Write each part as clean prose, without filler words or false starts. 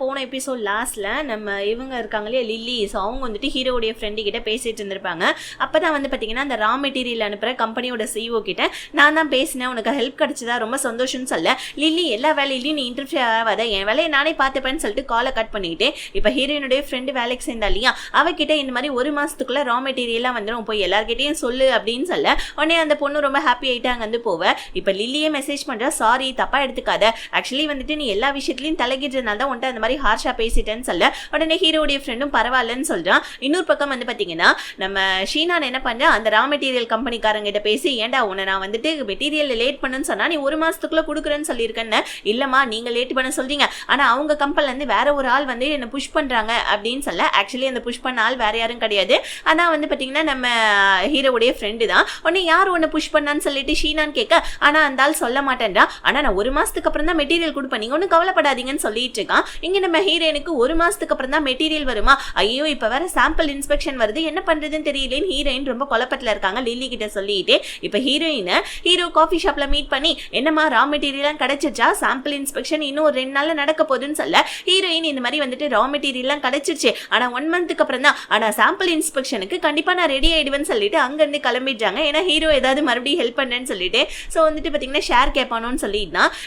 போன எபிசோட் லாஸ்ட்ல நம்ம இவங்க இருக்காங்களே லில்லி, ஸோ அவங்க வந்துட்டு ஹீரோடைய ஃப்ரெண்டு கிட்ட பேசிட்டு இருந்திருப்பாங்க. அப்பதான் வந்து பாத்தீங்கன்னா அந்த ரா மெட்டீரியல் அனுப்புற கம்பெனியோட சிஇஓ கிட்ட நான் தான் பேசினேன், உனக்கு ஹெல்ப் கிடைச்சதா ரொம்ப சந்தோஷம்னு சொல்ல, லில்லி எல்லா வேலையிலையும் நீ இன்டர்ஃபியர் ஆகாத, என் வேலையை நானே பார்த்துப்பேன்னு சொல்லிட்டு காலை கட் பண்ணிட்டு இப்போ ஹீரோயினுடைய ஃப்ரெண்டு வேலைக்கு சேர்ந்தா இல்லையா, அவகிட்ட இந்த மாதிரி 1 மாசத்துக்குள்ள ரா மெட்டீரியல்லாம் வந்துடும், போய் எல்லார்கிட்டையும் சொல்லு அப்படின்னு சொல்ல உடனே அந்த பொண்ணு ரொம்ப ஹாப்பி ஆயிட்டு அங்க வந்து போவ. இப்போ லில்லியே மெசேஜ் பண்றா, சாரி தப்பா எடுத்துக்காத, ஆக்சுவலி வந்துட்டு நீ எல்லா விஷயத்துலையும் தலையிடுறதுனால தான் உன்ட்ட அந்த மாதிரி ஹார்ஷா பேசிட்டேன்னு சொல்ல உடனே ஹீரோடைய ஃப்ரெண்டும் பரவாயில்லன்னு சொல்றான். இன்னொரு பக்கம் வந்து பாத்தீங்கன்னா நம்ம ஷீனான் என்ன பண்ண, அந்த ரா மெட்டீரியல் கம்பெனிக்காரங்க கிட்ட பேசி, ஏன்டா உன்னை நான் வந்துட்டு மெட்டீரியல் லேட் பண்ணுன்னு சொன்னா நீ 1 மாசத்துக்குள்ள கொடுக்குறேன்னு சொல்லியிருக்கேன்னு, இல்லம்மா நீங்க லேட் பண்ண சொல்றீங்க, ஆனா அவங்க கம்பெனில இருந்து வேற ஒரு ஆள் வந்து என்ன புஷ் பண்றாங்க அப்படின்னு சொல்ல, ஆக்சுவலி அந்த புஷ் பண்ண ஆள் வேற யாரும் கிடையாது, ஆனா வந்து பாத்தீங்கன்னா நம்ம ஹீரோடைய ஃப்ரெண்டு தான். உடனே யார் உன்னை புஷ் பண்ணான்னு சொல்லிட்டு ஷீனான் கேட்க, ஆனா அந்த ஆள் சொல்ல மாட்டேன்றா, ஆனா நான் 1 மாசத்துக்கு அப்புறம் தான் மெட்டீரியல் கொடுப்பேன், நீங்க ஒன்னும் கவலைப்படாதீங்கன்னு சொல்லிட்டு இருக்கான். இங்க நம்ம ஹீரோயினுக்கு 1 மாசத்துக்கு அப்புறம் தான் மெட்டீரியல் வருமா, ஐயோ இப்ப வேற சாம்பிள் இன்ஸ்பெக்ஷன் வருது, என்ன பண்றதுன்னு தெரியலேன்னு ஹீரோயின் ரொம்ப குழப்பத்துல இருக்காங்க லில்லி கிட்ட சொல்லிட்டு. இப்ப ஹீரோ காஃபி ஷாப்ல மீட் பண்ணி, என்னமா ரா மெட்டீரியல் கிடைச்சிச்சா, சாம்பிள் இன்ஸ்பெக்ஷன் இன்னும் 2 நாள்ல நடக்க போகுதுன்னு சொல்ல, ஹீரோயின் இந்த மாதிரி வந்துட்டு ரா மெட்டீரியல் கிடைச்சிருச்சு, ஆனா 1 மந்த்துக்கு அப்புறம் தான், ஆனா சாம்பிள் இன்ஸ்பெக்ஷனுக்கு கண்டிப்பா நான் ரெடி ஆயிடுவேன்னு சொல்லிட்டு அங்க இருந்து கிளம்பிடுறாங்க. ஏன்னா ஹீரோ ஏதாவது மறுபடியும் ஹெல்ப் பண்ணேன்னு சொல்லிட்டு, சோ வந்துட்டு பாத்தீங்கன்னா ஷேர் கேட்பானோன்னு சொல்லிட்டு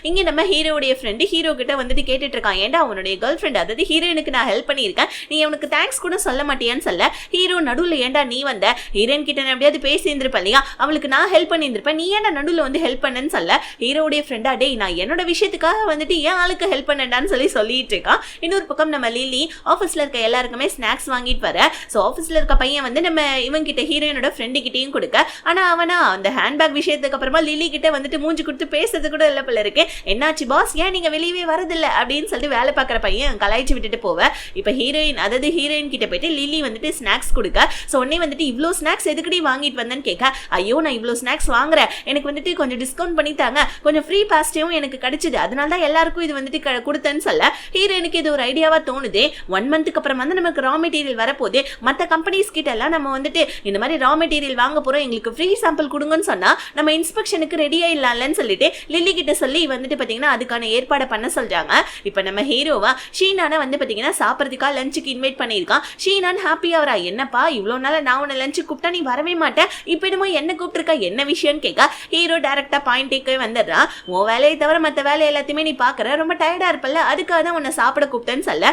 இங்க நம்ம ஹீரோடைய ஃப்ரெண்டு ஹீரோ கிட்ட வந்துட்டு கேட்டுட்டு இருக்கான், ஏன்டா உன்னுடைய கேர்ள் ஃப்ரெண்ட் அதாவது ஹீரோயினுக்கு நான் ஹெல்ப் பண்ணியிருக்கேன், நீ அவனுக்கு தேங்க்ஸ் கூட சொல்ல மாட்டியான்னு சொல்ல, ஹீரோ நடுவில் ஏன்டா நீ வந்த, ஹீரோயின் கிட்ட நான் எப்படியாவது பேசி இருந்திருப்பேன் இல்லையா, அவளுக்கு நான் ஹெல்ப் பண்ணியிருந்திருப்பேன், நீ ஏன்டா நடுவில் வந்து ஹெல்ப் பண்ணன்னு சொல்ல, ஹீரோடைய ஃப்ரெண்டா டேய் நான் என்னோட விஷயத்துக்காக வந்துட்டு ஏன் ஆளுக்கு ஹெல்ப் பண்ணேன்டான்னு சொல்லிட்டு இருக்கான். இன்னொரு பக்கம் நம்ம லில்லி ஆஃபீஸ்ல இருக்க எல்லாருக்குமே ஸ்நாக்ஸ் வாங்கிட்டு வர, ஸோ ஆஃபீஸ்ல இருக்க பையன் வந்து நம்ம இவங்க கிட்ட ஹீரோயினோட ஃப்ரெண்டு கிட்டையும் கொடுக்க, ஆனா அவனா அந்த ஹேண்ட்பேக் விஷயத்துக்கு அப்புறமா லில்லி கிட்ட வந்துட்டு மூஞ்சி கொடுத்து பேசுறது கூட இல்ல போல இருக்கு, என்னாச்சு பாஸ் ஏன் நீங்க வெளியவே வரதில்லை அப்படின்னு சொல்லிட்டு வேலை பார்க்குற பையன் கலாய்ச்சி விட்டுட்டு போவ. இப்போ ஹீரோயின் கிட்ட போயிட்டு லில்லி வந்துட்டு ஸ்நாக்ஸ் கொடுக்க, ஸோ உடனே வந்துட்டு இவ்வளோ ஸ்நாக்ஸ் எதுக்கடி வாங்கிட்டு வந்தேன்னு கேட்க, ஐயோ நான் இவ்வளோ ஸ்நாக்ஸ் வாங்குறேன், எனக்கு வந்துட்டு கொஞ்சம் டிஸ்கவுண்ட் பண்ணித்தாங்க, கொஞ்சம் ஃப்ரீ பாஸ்டேவும் எனக்கு கிடைச்சது, அதனால தான் எல்லாருக்கும் இது வந்துட்டு கொடுத்தேன்னு சொல்ல, ஹீரோயினுக்கு இது ஒரு ஐடியாவா தோணுது, 1 மந்த்துக்கு அப்புறம் வந்து நமக்கு ரா மெட்டீரியல் வரப்போகுது, மற்ற கம்பெனிஸ் கிட்ட எல்லாம் நம்ம வந்துட்டு இந்த மாதிரி ரா மெட்டீரியல் வாங்க போறோம், எங்களுக்கு ஃப்ரீ சாம்பிள் கொடுங்கன்னு சொன்னா நம்ம இன்ஸ்பெக்ஷனுக்கு ரெடியா இல்லன்னு சொல்லிட்டு லில்லி கிட்ட சொல்லி வந்துட்டு பாத்தீங்கன்னா அதுக்கான ஏற்பாடு பண்ண சொல்றாங்க. இப்ப நம்ம ஹீரோவா ஷீனான வந்து பாத்தீங்கன்னா சாப்பிட்றதுக்கா லஞ்சுக்கு இன்வைட் பண்ணியிருக்கான். ஷீனான் ஹாப்பியா வரா, என்னப்பா இவ்வளோ நாள் நான் உன்னை லஞ்சு கூப்பிட்டா நீ வரவே மாட்டேன், இப்போ என்னமோ என்ன கூப்பிட்டுருக்கா, என்ன விஷயம்னு கேட்க, ஹீரோ டைரக்டா பாயிண்ட்டுக்கு வந்துடுறான், உன் வேலையை தவிர மற்ற வேலை எல்லாத்தையுமே நீ பாக்குற, ரொம்ப டயர்டா இருப்பல்ல, அதுக்காக தான் உன்னை சாப்பிட கூப்பிட்டேன்னு சொல்ல,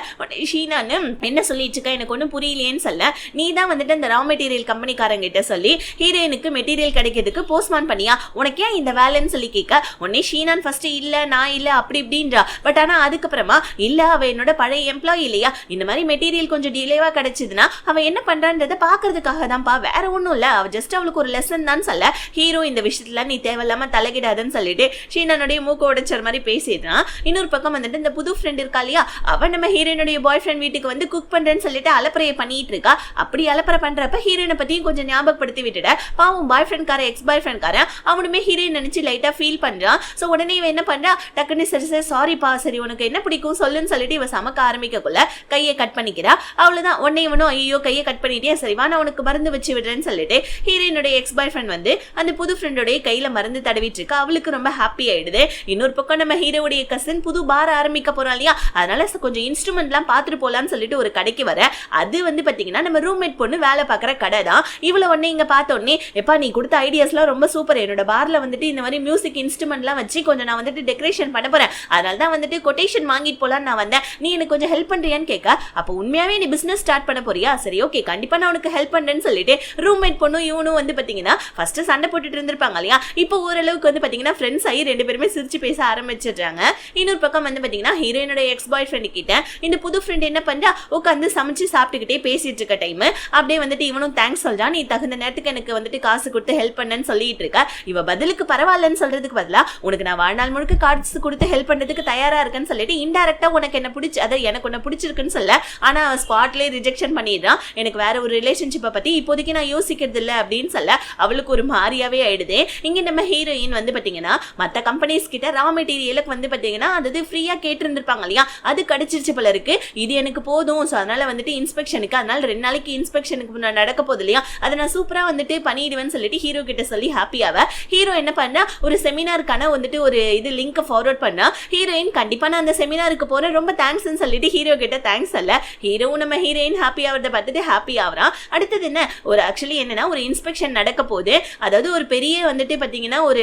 ஷீனான்னு என்ன சொல்லிட்டு இருக்கா எனக்கு ஒன்றும் புரியலையேன்னு சொல்ல, நீ தான் வந்துட்டு இந்த ரா மெட்டீரியல் கம்பெனிக்காரங்க கிட்ட சொல்லி ஹீரோயினுக்கு மெட்டீரியல் கிடைக்கிறதுக்கு போஸ்ட்மான் பண்ணியா, உனக்கு ஏன் இந்த வேலைன்னு சொல்லி கேட்க, உடனே ஷீனான் ஃபர்ஸ்ட் இல்ல நான் இல்ல அப்படி இப்படின்றா, பட் ஆனா அதுக்கப்புறமா இல்ல அவ என்னோட பழைய எம்ப்ளாயி இல்லையா, இந்த மாதிரி மெட்டீரியல் கொஞ்சம் டிலேவா கிடைச்சதுன்னா அவ என்ன பண்றான்றத பாக்குறதுக்காக தான்ப்பா, வேற ஒன்றும் இல்ல, அவ ஜஸ்ட் அவளுக்கு ஒரு லெசன் தான் சொல்ல, ஹீரோ இந்த விஷயத்துல நீ தேவையில்லாம தலையிடாதுன்னு சொல்லிட்டு ஷீனானுடைய மூக்க உடைச்சர் மாதிரி பேசிடுறான். இன்னொரு பக்கம் வந்துட்டு இந்த புது ஃப்ரெண்ட் இருக்கா இல்லையா, அவன் நம்ம ஹீரோயினுடைய பாய் ஃப்ரெண்ட் வீட்டுக்கு வந்து குக் பண்றேன்னு சொல்லிட்டு அலப்பறையை பண்ணிட்டு இருக்கா. அப்படி அலப்பறை பண்றப்ப ஹீரோயினை பத்தியும் கொஞ்சம் ஞாபகப்படுத்தி விட்டுட, பாவம் பாய் ஃப்ரெண்ட் கார எக்ஸ் பாய் ஃப்ரெண்ட் கார அவனுமே ஹீரோயின் நினைச்சு லைட்டா ஃபீல் பண்றான். சோ உடனே இவன் என்ன பண்றா, டக்குன்னு சரி சரி சாரிப்பா, சரி உனக்கு என்ன பிடிக்கும் சொல்லுன்னு சொல்லிட்டு இவ சமக்க ஆரம்பிக்கக்குள்ள கையை கட் பண்ணிக்கிறா. அவ்வளவுதான், உடனே இவனும் ஐயோ கையை கட் பண்ணிட்டே, சரி வா நான் உனக்கு மருந்து வச்சு விடுறேன்னு சொல்லிட்டு ஹீரோயினுடைய எக்ஸ் பாய் ஃப்ரெண்ட் வந்து அந்த புது ஃப்ரெண்டோடைய கையில மருந்து தடவிட்டு இருக்கா. அவளுக்கு ரொம்ப ஹாப்பி ஆயிடுது. இன்னொரு பக்கம் நம்ம ஹீரோடைய கசின் புது பார் ஆரம்பிக்க போறோம் இல்லையா, அதனால கொஞ்சம் இன்ஸ்ட்ருமெண்ட் எல்லாம் பாத்துட்டு போலான்னு சொல்லிட்டு ஒரு கடைக்கு வர, அது வந்து பாத்தீங்கன்னா நம்ம ரூம்மேட் பொண்ணு வேலை பாக்குற கடை தான். இவ்வளவு உடனே இங்க பார்த்த உடனே, எப்பா நீ கொடுத்த ஐடியாஸ்லாம் ரொம்ப சூப்பர், என்னோட பார்ல வந்துட்டு இந்த மாதிரி மியூசிக் இன்ஸ்ட்ருமெண்ட்லாம் வச்சு கொஞ்சம் நான் வந்துட்டு டெக்கரேஷன் பண்ண போறேன், அதனால தான் வந்துட்டு கொட்டேஷன் வாங்கிட்டு போலான்னு நான் வந்தேன், நீ எனக்கு கொஞ்சம் ஹெல்ப் பண்றியான்னு கேட்க, அப்போ உண்மையாவே நீ பிசினஸ் ஸ்டார்ட் பண்ண போறியா, சரி ஓகே கண்டிப்பா நான் உனக்கு ஹெல்ப் பண்றேன்னு சொல்லிட்டு ரூம்மேட் பொண்ணும் இவனும் வந்து பாத்தீங்கன்னா ஃபர்ஸ்ட் சண்டை போட்டுட்டு இருந்திருப்பாங்க இல்லையா, இப்போ ஓரளவுக்கு வந்து பாத்தீங்கன்னா ஃப்ரெண்ட்ஸ் ஆகி 2 பேருமே சிரிச்சு பேச ஆரம்பிச்சிடுறாங்க. இன்னொரு பக்கம் வந்து பாத்தீங்கன்னா ஹீரோயினோட எக்ஸ் பாய் ஃப்ரெண்ட் கிட்ட இந்த புது ஃப்ரெண்ட் என்ன பண்றா, உட்காந்து சமைச்சு சாப்பிட்டுக்கிட்டே பேசிட்டு இருக்க டைம் அப்படியே வந்துட்டு இவனும் தேங்க்ஸ் சொல்றான், நீ தகுந்த நேரத்துக்கு எனக்கு வந்துட்டு காசு கொடுத்து ஹெல்ப் பண்ணேன்னு சொல்லிட்டு இருக்க. இவ பதிலுக்கு பரவாயில்லன்னு சொல்றதுக்கு பதிலா உனக்கு நான் வாழ்நாள் முழுக்க காசு கொடுத்து ஹெல்ப் பண்றதுக்கு தயாரா இருக்கேன்னு சொல்லிட்டு இன்டைரக்டா உனக்கு என்ன பிடிச்சி, அதாவது எனக்கு உன்னை பிடிச்சிருக்குன்னு சொல்ல, ஆனா ஸ்பாட்லேயே ரிஜெக்ஷன் பண்ணிடுறான், எனக்கு வேற ஒரு ரிலேஷன்ஷிப்பை பத்தி இப்போதைக்கு நான் யோசிக்கிறது இல்லை அப்படின்னு சொல்ல, அவளுக்கு ஒரு மாறியாவே ஆயிடுது. இங்க நம்ம ஹீரோயின் வந்து பாத்தீங்கன்னா மற்ற கம்பெனிஸ் கிட்ட ரா மெட்டீரியலுக்கு வந்து பாத்தீங்கன்னா அது ஃப்ரீயா கேட்டு இருந்திருப்பாங்க இல்லையா, அது கிடைச்சிருச்சு போல இருக்கு, இது எனக்கு போதும், ஸோ அதனால வந்துட்டு இன்ஸ்பெக்ஷனுக்கு, அதனால 2 நாளைக்கு இன்ஸ்பெக்ஷனுக்கு நடக்க போகுது இல்லையா, அதை நான் சூப்பரா வந்துட்டு பண்ணிடுவேன்னு சொல்லிட்டு ஹீரோ கிட்ட சொல்லி ஹாப்பியாவ. ஹீரோ என்ன பண்ணா, ஒரு செமினாருக்கான வந்துட்டு ஒரு இது லிங்க் ஃபார்வர்ட் பண்ணா, ஹீரோயின் கண்டிப்பா நான் அந்த செமினாருக்கு போறேன், ரொம்ப தேங்க்ஸ்ன்னு சொல்லிட்டு ஹீரோ கிட்ட தேங்க்ஸ் அல்ல. ஹீரோ நம்ம ஹீரோயின் ஹாப்பி ஆகிறத பார்த்துட்டு ஹாப்பி ஆகுறான். அடுத்தது என்ன, ஒரு ஆக்சுவலி என்னன்னா ஒரு இன்ஸ்பெக்ஷன் நடக்க போகுது. அதாவது ஒரு பெரிய வந்துட்டு பாத்தீங்கன்னா ஒரு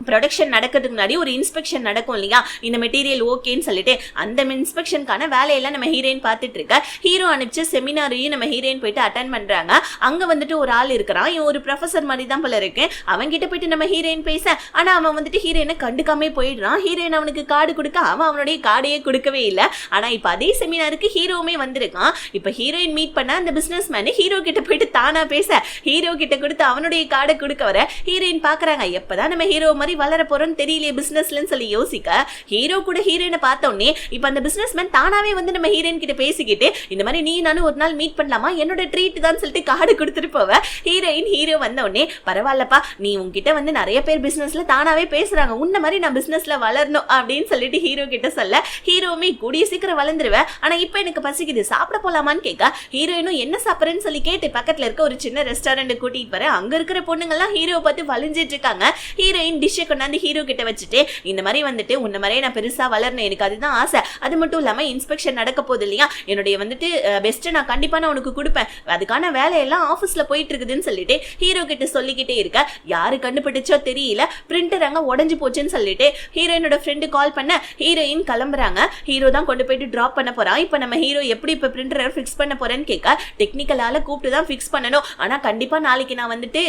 ப்ரொடக்ஷன் நடக்கிறதுக்கு முன்னாடி ஒரு இன்ஸ்பெக்ஷன் நடக்கும் இல்லையா, இந்த மெட்டீரியல் ஓகேன்னு சொல்லிட்டு அந்த இன்ஸ்பெக்ஷனுக்கான வேலையெல்லாம் நம்ம ஹீரோயின் பார்த்துட்டு இருக்க. ஹீரோ அனுப்பிச்சு செமினாரையும் நம்ம ஹீரோயின் போயிட்டு அட்டென்ட் பண்றாங்க. அங்க வந்துட்டு ஒரு ஆள் இருக்கிறான், இவன் ஒரு ப்ரொஃபசர் மாதிரி தான் போல இருக்கு. அவங்க கிட்ட போயிட்டு நம்ம ஹீரோயின் பேச, ஆனா அவன் வந்துட்டு ஹீரோயினை கண்டுக்காமே போயிடுறான். ஹீரோயின் அவனுக்கு கார்டு கொடுக்க அவன் அவனுடைய கார்டையே கொடுக்கவே இல்லை. ஆனா இப்ப அதே செமினாருக்கு ஹீரோவுமே வந்திருக்கான். இப்ப ஹீரோயின் மீட் பண்ண அந்த பிசினஸ் மேன் ஹீரோ கிட்ட போயிட்டு தானா பேச, ஹீரோ கிட்ட கொடுத்து அவனுடைய கார்டை கொடுக்க வர ஹீரோயின் பாக்குறாங்க, எப்பதான் நம்ம ஹீரோ மாதிரி வளர போறோம்னு தெரியலையே பிசினஸ்லன்னு சொல்லி யோசிக்க, ஹீரோ கூட ஹீரோயினை பார்த்தோன்னே இப்ப அந்த பிசினஸ் மேன் தானாவே வந்து நம்ம ஹீரோயின் கிட்ட பேசிக்கிட்டு, இந்த மாதிரி நீ நானும் ஒரு நாள் மீட் பண்ணலாமா, என்னோட ட்ரீட் தான் சொல்லிட்டு கார்டு கொடுத்துட்டு போவ. ஹீரோயின் ஹீரோ வந்த உடனே, பரவாயில்லப்பா நீ உன்கிட்ட வந்து நிறைய பேர் பிசினஸ்ல தானாவே பேசுறாங்க, உன்ன மாதிரி நான் பிசினஸ்ல வளரணும் அப்படின்னு சொல்லிட்டு ஹீரோ கிட்ட சொல்ல, ஹீரோவுமே கூடிய சீக்கிரம் வளர்ந்துருவேன், ஆனா இப்ப எனக்கு பசிக்குது சாப்பிட போலாமான்னு கேட்க, ஹீரோயினும் என்ன சாப்பிட்றேன்னு சொல்லி கேட்டு பக்கத்துல இருக்க ஒரு சின்ன ரெஸ்டாரண்ட் கூட்டிட்டு வர. அங்க இருக்கிற பொண்ணுங்கெல்லாம் ஹீரோவை பார்த்து வலிஞ்சிட்டு இருக்காங்க. ஹீரோயின் டிஷ்ஷை கொண்டாந்து ஹீரோ கிட்ட வச்சுட்டு, இந்த மாதிரி வந்துட்டு உன்ன மாதிரியே நான் பெருசா வளரணும், எனக்கு அதுதான் ஆசை, அது மட்டும் இல்லாம இன்ஸ்பெக்ஷன் நடக்க போகுது இல்லையா, என்னுடைய வந்துட்டு பெஸ்ட் நான் கண்டிப்பா நான் உனக்கு கொடுப்பேன், அதுக்கான வேலையெல்லாம் ஆஃபீஸ்ல போயிட்டு இருக்குதுன்னு சொல்லிட்டு ஹீரோ கிட்ட சொல்லிக்கிட்டே இருக்க. யாரு கண்டுபிடிச்சோ தெரியல, பிரிண்டர் அங்க உடஞ்சு போச்சுன்னு சொல்லிட்டு ஹீரோயினோட ஃப்ரெண்டு கால் பண்ண, ஹீரோயின் கிளம்புறாங்க. ஹீரோ தான் கொண்டு போயிட்டு டிராப் பண்ண போறான். இப்ப நம்ம ஹீரோ எப்படி இப்ப பிரிண்டரை ஃபிக்ஸ் பண்ண போறேன்னு கேட்க, டெக்னிக்கலால கூப்பிட்டு தான் ஃபிக்ஸ் பண்ணணும், ஆனா கண்டிப்பா நாளைக்கு நான் வந்துட்டு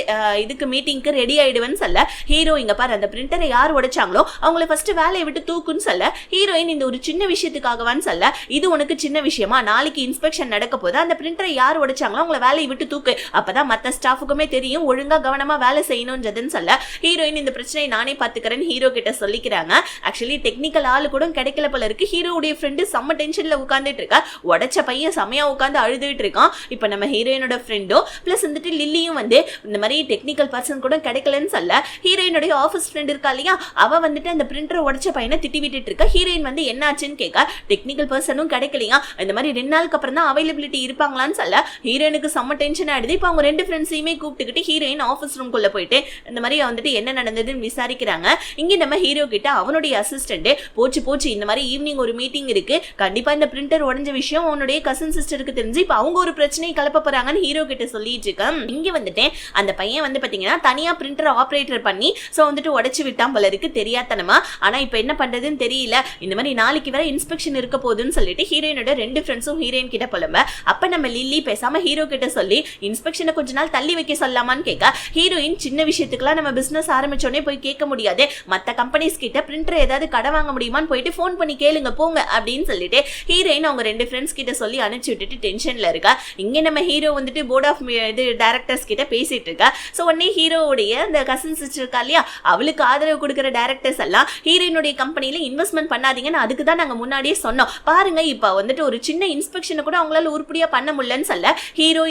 இதுக்கு மீட்டிங்க்கு ரெடி ஆயிடுவேன்னு சொல்ல, ஹீரோ இங்க பாரு அந்த பிரிண்டரை யார் உடைச்சாங்களோ அவங்களை ஃபர்ஸ்ட் வேலையை விட்டு தூக்குன்னு சொல்ல, ஹீரோயின் இந்த ஒரு சின்ன விஷயத்துக்காகவான்னு சொல்ல, இது உனக்கு சின்ன விஷயமா, நாளைக்கு இன்ஸ்பெக்ஷன் நடக்க போது அந்த பிரிண்டரை யார் உடைச்சாங்களோ அவங்களை வேலையை விட்டு தூக்கு, அப்பதான் மத்த ஸ்டாஃபுக்குமே தெரியும் ஒழுங்கா கவனமா வேலை செய்யணும்ன்றதுன்னு சொல்ல, ஹீரோயின் இந்த பிரச்சனையை நானே பாத்துக்கிறேன்னு ஹீரோ கிட்ட சொல்லிக்கிறாங்க. ஆக்சுவலி டெக்னிக்கல் ஆளு கூட கிடைக்கல போல இருக்கு. ஹீரோவுடைய ஃப்ரெண்டு செம்ம டென்ஷன்ல உட்கார்ந்துட்டு இருக்கா, உடைச்ச பையன் செமையா உட்கார்ந்து அழுதுட்டு இருக்கான். இப்ப நம்ம ஹீரோயினோட ஃப்ரெண்டோ பிளஸ் வந்துட்டு லில்லியும் வந்து இந்த மாதிரி டெக்னிக்கல் பர்சன் கூட கிடைக்கலன்னு சொல்ல, ஹீரோயினுடைய ஆஃபீஸ் ஃப்ரெண்ட் இருக்கா இல்லையா, அவ வந்துட்டு அந்த பிரிண்டரை உடைச்ச பையனை திட்டி விட்டுட்டு இருக்கா. ஹீரோயின் வந்து என்ன ஆச்சுன்னு கேட்க, டெக்னிக்கல் பர்சனும் கிடைக்கலையா, இந்த மாதிரி 2 நாளுக்கு அப்புறம் தான் அவைலபிலிட்டி இருப்பாங்களான்னு சொல்ல, ஹீரோயினுக்கு செம்ம டென்ஷன் ஆயிடுது. இப்போ அவங்க 2 ஃப்ரெண்ட்ஸையுமே கூப்பிட்டுக்கிட்டு ஹீரோயின் ஆஃபீஸ் ரூம்குள்ள போயிட்டு இந்த மாதிரி வந்துட்டு என்ன நடந்ததுன்னு விசாரிக்கிறாங்க. இங்க நம்ம ஹீரோ கிட்ட அவனுடைய அசிஸ்டன்ட் போச்சு இந்த மாதிரி ஈவினிங் ஒரு மீட்டிங் இருக்கு, கண்டிப்பா இந்த பிரிண்டர் உடைஞ்ச விஷயம் அவனுடைய கசின் சிஸ்டருக்கு தெரிஞ்சு இப்ப அவங்க ஒரு பிரச்சனையை கலப்ப போறாங்கன்னு ஹீரோ கிட்ட சொல்லிட்டு இருக்கேன். இங்க வந்துட்டு அந்த பையன் வந்து பாத்தீங்கன்னா தனியா பிரிண்டர் ஆபரேட்டர் பண்ணி சோ வந்துட்டு உடைச்சு விட்டான் போல இருக்கு தெரியாதனமா. ஆனா இப்ப என்ன பண்றதுன்னு தெரியல, இந்த மாதிரி நாளைக்கு வர இன்ஸ்பெக்ஷன் இருக்க போகுதுன்னு சொல்லிட்டு ஹீரோயினோட 2 ஃப்ரெண்ட்ஸும் ஹீரோயின் கிட்ட புலம்ப. அப்ப நம்ம லில்லி பேசாம ஹீரோ கிட்ட சொல்லி இன்ஸ்பெக்ஷனை கொஞ்ச நாள் தள்ளி வைக்க சொல்லலாமான்னு கேட்க, ஹீரோயின் சின்ன விஷயத்துக்குலாம் நம்ம பிசினஸ் ஆரம்பிச்சோடனே போய் கேட்க முடியாது, மத்த கம்பெனிஸ் கிட்ட பிரிண்டர் ஏதாவது கடை வாங்க முடியுமான்னு போயிட்டு போன் பண்ணி கேளுங்க போங்க அப்படின்னு சொல்லிட்டு ஹீரோயின் அவங்க 2 ஃப்ரெண்ட்ஸ் கிட்ட சொல்லி அனுப்பிச்சு விட்டுட்டு டென்ஷன்ல இருக்கா. இங்க நம்ம ஹீரோ வந்துட்டு போர்ட் ஆஃப் இது டைரக்டர்ஸ் கிட்ட பேசிட்டு இருக்கா. சோ உடனே ஹீரோவுடைய அந்த கசின் சிஸ்டர் இருக்கா இல்லையா, அவளுக்கு ஆதரவு கொடுக்குற டைரக்டர்ஸ் எல்லாம் ஹீரோயினுடைய கம்பெனில இன்வெஸ்ட்மெண்ட் பண்ணாதீங்கன்னு அதுக்கு தான் நாங்க முன்னாடியே சொன்னோம், பாருங்க இப்ப வந்துட்டு ஒரு சின்ன இன்ஸ்பெக்ஷனை கூட அவங்களால உருப்படியா பண்ண முடியலன்னு சொல்ல, ஹீரோ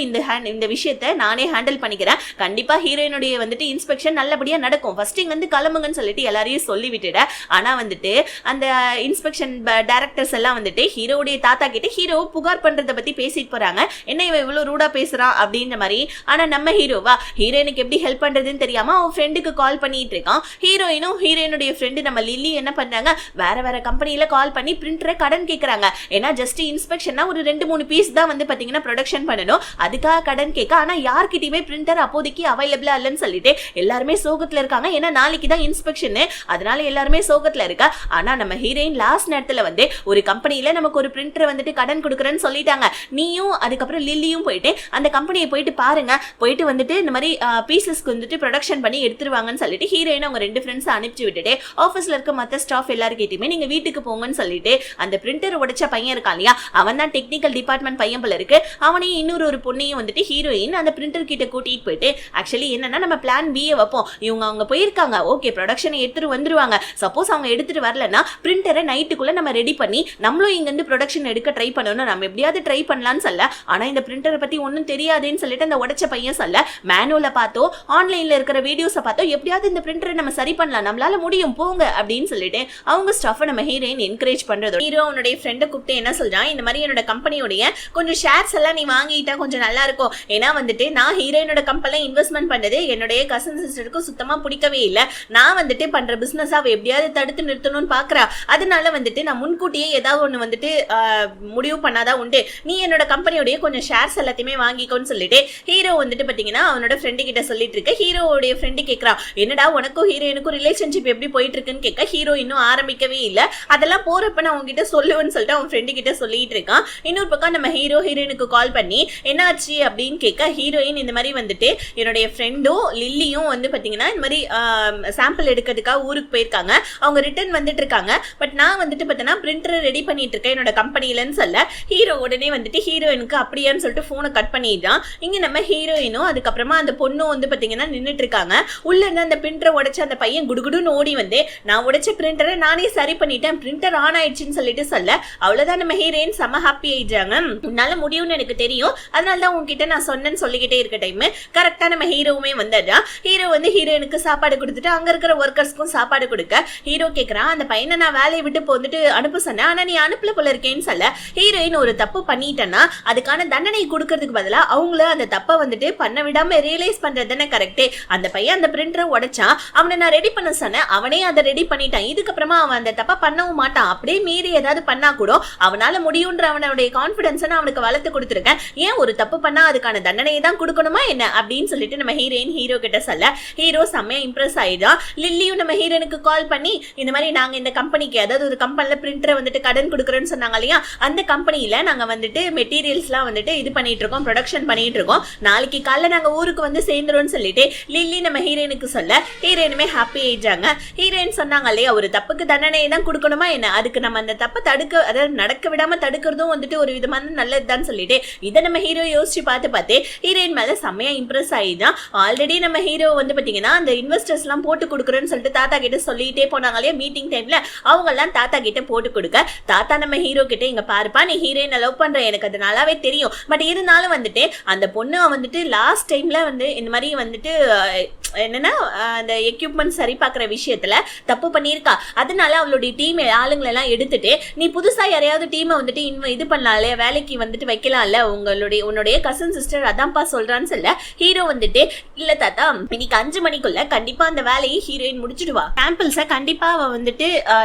இந்த விஷயத்தை நானே ஹேண்டில் பண்ணிக்கிறேன், கண்டிப்பா ஹீரோயினுடைய வந்துட்டு இன்ஸ்பெக்ஷன் நல்லபடியா நடக்கும், ஃபர்ஸ்ட் இங்க வந்து கிளம்புங்கன்னு சொல்லிட்டு எல்லாரையும் சொல்லி விட்டுட. ஆனா வந்துட்டு அந்த இன்ஸ்பெக்ஷன் டைரக்டர்ஸ் எல்லாம் வந்துட்டு ஹீரோவுடைய தாத்தா கிட்ட ஹீரோ புகார் பண்றதை பத்தி பேசிட்டு போறாங்க, என்ன இவன் இவ்வளவு ரூடா பேசுறான் அப்படின்ற மாதிரி. ஆனா நம்ம ஹீரோவா ஹீரோயினுக்கு எப்படி ஹெல்ப் பண்றதுன்னு தெரியாம அவன் ஃப்ரெண்டுக்கு கால் பண்ணிட்டு இருக்கான். ஹீரோயினும் ஹீரோயினுடைய ஃப்ரெண்டு நம்ம லில்லி என்ன பண்றாங்க, வேற கம்பெனில கால் பண்ணி பிரிண்டரை கடன் கேட்கறாங்க. ஏன்னா ஜஸ்ட் இன்ஸ்பெக்ஷன்னா ஒரு 2-3 பீஸ் தான் வந்து பாத்தீங்கன்னா ப்ரொடக்ஷன் பண்ணணும், அதுக்காக கடன் கேட்க. ஆனா யார்கிட்டயுமே பிரிண்டர் அப்போதைக்கு அவைலபிளா இல்லைன்னு சொல்லிட்டு எல்லாருமே சோகத்துல இருக்காங்க. ஏன்னா நாளைக்கு தான் இன்ஸ்பெக்ஷன், அதனால எல்லாருமே சோகத்துல இருக்கா. ஆனா நம்ம ஹீரோயின் லாஸ்ட் நேரத்துல வந்து ஒரு கம்பெனில நமக்கு ஒரு பிரிண்டரை வந்துட்டு கடன் கொடுக்குறேன்னு சொல்லிட்டாங்க, நீயும் அதுக்கப்புறம் லில்லியும் போயிட்டு அந்த கம்பெனியை போயிட்டு பாருங்க, போயிட்டு வந்துட்டு இந்த மாதிரி பீசஸ்க்கு வந்துட்டு ப்ரொடக்ஷன் பண்ணி எடுத்துருவாங்கன்னு சொல்லிட்டு ஹீரோயின் அவங்க 2 ஃப்ரெண்ட்ஸ் அனுப்பிச்சு விட்டுட்டு ஆஃபீஸ்ல இருக்க மற்ற ஸ்டாஃப் எல்லாருக்கிட்டையுமே நீங்க வீட்டுக்கு போங்கன்னு சொல்லிட்டு அந்த பிரிண்டர் உடைச்ச பையன் இருக்கான் இல்லையா, அவன் தான் டெக்னிக்கல் டிபார்ட்மெண்ட் பையன் போல இருக்கு, அவனையும் இன்னொரு பொண்ணையும் வந்துட்டு ஹீரோயின் அந்த பிரிண்டர் கிட்ட கூட்டிட்டு போயிட்டு, ஆக்சுவலி என்னன்னா நம்ம பிளான் B வைப்போம், இவங்க அவங்க போயிருக்காங்க ஓகே ப்ரொடக்ஷனை எடுத்துட்டு வந்துருவாங்க, சப்போஸ் அவங்க எடுத்துட்டு வரலன்னா பிரிண்டரை நைட்டுக்குள்ள நம்ம ரெடி பண்ணி நம்மளும் இங்க இருந்து ப்ரொடக்ஷன் எடுக்க ட்ரை பண்ணணும், நம்ம எப்படியாவது ட்ரை பண்ணலாம்னு சொல்ல. ஆனா இந்த பிரிண்டரை பத்தி ஒன்னும் தெரியாதுன்னு சொல்லிட்டு அந்த உடைச்ச பையன் சொல்ல, மேனுவல பார்த்தோ ஆன்லைன்ல இருக்கிற வீடியோஸை பார்த்தோ எப்படியாவது இந்த பிரிண்டரை நம்ம சரி பண்ணலாம், நம்மளால முடியும் போங்க அப்படின்னு சொல்லிட்டு அவங்க ஸ்டாஃபை நம்ம ஹீரோயின் என்கரேஜ் பண்றது. ஹீரோ அவனுடைய ஃப்ரெண்டை கூப்பிட்டு என்ன சொல்றான், இந்த மாதிரி என்னோட கம்பெனியோடைய கொஞ்சம் ஷேர்ஸ் எல்லாம் நீ வாங்கிட்டா கொஞ்சம் நல்லா இருக்கும், ஏன்னா வந்துட்டு நான் ஹீரோயினோட கம்பெனில இன்வெஸ்ட்மெண்ட் பண்ணது என்னுடைய கசின் சிஸ்டருக்கு சுத்தமா பிடிக்கவே இல்லை, நான் வந்துட்டு பண்ற பிசினஸ் அவ எப்படியாவது தடுத்து நிறுத்தணும்னு பாக்குறா, அதனால வந்துட்டு நான் முன்கூட்டியே உள்ளேயே ஏதாவது ஒண்ணு வந்துட்டு முடிவு பண்ணாதான் உண்டு, நீ என்னோட கம்பெனியோடைய கொஞ்சம் ஷேர்ஸ் எல்லாத்தையுமே வாங்கிக்கோன்னு சொல்லிட்டு ஹீரோ வந்துட்டு பாத்தீங்கன்னா அவனோட ஃப்ரெண்டு கிட்ட சொல்லிட்டு இருக்க. ஹீரோடைய ஃப்ரெண்டு கேட்கறான், என்னடா உனக்கும் ஹீரோயினுக்கும் ரிலேஷன்ஷிப் எப்படி போயிட்டு இருக்குன்னு கேட்க. ஹீரோ இன்னும் ஆரம்பிக்கவே இல்ல, அதெல்லாம் போறப்ப நான் உங்ககிட்ட சொல்லுவேன்னு சொல்லிட்டு அவன் ஃப்ரெண்டு கிட்ட சொல்லிட்டு இருக்கான். இன்னொரு பக்கம் நம்ம ஹீரோயினுக்கு கால் பண்ணி என்னாச்சு அப்படின்னு கேட்க, ஹீரோயின் இந்த மாதிரி வந்துட்டு என்னுடைய ஃப்ரெண்டும் லில்லியும் வந்து பாத்தீங்கன்னா இந்த மாதிரி சாம்பிள் எடுக்கிறதுக்காக ஊருக்கு போயிருக்காங்க, அவங்க ரிட்டர்ன் வந்துட்டு இருக்காங்க, பட் நான் வந்துட்டு பார்த்தீங்கன்னா பிரிண்டரை ரெடி பண்ணிட்டு இருக்கேன் என்னோட கம்பெனிலன்னு சொல்ல ஹீரோ உடனே வந்துட்டு ஹீரோயினுக்கு அப்படியான்னு சொல்லிட்டு போனை கட் பண்ணிட்டான். இங்க நம்ம ஹீரோயினும் அதுக்கப்புறமா அந்த பொண்ணும் வந்து பாத்தீங்கன்னா நின்றுட்டு இருக்காங்க. உள்ள இருந்து அந்த பிரிண்டரை உடைச்ச அந்த பையன் குடுகுடுன்னு ஓடி வந்து நான் உடைச்ச பிரிண்டரை நானே சரி பண்ணிட்டேன், பிரிண்டர் ஆன் ஆயிடுச்சுன்னு சொல்லிட்டு சொல்ல அவ்வளவுதான் நம்ம ஹீரோயின் செம ஹாப்பி ஆயிடுறாங்க. உன்னால முடியும்னு எனக்கு தெரியும், அதனாலதான் உங்ககிட்ட நான் சொன்னேன்னு சொல்லிக்கிட்டே இருக்க டைம் கரெக்டா நம்ம ஹீரோவுமே வந்துடுறான். ஹீரோ வந்து ஹீரோயினுக்கு சாப்பாடு கொடுத்துட்டு அங்க இருக்கிற ஒர்க்கர்ஸ்க்கும் சாப்பாடு கொடுக்க ஹீரோ கேட்கறான், அந்த பையனை நான் வேலையை விட்டு வந்துட்டு அனுப்ப சொன்னேன், ஆனா நீ அனுப்பல போல இருக்கேன்னு சொல்ல ஹீரோயின் ஒரு தப்பு பண்ணிட்டேன்னா அதுக்கான தண்டனை கொடுக்கறதுக்கு பதிலா அவங்கள அந்த தப்பை வந்துட்டு பண்ண விடாம ரியலைஸ் பண்றதுன்னு கரெக்டே. அந்த பையன் அந்த பிரிண்டரை உடைச்சான், அவனை நான் ரெடி பண்ண சொன்னேன், அவனே அதை ரெடி பண்ணிட்டான், இதுக்கப்புறமா அவன் அந்த தப்பை பண்ணவும் மாட்டான், அப்படியே மீறி ஏதாவது பண்ணா கூட அவனால முடியுன்ற அவனுடைய கான்பிடன்ஸ் நான் அவனுக்கு வளர்த்து கொடுத்துருக்கேன், ஏன் ஒரு தப்பு பண்ணா அதுக்கான தண்டனையை தான் கொடுக்கணுமா என்ன அப்படின்னு சொல்லிட்டு நம்ம ஹீரோயின் ஹீரோ கிட்ட சொல்ல ஹீரோ செம்மையா இம்ப்ரெஸ் ஆயிடும். லில்லியும் நம்ம ஹீரோனுக்கு கால் பண்ணி இந்த மாதிரி நாங்க இந்த கம்பெனிக்கு அதாவது ஒரு கம்பெனில பிரிண்டரை வந்துட்டு கடன் கொடுக்குறேன்னு சொன்னாங்க இல்லையா, அந்த கம்பெனியில நாங்க வந்துட்டு மெட்டீரியல்ஸ்லாம் வந்துட்டு இது பண்ணிட்டு இருக்கோம், ப்ரொடக்ஷன் பண்ணிட்டு இருக்கோம், நாளைக்கு காலைல நாங்க ஊருக்கு வந்து சேர்ந்துரும்னு சொல்லிட்டு லில்லி நம்ம ஹீரோயினுக்கு சொல்ல ஹீரோயினுமே ஹாப்பி ஆயிடுறாங்க. ஹீரோயின் சொன்னாங்க இல்லையா ஒரு தப்புக்கு தண்டனை தான் கொடுக்கணுமா என்ன, அதுக்கு நம்ம அந்த தப்பை தடுக்க அதாவது நடக்க விடாம தடுக்கிறதும் வந்துட்டு ஒரு விதமான நல்லதுதான் சொல்லிட்டு இதை நம்ம ஹீரோ யோசிச்சு பார்த்து ஹீரோயின் மேல செம்மையா இம்ப்ரெஸ் ஆயிதான். ஆல்ரெடி நம்ம ஹீரோ வந்து பாத்தீங்கன்னா அந்த இன்வெஸ்டர்ஸ் எல்லாம் போட்டு கொடுக்குறேன்னு சொல்லிட்டு தாத்தா கிட்ட சொல்லிட்டே போனாங்க இல்லையா மீட்டிங் டைம்ல, அவங்க எல்லாம் தாத்தா கிட்ட போட்டு கொடுக்க தாத்தா நம்ம ஹீரோ கிட்ட இங்க பாருப்பா நீ ஹீரோயினை லவ் பண்ற எனக்கு அது நல்லாவே தெரியும், பட் இருந்தாலும் வந்துட்டு அந்த பொண்ணு வந்துட்டு லாஸ்ட் டைம்ல வந்து இந்த மாதிரி வந்துட்டு என்னன்னா அந்த எக்யூப்மெண்ட் சரி பார்க்குற விஷயத்துல தப்பு பண்ணியிருக்கா, அதனால அவளுடைய டீம் ஆளுங்களை எல்லாம் எடுத்துட்டு நீ புதுசா யாரையாவது டீமை வந்துட்டு இது பண்ணலாம் இல்லையா வேலைக்கு வந்துட்டு வைக்கலாம்ல உன்னுடைய கசன் சிஸ்டர் அதான்ப்பா சொல்றான்னு சொல்ல ஹீரோ வந்துட்டு இல்ல தாத்தா இன்னைக்கு 5 மணிக்குள்ள கண்டிப்பா அந்த வேலையை ஹீரோயின் முடிச்சுடுவா, சாம்பிள்ஸை கண்டிப்பா அவ வந்துட்டு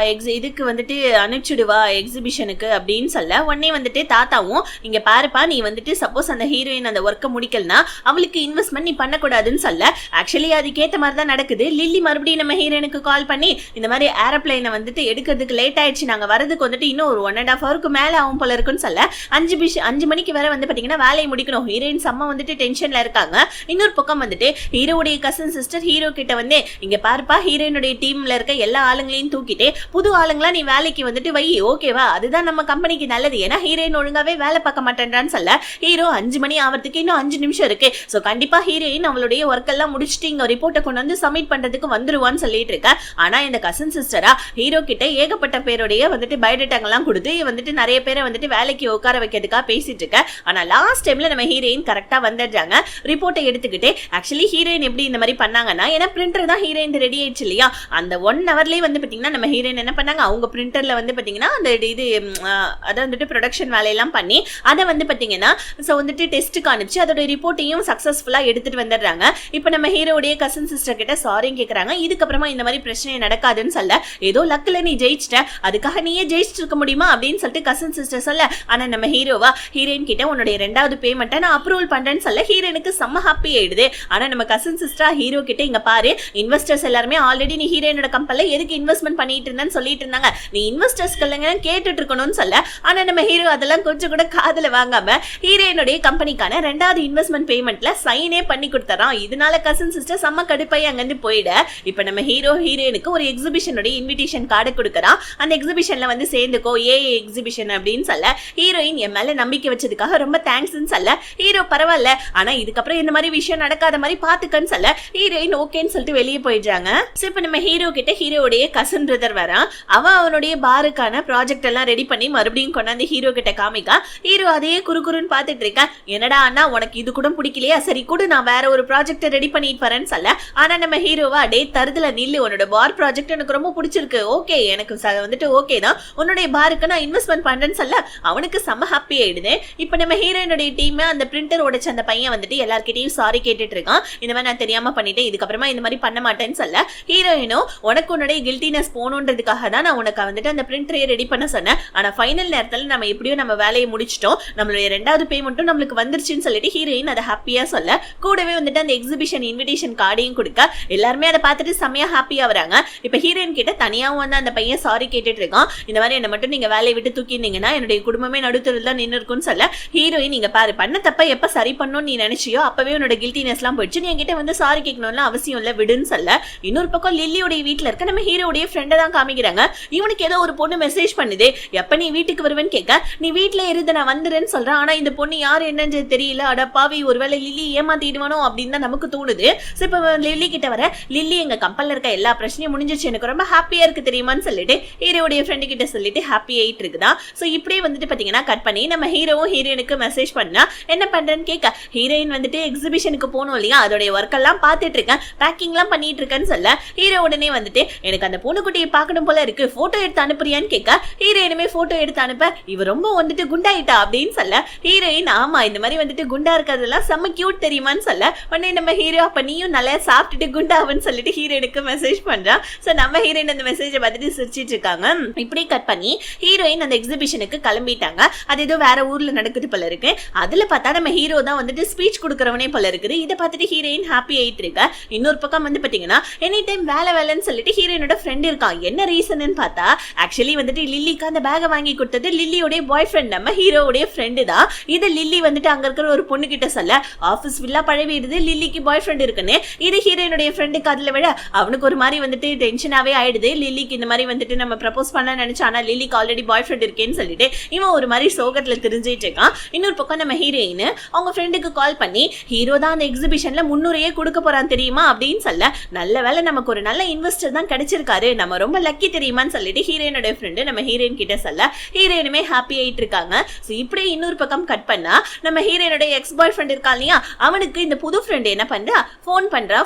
இதுக்கு வந்துட்டு அனுப்பிச்சுடுவா எக்ஸிபிஷனுக்கு அப்படின்னு சொல்ல உடனே வந்துட்டு தாத்தாவும் இங்க பாருப்பா நீ வந்துட்டு சப்போஸ் அந்த ஹீரோயின் அந்த ஒர்க்கை முடிக்கலனா அவளுக்கு இன்வெஸ்ட்மெண்ட் நீ பண்ணக்கூடாதுன்னு சொல்ல ஆக்சுவலி அதுக்கேற்ற மாதிரி தான் நடக்குது. லில்லி மறுபடியும் நம்ம ஹீரோனுக்கு கால் பண்ணி இந்த மாதிரி ஏரோப்ளைனை வந்துட்டு எடுக்கிறதுக்கு லேட் ஆயிடுச்சு, நாங்க வரதுக்கு வந்துட்டு இன்னும் ஒரு 1.5 ஹவருக்கு மேல ஆகும் போல இருக்குன்னு சொல்ல 5 மணிக்கு வரை வந்து பாத்தீங்கன்னா வேலையை முடிக்கணும். ஹீரோயின் செம்ம வந்துட்டு டென்ஷன்ல இருக்காங்க. இன்னொரு பக்கம் வந்துட்டு ஹீரோடைய கசன் சிஸ்டர் ஹீரோ கிட்ட வந்து இங்க பாருப்பா ஹீரோயினுடைய டீம்ல இருக்க எல்லா ஆளுங்களையும் தூக்கிட்டு புது ஆளுங்களா நீ வேலைக்கு வந்துட்டு வை ஓகேவா, அதுதான் நம்ம கம்பெனிக்கு நல்லது, ஏன்னா ஹீரோயின் ஒழுங்காவே வேலை பார்க்க மாட்டேன்றான்னு சொல்ல ஹீரோ 5 மணி ஆகிறதுக்கு இன்னும் 5 நிமிஷம் இருக்கு, சோ கண்டிப்பா ஹீரோயின் அவளுடைய ஒர்க் எல்லாம் முடிச்சுட்டு இங்க ரிப்போர்ட்டை கொண்டு வந்து சப்மிட் பண்றதுக்கு வந்துருவான்னு சொல்லிட்டு இருக்க. ஆனா இந்த கசன் சிஸ்டரா ஹீரோ கிட்ட ஏகப்பட்ட பேருடைய வந்துட்டு பயோடேட்டாங்கெல்லாம் கொடுத்து வந்துட்டு நிறைய பேரை வந்துட்டு வேலைக்கு உட்கார வைக்கிறதுக்காக பேசிட்டு இருக்க. ஆனா லாஸ்ட் டைம்ல நம்ம ஹீரோயின் கரெக்டா வந்துடுறாங்க ரிப்போர்ட்டை எடுத்துக்கிட்டு. ஆக்சுவலி ஹீரோயின் எப்படி இந்த மாதிரி பண்ணாங்கன்னா ஏன்னா பிரிண்டர் தான் ஹீரோயின் ரெடி ஆயிடுச்சு இல்லையா, அந்த 1 ஹவர்லயே வந்து பாத்தீங்கன்னா நம்ம ஹீரோயின் என்ன பண்ணாங்க அவங்க பிரிண்டர்ல வந்து பாத்தீங்கன்னா அந்த இது அதை வந்துட்டு ப்ரொடக்ஷன் வேலையெல்லாம் பண்ணி அதை வந்து பாத்தீங்கன்னா ஸோ வந்துட்டு டெஸ்ட்டுக்கு அனுப்பிச்சு அதோட ரிப்போர்ட்டையும் சக்சஸ்ஃபுல்லா எடுத்துட்டு வந்துடுறாங்க. இப்போ நம்ம ஹீரோடைய கசன் சிஸ்டர் கிட்ட சாரியும் கேட்கறாங்க, இதுக்கப்புறமா இந்த மாதிரி பிரச்சனை நடக்காதுன்னு சொல்ல ஏதோ லக்கில் நீ ஜெயிச்சிட்ட அதுக்காக நீயே ஜெயிச்சிட்டு இருக்க முடியுமா அப்படின்னு சொல்லிட்டு கசன் சிஸ்டர் சொல்ல ஆனா நம்ம ஹீரோவா ஹீரோயின் கிட்ட உன்னுடைய 2வது பேமெண்ட்டை நான் அப்ரூவல் பண்றேன்னு சொல்ல ஹீரோனுக்கு செம்ம ஹாப்பி ஆயிடுது. ஆனா நம்ம கசன் சிஸ்டர் ஹீரோ கிட்ட இங்க பாரு இன்வெஸ்டர்ஸ் எல்லாருமே ஆல்ரெடி நீ ஹீரோயினோட கம்பெனில எதுக்கு இன்வெஸ்ட்மெண்ட் பண்ணிட்டு இருந்தேன்னு சொல்லிட்டு இருந்தாங்க, நீ இன்வெஸ்டர்ஸ்க்கு கேட்டுட்டு இருக்கணும்னு சொல்ல ஆனா நம்ம ஹீரோ அதெல்லாம் கொஞ்சம் கூட காதுல வாங்காம ஹீரோயினுடைய கம்பெனிக்கான 2வது இன்வெஸ்ட்மெண்ட் பேமெண்ட்ல சைனே பண்ணி கொடுத்தறான். இதனால கசன் சிஸ்டர் செம்ம கடுப்பாய் அங்கிருந்து போயிட இப்ப நம்ம ஹீரோயினுக்கு ஒரு எக்ஸிபிஷனோட இன்விடேஷன் கார்டு கொடுக்கறான், அந்த எக்ஸிபிஷன்ல வந்து சேர்ந்துக்கோ எக்ஸிபிஷன் அப்படின்னு சொல்ல ஹீரோயின் என் மேல நம்பிக்கை வச்சதுக்காக ரொம்ப தேங்க்ஸ்ன்னு சொல்ல ஹீரோ பரவாயில்ல ஆனா இதுக்கப்புறம் இந்த மாதிரி விஷயம் நடக்காத மாதிரி பாத்துக்கன்னு சொல்ல ஹீரோயின் ஓகேன்னு சொல்லிட்டு வெளியே போயிடுறாங்க. இப்ப நம்ம ஹீரோ கிட்ட ஹீரோடைய கசன் பிரதர் வரான், அவனுடைய பாருக்கான ப்ராஜெக்ட் எல்லாம் ரெடி பண்ணி மறுபடியும் கொண்டாந்து ஹீரோ கிட்ட காமிக்கா. ஹீரோ அதையே குறுக்குறுன்னு பாத்துட்டு இருக்கேன், என்னடா அண்ணா உனக்கு இது கூட பிடிக்கலையா, சரி கூட நான் வேற ஒரு ப்ராஜெக்ட் ரெடி பண்ணிட்டு வரேன்னு சொல்ல ஆனா நம்ம ஹீரோவா டே தருதுல நில்லு உன்னோட பார் ப்ராஜெக்ட் எனக்கு ரொம்ப பிடிச்சிருக்கு ஓகே எனக்கு வந்துட்டு ஓகே தான் உன்னுடைய பாருக்கு நான் இன்வெஸ்ட்மெண்ட் பண்றேன்னு சொல்ல அவனுக்கு செம்ம ஹாப்பி ஆயிடுது. இப்ப நம்ம ஹீரோயினுடைய டீம் அந்த பிரிண்டர் உடைச்ச அந்த பையன் வந்துட்டு எல்லார்கிட்டையும் சாரி கேட்டுட்டு இருக்கான், இந்த மாதிரி நான் தெரியாம பண்ணிட்டேன் இதுக்கப்புறமா இந்த மாதிரி பண்ண மாட்டேன்னு சொல்ல ஹீரோயினும் உனக்கு உன்னுடைய கில்ட்டினஸ் போகணுன்றதுக்காக தான் நான் உனக்கு வந்துட்டு அந்த பிரிண்டர் முன்னாடியே ரெடி பண்ண சொன்னேன். ஆனா ஃபைனல் நேரத்துல நம்ம எப்படியும் நம்ம வேலையை முடிச்சிட்டோம், நம்மளுடைய 2வது பேமெண்ட்டும் நம்மளுக்கு வந்துருச்சுன்னு சொல்லிட்டு ஹீரோயின் அதை ஹாப்பியா சொல்ல, கூடவே வந்துட்டு அந்த எக்ஸிபிஷன் இன்விடேஷன் கார்டையும் கொடுக்க எல்லாருமே அதை பார்த்துட்டு செம்மையா ஹாப்பியா வராங்க. இப்ப ஹீரோயின் கிட்ட தனியாவும் வந்து அந்த பையன் சாரி கேட்டுட்டு இருக்கான். இந்த மாதிரி என்ன மட்டும் நீங்க வேலையை விட்டு தூக்கினீங்கன்னா என்னுடைய குடும்பமே நடுத்தருல தான் நின்று இருக்குன்னு சொல்ல, ஹீரோயின் நீங்க பாரு பண்ண தப்ப எப்ப சரி பண்ணணும்னு நீ நினைச்சியோ அப்பவே உன்னோட கில்ட்டினஸ் எல்லாம் போயிடுச்சு, நீ என்கிட்ட வந்து சாரி கேட்கணும்னு அவசியம் இல்ல விடுன்னு சொல்ல, இன்னொரு பக்கம் லில்லியோட வீட்டுல இருக்க நம்ம ஹீரோடைய ஃப்ரெண்டை தான் காமிக்கிறாங்க. இவனுக்கு ஏதோ ஒரு பொண்ணு மெசேஜ் பண்ணுது, எப்ப நீ வீட்டுக்கு வருவேன்னு கேட்க, நீ வீட்டுல இருந்து நான் வந்துறேன்னு சொல்றேன். ஆனா இந்த பொண்ணு யாரு என்னன்னு தெரியல, அட பாவி ஒருவேளை லில்லி ஏமாத்திடுவானோ அப்படின்னு தான் நமக்கு தோணுது. சோ இப்ப லில்லி கிட்ட வர, லில்லி எங்க கம்பெனில இருக்க எல்லா பிரச்சனையும் முடிஞ்சிச்சு, எனக்கு ரொம்ப ஹாப்பியா இருக்கு தெரியுமான்னு சொல்லிட்டு ஹீரோடைய ஃப்ரெண்டு கிட்ட சொல்லிட்டு ஹாப்பி ஆயிட்டு இருக்குதா. சோ இப்படியே வந்துட்டு பாத்தீங்கன்னா கட் பண்ணி நம்ம ஹீரோவும் ஹீரோயினுக்கு மெசேஜ் பண்ணா என்ன பண்றேன்னு கேட்க, ஹீரோயின் வந்துட்டு எக்ஸிபிஷனுக்கு போகணும் இல்லையா, அதோடைய ஒர்க் எல்லாம் பாத்துட்டு இருக்கேன், பேக்கிங் எல்லாம் பண்ணிட்டு இருக்கேன்னு சொல்ல, ஹீரோ உடனே வந்துட்டு எனக்கு அந்த பூனைக்குட்டியை பார்க்கணும் போல இருக்கு, போட்டோ எடுத்து அனுப்புறியான்னு கேட்க, ஹீரோயினுமே போட்டோ எடுத்து அனுப்ப, இவ ரொம்ப வந்துட்டு குண்டாயிட்டா அப்படின்னு சொல்ல, ஹீரோயின் ஆமா இந்த மாதிரி வந்துட்டு குண்டா இருக்கிறதெல்லாம் செம்ம கியூட் தெரியுமான்னு சொல்ல, உடனே நம்ம ஹீரோ அப்ப நீயும் நல்லா சாப்பிட்டுட்டு குண்டாவன்னு சொல்லிட்டு ஹீரோயினுக்கு மெசேஜ் பண்றா. சோ நம்ம ஹீரோயின் அந்த மெசேஜை பார்த்துட்டு சிரிச்சிட்டு இருக்காங்க. இப்படி கட் பண்ணி ஹீரோயின் அந்த எக்ஸிபிஷனுக்கு கிளம்பிட்டாங்க. அது ஏதோ வேற ஊர்ல நடக்குது போல இருக்கு. அதுல பார்த்தா நம்ம ஹீரோ தான் வந்துட்டு ஸ்பீச் கொடுக்கறவனே போல இருக்குது. இதை பார்த்துட்டு ஹீரோயின் ஹாப்பி ஆயிட்டு இருக்க. இன்னொரு பக்கம் வந்து பாத்தீங்கன்னா எனி டைம் வேலை வேலைன்னு சொல்லிட்டு ஹீரோயினோட ஃப்ரெண்ட் இருக்கான். என்ன ரீசன் பார்த்தா ஆக்சுவலி வந்துட்டு லில்லிக்கு அந்த பேகை வாங்கி கொடுத்தது லில்லியோட பாய் ஃப்ரெண்ட், நம்ம ஹீரோடைய ஃப்ரெண்டு தான். இது லில்லி வந்துட்டு அங்க இருக்கிற ஒரு பொண்ணு கிட்ட சொல்ல, ஆபீஸ் வில்லா பழவிடுது லில்லிக்கு பாய் ஃப்ரெண்ட் இருக்குன்னு. இது ஹீரோயினுடைய ஃப்ரெண்டுக்கு அதுல விட அவனுக்கு ஒரு மாதிரி வந்துட்டு டென்ஷனாவே ஆயிடுது. லில்லிக்கு இந்த மாதிரி வந்துட்டு நம்ம ப்ரப்போஸ் பண்ண நினைச்சா, ஆனா லில்லிக்கு ஆல்ரெடி பாய் ஃப்ரெண்ட் இருக்கேன்னு சொல்லிட்டு இவன் ஒரு மாதிரி சோகத்துல தெரிஞ்சிட்டு இருக்கான். இன்னொரு பக்கம் நம்ம ஹீரோயின் அவங்க ஃப்ரெண்டுக்கு கால் பண்ணி, ஹீரோ தான் அந்த எக்ஸிபிஷன்ல 300 கொடுக்க போறான் தெரியுமா அப்படின்னு சொல்ல, நல்ல வேலை நமக்கு ஒரு நல்ல இன்வெஸ்டர் தான் கிடைச்சிருக்காரு, நம்ம ரொம்ப லக்கி தெரியுமான்னு சொல்லிட்டு ஹீரோயினோட ஃப்ரெண்டு நம்ம ஹீரோயின் கிட்ட சொல்ல, ஹீரோயினுமே ஹாப்பி ஆயிட்டு இருக்காங்க. சோ இப்படியே இன்னொரு பக்கம் கட் பண்ணா நம்ம ஹீரோயினோட எக்ஸ் பாய் ஃப்ரெண்ட் இருக்கா இல்லையா, அவனுக்கு இந்த புது ஃப்ரெண்ட் என்ன பண்றா,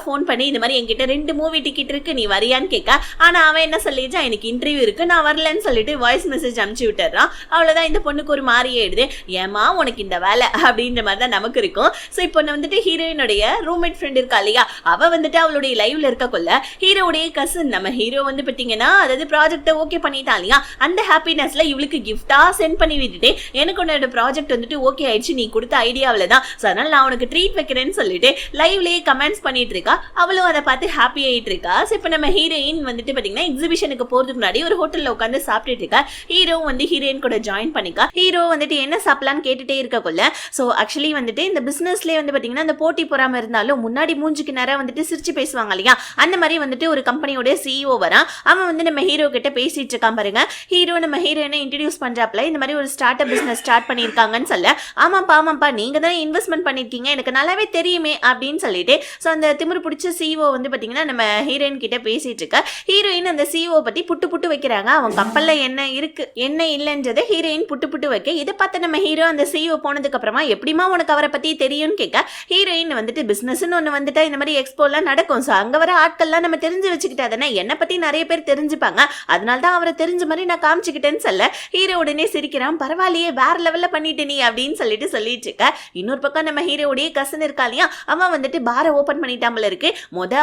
ஃபோன் பண்ணி இந்த மாதிரி என்கிட்ட 2 மூவி டிக்கெட் இருக்கு நீ வரியான்னு கேட்க, ஆனா அவன் என்ன சொல்லிச்சா எனக்கு இன்டர்வியூ இருக்கு நான் வரலன்னு சொல்லிட்டு வாய்ஸ் மெசேஜ் அனுப்பிச்சு விட்டுறான். அவ்வளவுதான், இந்த பொண்ணுக்கு ஒரு மாதிரி ஆயிடுது, ஏமா உனக்கு இந்த வேலை அப்படின்ற மாதிரி தான் நமக்கு இருக்கும். சோ இப்போ வந்துட்டு ஹீரோயினுடைய ரூம்மேட் ஃப்ரெண்ட் இருக்கா இல்லையா, அவ வந்துட்டு அவளுடைய லைவ்ல இருக்கக்குள்ள ஹீரோடைய கசின் நம்ம ஹீரோ வந்து பாத்தீங்கன்னா அதாவது ப்ராஜெக்ட ஓகே பண்ணிட்டான் இல்லையா, அந்த ஹாப்பினஸ்ல இவளுக்கு கிஃப்டா சென்ட் பண்ணி விட்டுட்டு எனக்கு உன்னோட ப்ராஜெக்ட் வந்துட்டு ஓகே ஆயிடுச்சு, நீ கொடுத்த ஐடியாவில தான், சோ அதனால நான் உனக்கு ட்ரீட் வைக்கிறேன்னு சொல்லிட்டு லைவ்லயே கமெண்ட்ஸ் பண்ணிட்டு இருக்கா. அவளும் அதை பார்த்து ஹாப்பி ஆயிட்டு இருக்கா. சோ இப்போ நம்ம ஹீரோயின் வந்துட்டு பாத்தீங்கன்னா எக்ஸிபிஷனுக்கு போறதுக்கு முன்னாடி ஒரு ஹோட்டல்ல உட்காந்து சாப்பிட்டுட்டு இருக்கா. ஹீரோ வந்து ஹீரோயின் கூட ஜாயின் பண்ணிக்கா. ஹீரோ வந்துட்டு என்ன சாப்பிடலான்னு கேட்டுட்டே இருக்கக்குள்ள, சோ ஆக்சுவலி வந்துட்டு இந்த பிசினஸ்லயே வந்து பாத்தீங்கன்னா இந்த போட்டி பொறாம இருந்தாலும் முன்னாடி மூஞ்சுக்கு நேரம் வந்துட்டு சிரிச்சு பேசுவாங்க இல்லையா, அந்த மாதிரி வந்துட்டு ஒரு கம்பெனியோட சிஇஓ வரான். அவன் வந்து நம்ம ஹீரோ கிட்ட பேசிட்டு இருக்கான் பாருங்க. ஹீரோ நம்ம ஹீரோயினை இன்ட்ரோடியூஸ் பண்றாப்ல, இந்த மாதிரி ஒரு ஸ்டார்ட் அப் பிசினஸ் ஸ்டார்ட் பண்ணிருக்காங்கன்னு சொல்ல, ஆமாப்பா நீங்க தான் இன்வெஸ்ட்மெண்ட் பண்ணிருக்கீங்க எனக்கு நல்லாவே தெரியுமே அப்படின்னு சொல்லிட்டு சோ அந்த திமிரு பிடிச்ச சிஇஓ வந்து பாத்தீங்கன்னா நம்ம ஹீரோயின் கிட்ட பேசிட்டு இருக்க. ஹீரோயின் அந்த சிஇஓ பத்தி புட்டு வைக்கிறாங்க. அவன் கப்பல்ல என்ன இருக்கு என்ன இல்லைன்றதை ஹீரோயின் புட்டு வைக்க, இதை பார்த்து நம்ம ஹீரோ அந்த சிஇஓ போனதுக்கு அப்புறமா எப்படிமா உனக்கு அவரை பத்தி தெரியும்னு கேட்க, ஹீரோயின் வந்துட்டு பிசினஸ்ன்னு ஒண்ணு வந்துட்டா இந்த மாதிரி எக்ஸ்போ எல்லாம் நடக்கும், சோ அங்க வர ஆட்கள்லாம் நம்ம தெரிஞ்சு வச்சுக்கிட்டா தானே என்னை பத்தி நிறைய பேர் தெரிஞ்சுப்பாங்க, அதனால்தான் அவரை தெரிஞ்ச மாதிரி நான் காமிச்சுக்கிட்டேன்னு சொல்ல, ஹீரோ உடனே சிரிக்கிறான். பரவாயில்லையே வேற லெவல்ல பண்ணிட்டு நீ அப்படின்னு சொல்லிட்டு இருக்க. இன்னொரு பக்கம் நம்ம ஹீரோடைய கசன் இருக்கா இல்லையா, அவன் வந்துட்டு பாரை ஓபன் பண்ணிட்டாமல இருக்கு.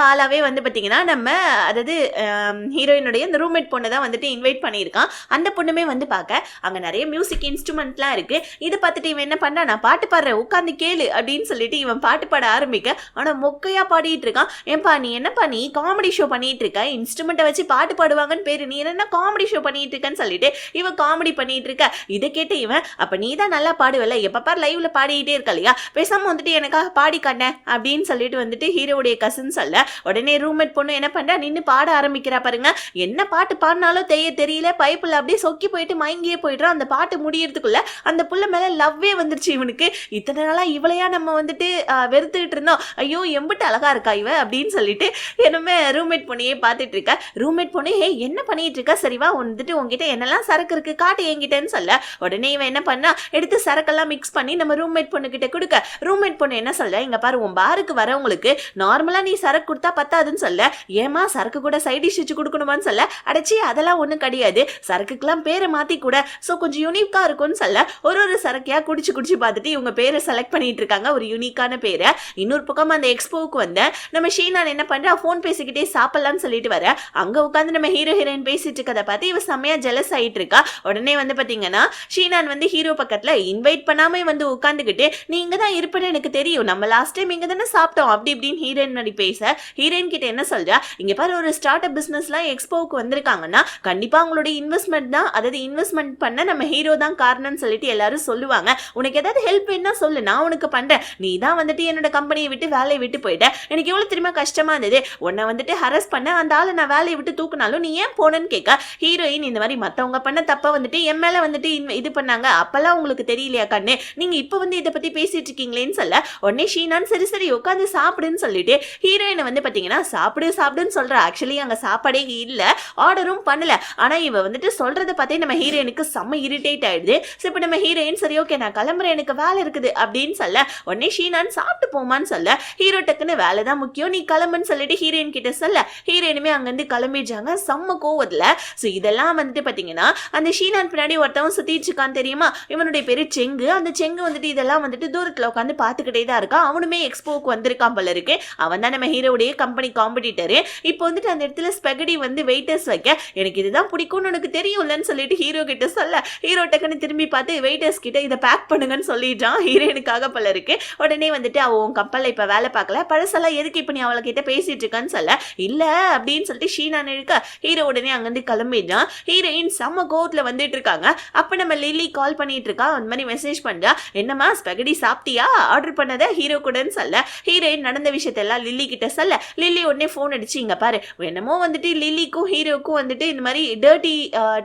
ஆளாவே வந்து பாத்தீங்கன்னா நம்ம அதாவது ஹீரோயினுடைய இந்த ரூம்மேட் பொண்ணு தான் வந்துட்டு இன்வைட் பண்ணியிருக்கான். அந்த பொண்ணுமே வந்து பார்க்க அங்க நிறைய மியூசிக் இன்ஸ்ட்ருமெண்ட்லாம் இருக்கு. இதை பார்த்துட்டு இவன் என்ன பண்ணா, நான் பாட்டு பாடுறேன் உட்காந்து கேளு அப்படின்னு சொல்லிட்டு இவன் பாட்டு பாட ஆரம்பிக்க, ஆனா மொக்கையா பாடிட்டு இருக்கான். ஏன்பா நீ என்னப்பா நீ காமெடி ஷோ பண்ணிட்டு இருக்க, இன்ஸ்ட்ருமெண்ட்டை வச்சு பாட்டு பாடுவாங்கன்னு பேரு, நீ என்ன காமெடி ஷோ பண்ணிட்டு இருக்கன்னு சொல்லிட்டு இவன் காமெடி பண்ணிட்டு இருக்க. இதை கேட்டு இவன் அப்ப நீ தான் நல்லா பாடுவல, எப்பப்பா லைவ்ல பாடிட்டே இருக்க இல்லையா, பேசாம வந்துட்டு எனக்காக பாடி காட்டேன் அப்படின்னு சொல்லிட்டு வந்துட்டு ஹீரோடைய கசின் சொல்ல, உடனே ரூம்மேட் பொண்ணு என்ன பண்றா, நின்னு பாட ஆரம்பிக்கிறா பாருங்க. என்ன பாட்டு பாடினாலும் தெரியல, பைப்புல அப்படியே சொக்கி போயிட்டு மயங்கியே போயிடுறான். அந்த பாட்டு முடியறதுக்குள்ள அந்த புள்ள மேல லவ்வே வந்துருச்சு இவனுக்கு. இத்தனை நாளா இவளையா நம்ம வந்துட்டு வெறுத்துக்கிட்டு இருந்தோம், ஐயோ எம்பிட்டு அழகா இருக்கா இவ அப்படின்னு சொல்லிட்டு என்னமே ரூம்மேட் பொண்ணையே பார்த்துட்டு இருக்க. ரூம்மேட் பொண்ணு ஹே என்ன பண்ணிட்டு இருக்கா, சரிவா வந்துட்டு உங்ககிட்ட என்னெல்லாம் சரக்கு இருக்கு காட்டு என்கிட்டன்னு சொல்ல, உடனே இவன் என்ன பண்ணா எடுத்து சரக்கெல்லாம் மிக்ஸ் பண்ணி நம்ம ரூம்மேட் பொண்ணு கிட்ட கொடுக்க, ரூம்மேட் பொண்ணு என்ன சொல்ல, இங்க பாரு உன் பாருக்கு வரவங்களுக்கு நார்மலா நீ சரக்கு கொடுத்தா பத்தாதுன்னு சொல்ல, ஏமா சரக்கு கூட சைட் டிஷ் வச்சு கொடுக்கணுமான்னு சொல்ல, அடைச்சி அதெல்லாம் ஒண்ணும் கிடையாது, சரக்குக்கெல்லாம் பேரை மாத்தி கூட சோ கொஞ்சம் யூனிக்கா இருக்கும்னு சொல்ல, ஒரு சரக்கையா குடிச்சு பார்த்துட்டு இவங்க பேரை செலக்ட் பண்ணிட்டு இருக்காங்க, ஒரு யூனிக்கான பேரை. இன்னொரு பக்கம் அந்த எக்ஸ்போவுக்கு வந்த நம்ம ஷீனான் என்ன பண்றா, போன் பேசிக்கிட்டே சாப்பிடலாம்னு சொல்லிட்டு வர, அங்க உட்காந்து நம்ம ஹீரோ ஹீரோயின் பேசிட்டு இருக்கதை பார்த்து இவ செமையா ஜெலஸ் ஆயிட்டு இருக்கா. உடனே வந்து பாத்தீங்கன்னா ஷீனான் வந்து ஹீரோ பக்கத்துல இன்வைட் பண்ணாம வந்து உட்காந்துக்கிட்டு நீ இங்க தான் இருப்பேன்னு எனக்கு தெரியும், நம்ம லாஸ்ட் டைம் இங்க தானே சாப்பிட்டோம் அப்படி இப்படின்னு ஹீரோயின் நடி பேச ஹீரோயின் கிட்ட என்ன சொல்றா, இங்க பாரு ஒரு ஸ்டார்ட் அப் பிசினஸ்லாம் எக்ஸ்போவுக்கு வந்திருக்காங்கன்னா கண்டிப்பா அவங்களோட இன்வெஸ்ட்மெண்ட் தான், அதாவது இன்வெஸ்ட்மெண்ட் பண்ண நம்ம ஹீரோ தான் காரணம்னு சொல்லிட்டு எல்லாரும் சொல்லுவாங்க. உனக்கு ஏதாவது ஹெல்ப் வேணா சொல்லு, நான் உனக்கு பண்றேன். நீ தான் வந்துட்டு என்னோட கம்பெனியை விட்டு வேலையை விட்டு போயிட்ட, எனக்கு எவ்வளவு திரும்ப கஷ்டமா இருந்தது, உன்னை வந்துட்டு ஹரஸ் பண்ண அந்த ஆளை நான் வேலையை விட்டு தூக்குனாலும் நீ ஏன் போனன்னு கேட்க ஹீரோயின் இந்த மாதிரி மத்தவங்க பண்ண தப்ப வந்துட்டு என் மேல வந்துட்டு இது பண்ணாங்க, அப்பெல்லாம் உங்களுக்கு தெரியலையா கண்ணு, நீங்க இப்ப வந்து இதை பத்தி பேசிட்டு இருக்கீங்களேன்னு சொல்ல உடனே ஷீனான் சரி சரி உட்காந்து சாப்பிடுன்னு சொல்லிட்டு ஹீரோயினை வந்து பாத்தீங்கன்னா சாப்பிடுன்னு சொல்ற. ஆக்சுவலி அங்க சாப்பாடே இல்ல, ஆர்டரும் பண்ணல. ஆனா இவ வந்துட்டு சொல்றத பார்த்தே நம்ம ஹீரோயினுக்கு செம்ம இரிட்டேட் ஆயிடுது. இப்ப நம்ம ஹீரோயின் சரி ஓகே நான் கிளம்புறேன் எனக்கு வேலை இருக்குது அப்படின்னு சொல்ல உடனே ஷீனான் சாப்பிட்டு போமான்னு சொல்ல ஹீரோ டக்குன்னு வேலை தான் முக்கியம் நீ கிளம்புன்னு சொல்லிட்டு ஹீரோயின் கிட்ட சொல்ல ஹீரோயினுமே அங்கிருந்து கிளம்பிடுறாங்க செம்ம கோவத்துல. சோ இதெல்லாம் வந்துட்டு பாத்தீங்கன்னா அந்த ஷீனான் பின்னாடி ஒருத்தவன் சுத்திட்டு இருக்கான் தெரியுமா, இவனுடைய பேரு செங்கு. அந்த செங்கு வந்துட்டு இதெல்லாம் வந்துட்டு தூரத்துல உட்காந்து பாத்துக்கிட்டே தான் இருக்கான். அவனுமே எக்ஸ்போக்கு வந்திருக்கான் போல இருக்கு. அவன் தான் நம்ம ஹீரோடைய கம்பெனி காம்படிட்டரு. இப்போ வந்துட்டு அந்த இடத்துல ஸ்பெகடி வந்து வெயிட்டர்ஸ் வைக்க எனக்கு இதுதான் பிடிக்கும்னு உனக்கு தெரியும்லன்னு சொல்லிட்டு ஹீரோ கிட்ட சொல்ல ஹீரோ டக்குன்னு திரும்பி பார்த்து வெயிட்டர்ஸ் கிட்ட இதை பேக் பண்ணுங்கன்னு சொல்லிடுறான் ஹீரோயினுக்காக போல இருக்கு. உடனே வந்துட்டு அவன் கப்பல்ல இப்ப வேலை பார்க்கல, பழசெல்லாம் எதுக்கு இப்ப நீ அவளை கிட்ட பேசிட்டு இருக்கான்னு சொல்ல இல்ல அப்படின்னு சொல்லிட்டு ஷீனான் இருக்க ஹீரோ உடனே அங்கிருந்து கிளம்பிடுறான். ஹீரோயின் செம்ம கோவத்துல வந்துட்டு இருக்காங்க. அப்ப நம்ம லில்லி கால் பண்ணிட்டு இருக்கா, அந்த மாதிரி மெசேஜ் பண்றா, என்னமா ஸ்பெகடி சாப்பிட்டியா ஆர்டர் பண்ணத ஹீரோ கூடன்னு சொல்ல ஹீரோயின் நடந்த விஷயத்தெல்லாம் லில்லி கிட்ட சொல்ல லில்லி உடனே போன் அடிச்சு இங்க பாரு என்னமோ வந்துட்டு லில்லிக்கும் ஹீரோக்கும் வந்துட்டு இந்த மாதிரி டர்ட்டி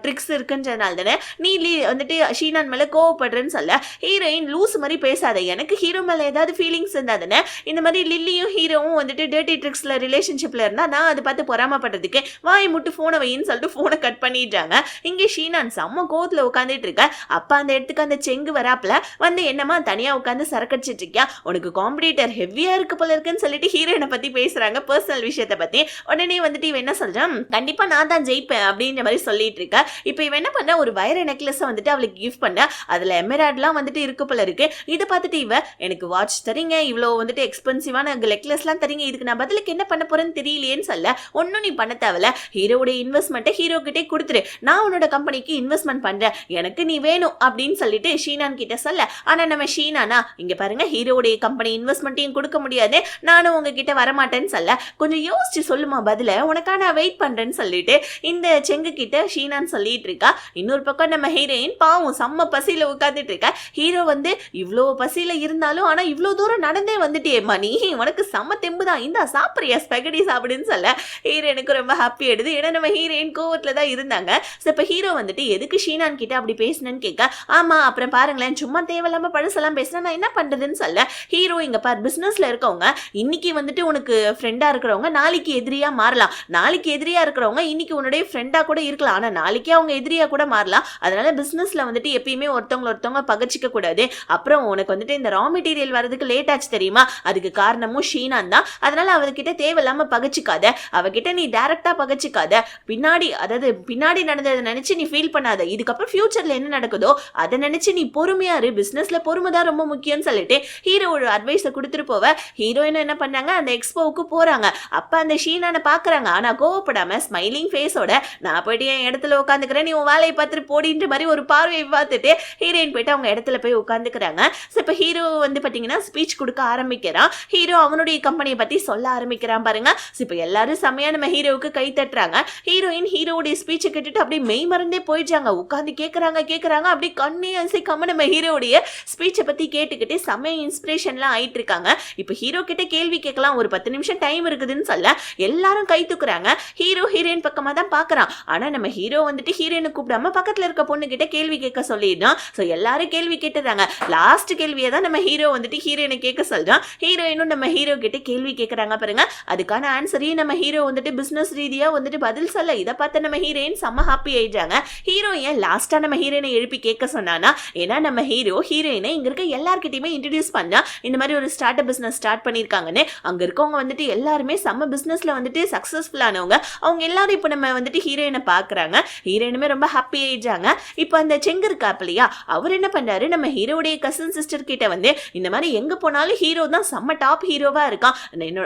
ட்ரிக்ஸ் இருக்குன்றதுனால தானே நீ வந்துட்டு ஷீனான் மேல கோவப்படுறேன்னு சொல்ல ஹீரோயின் லூஸ் மாதிரி பேசாத, எனக்கு ஹீரோ மேல ஏதாவது ஃபீலிங்ஸ் இருந்தா தானே இந்த மாதிரி லில்லியும் ஹீரோவும் வந்துட்டு டர்ட்டி ட்ரிக்ஸ்ல ரிலேஷன்ஷிப்ல இருந்தா நான் அதை பார்த்து பொறாமப்படுறதுக்கு வாய் முட்டு போனை வைன்னு சொல்லிட்டு போனை கட் பண்ணிடுறாங்க. இங்கே ஷீனான் செம்ம கோவத்துல உட்காந்துட்டு இருக்க. அப்ப அந்த இடத்துக்கு அந்த செங்கு வராப்புல வந்து என்னமா தனியா உட்காந்து சரக்கடிச்சிட்டு இருக்கியா, உனக்கு காம்படிட்டர் ஹெவியா இருக்கு போல இருக்குன்னு சொல்லிட்டு ஹீரோயினை பத்தி பேசுறாங்க, பர்சனல் விஷயத்தை பத்தி. உடனே வந்துட்டு இவன் என்ன சொல்றான், கண்டிப்பா நான் தான் ஜெயிப்பேன் அப்படின்ற மாதிரி சொல்லிட்டு இருக்க. இப்ப இவன் என்ன பண்ண ஒரு வைர நெக்லஸ் வந்துட்டு அவளுக்கு கிஃப்ட் பண்ண, அதுல எமராய்ட்லாம் வந்துட்டு இருக்கு போல இருக்கு. இதை பார்த்துட்டு இவ எனக்கு வாட்ச் தரீங்க, இவ்வளவு வந்துட்டு எக்ஸ்பென்சிவான நெக்லஸ் எல்லாம் தரீங்க, இதுக்கு நான் பதிலுக்கு என்ன பண்ண போறேன்னு தெரியலையேன்னு சொல்ல ஒன்னும் நீ பண்ண தேவையில்ல, ஹீரோட இன்வெஸ்ட்மெண்ட்டை ஹீரோ கிட்டே கொடுத்துரு, நான் உன்னோட கம்பெனிக்கு இன்வெஸ்ட்மெண்ட் பண்றேன், எனக்கு நீ வேணும் அப்படின்னு சொல்லிட்டு ஷீனான் கிட்ட சொல்ல. ஆனா நம்ம ஷீனானா இங்க பாருங்க ஹீரோடைய கம்பெனி இன்வெஸ்ட்மெண்ட்டையும் கொடுக்க முடியாது, நானும் உங்ககிட்ட வரமாட்டேன்னு சொல்ல கொஞ்சம் யோசிச்சு சொல்லுமா பதில, உனக்கா நான் வெயிட் பண்றேன்னு சொல்லிட்டு இந்த செங்கு கிட்ட ஷீனான் சொல்லிட்டு இருக்கா. இன்னொரு பக்கம் நம்ம ஹீரோயின் பாவம் செம்ம பசியில உட்காந்துட்டு இருக்கா. ஹீரோ வந்து இவ்வளோ பசியில இருந்தாலும் ஆனா இவ்வளோ தூரம் நடந்தே வந்துட்டேம்மா நீ, உனக்கு செம்ம தெம்புதான், இந்தா சாப்பிட்றியா ஸ்பெகடி சாப்பிடுன்னு சொல்ல ஹீரோனுக்கு ரொம்ப ஹாப்பி ஆயிடுது. ஏன்னா நம்ம ஹீரோயின் கோவத்துல தான் இருந்தாங்க. இப்ப ஹீரோ வந்துட்டு எதுக்கு ஷீனான் கிட்ட அப்படி பேசினேன்னு கேட்க, ஆமா அப்புறம் பாருங்களேன் சும்மா தேவையில்லாம பழசெல்லாம் பேசினா நான் என்ன பண்றதுன்னு சொல்ல ஹீரோ இங்க பார் பிசினஸ்ல இருக்கவங்க இன்னைக்கு வந்துட்டு உனக்கு ஃப்ரெண்டா இருக்கிறவங்க நாளைக்கு எதிரியா மாறலாம், நாளைக்கு எதிரியா இருக்கிறவங்க இன்னைக்கு உன்னுடைய ஃப்ரெண்டா கூட இருக்கலாம், ஆனா நாளைக்கே அவங்க எதிரியா கூட மாறலாம். அதனால பிசினஸ்ல வந்துட்டு எப்பயுமே ஒருத்தவங்க பகச்சிக்க கூடாது. அப்புறம் உனக்கு வந்துட்டு இந்த ரா மெட்டீரியல் வரதுக்கு லேட் ஆச்சு தெரியுமா, அதுக்கு காரணமும் ஷீனான் தான். அதனால அவகிட்ட தேவையில்லாம பகச்சிக்காத, அவகிட்ட நீ டைரக்டா பகச்சிக்காத, பின்னாடி நடந்ததை நினைச்சு நீ ஃபீல் பண்ணாத, இதுக்கப்புறம் ஃபியூச்சர்ல என்ன நடக்குதோ அதை நினைச்சு நீ பொறுமையா இரு, பிசினஸ்ல பொறுமை தான் ரொம்ப முக்கியம்னு சொல்லிட்டு ஹீரோ ஒரு அட்வைஸை கொடுத்துட்டு போவ. ஹீரோயின் என்ன பண்ணாங்க அந்த எக்ஸ்போவுக்கு போறாங்க. அப்ப அந்த ஷீனானை பாக்குறாங்க, ஆனா கோவப்படாம ஸ்மைலிங் ஃபேஸோட நான் போயிட்டு என் இடத்துல உட்காந்துக்கிறேன், நீ உன் வேலையை பார்த்துட்டு போடின்ற மாதிரி ஒரு பார்வையை பார்த்துட்டு ஹீரோயின் போயிட்டு அவங்க இடத்துல போய் உட்காந்துக்கிறாங்க. இப்ப ஹீரோ வந்து பாத்தீங்கன்னா ஸ்பீச் கொடுக்க ஆரம்பிக்கிறான். ஹீரோ அவனுடைய கம்பெனியை பத்தி சொல்ல ஆரம்பிக்கிறான் பாருங்க. இப்ப எல்லாரும் செமையா நம்ம ஹீரோவுக்கு கை தட்டுறாங்க. ஹீரோயின் ஹீரோடைய ஸ்பீச்சை கேட்டுட்டு அப்படியே மெய் மறந்தே போயிடுறாங்க, உட்காந்து கேட்கறாங்க அப்படி கண்ணே அசைக்காம நம்ம ஹீரோடைய ஸ்பீச்சை பத்தி கேட்டுக்கிட்டு செமையா இன்ஸ்பிரேஷன்லாம் ஆயிட்டு இருக்காங்க. இப்ப ஹீரோ கிட்ட கேள்வி கேட்கலாம், ஒரு 10 நிமிஷம் டைம் இருக்குதுன்னு சொல்ல எல்லாரும் கை தூக்குறாங்க. ஹீரோ ஹீரோயின் பக்கமா தான் பாக்குறான். ஆனா நம்ம ஹீரோ வந்துட்டு ஹீரோயினை கூப்பிடாம பக்கத்துல இருக்க பொண்ணு கிட்ட கேள்வி கேட்க சொல்லிடுறான். சோ எல்லாரும் கேள்வி கேட்டுறாங்க. லாஸ்ட் கேள்வியை தான் நம்ம ஹீரோ வந்துட்டு ஹீரோயினை கேட்க சொல்றான். ஹீரோயினும் நம்ம ஹீரோ கிட்ட கேள்வி கேட்கறாங்க பாருங்க. அதுக்கான ஆன்சரையும் நம்ம ஹீரோ வந்துட்டு பிசினஸ் ரீதியா வந்துட்டு பதில் சொல்ல இதை பார்த்து நம்ம ஹீரோயின் செம்ம ஹாப்பி ஆயிடுறாங்க. ஹீரோ ஏன் லாஸ்டா நம்ம ஹீரோயினை எழுப்பி கேட்க சொன்னானா, ஏன்னா நம்ம ஹீரோயினை இங்க இருக்க எல்லார்கிட்டயுமே இன்ட்ரடியூஸ் பண்ணா இந்த மாதிரி ஒரு ஸ்டார்ட் அப் பிசினஸ் ஸ்டார்ட் பண்ணிருக்காங்கன்னு. அங்க இருக்கவங்க வந்துட்டு எல்லாருமே செம்ம பிசினஸ்ல வந்துட்டு சக்சஸ்ஃபுல் ஆனவங்க. அவங்க எல்லாரும் இப்ப நம்ம வந்துட்டு ஹீரோயினை பாக்குறாங்க. ஹீரோயினுமே ரொம்ப ஹாப்பி ஆயிடுறாங்க. இப்ப அந்த செங்கு இருக்காப்லையா அவர் என்ன பண்றாரு, நம்ம ஹீரோடைய கசின் சிஸ்டர் கிட்ட வந்து இந்த மாதிரி எங்க போனாலும் ஹீரோ தான் செம்ம டாப் ஹீரோவா இருக்கான்,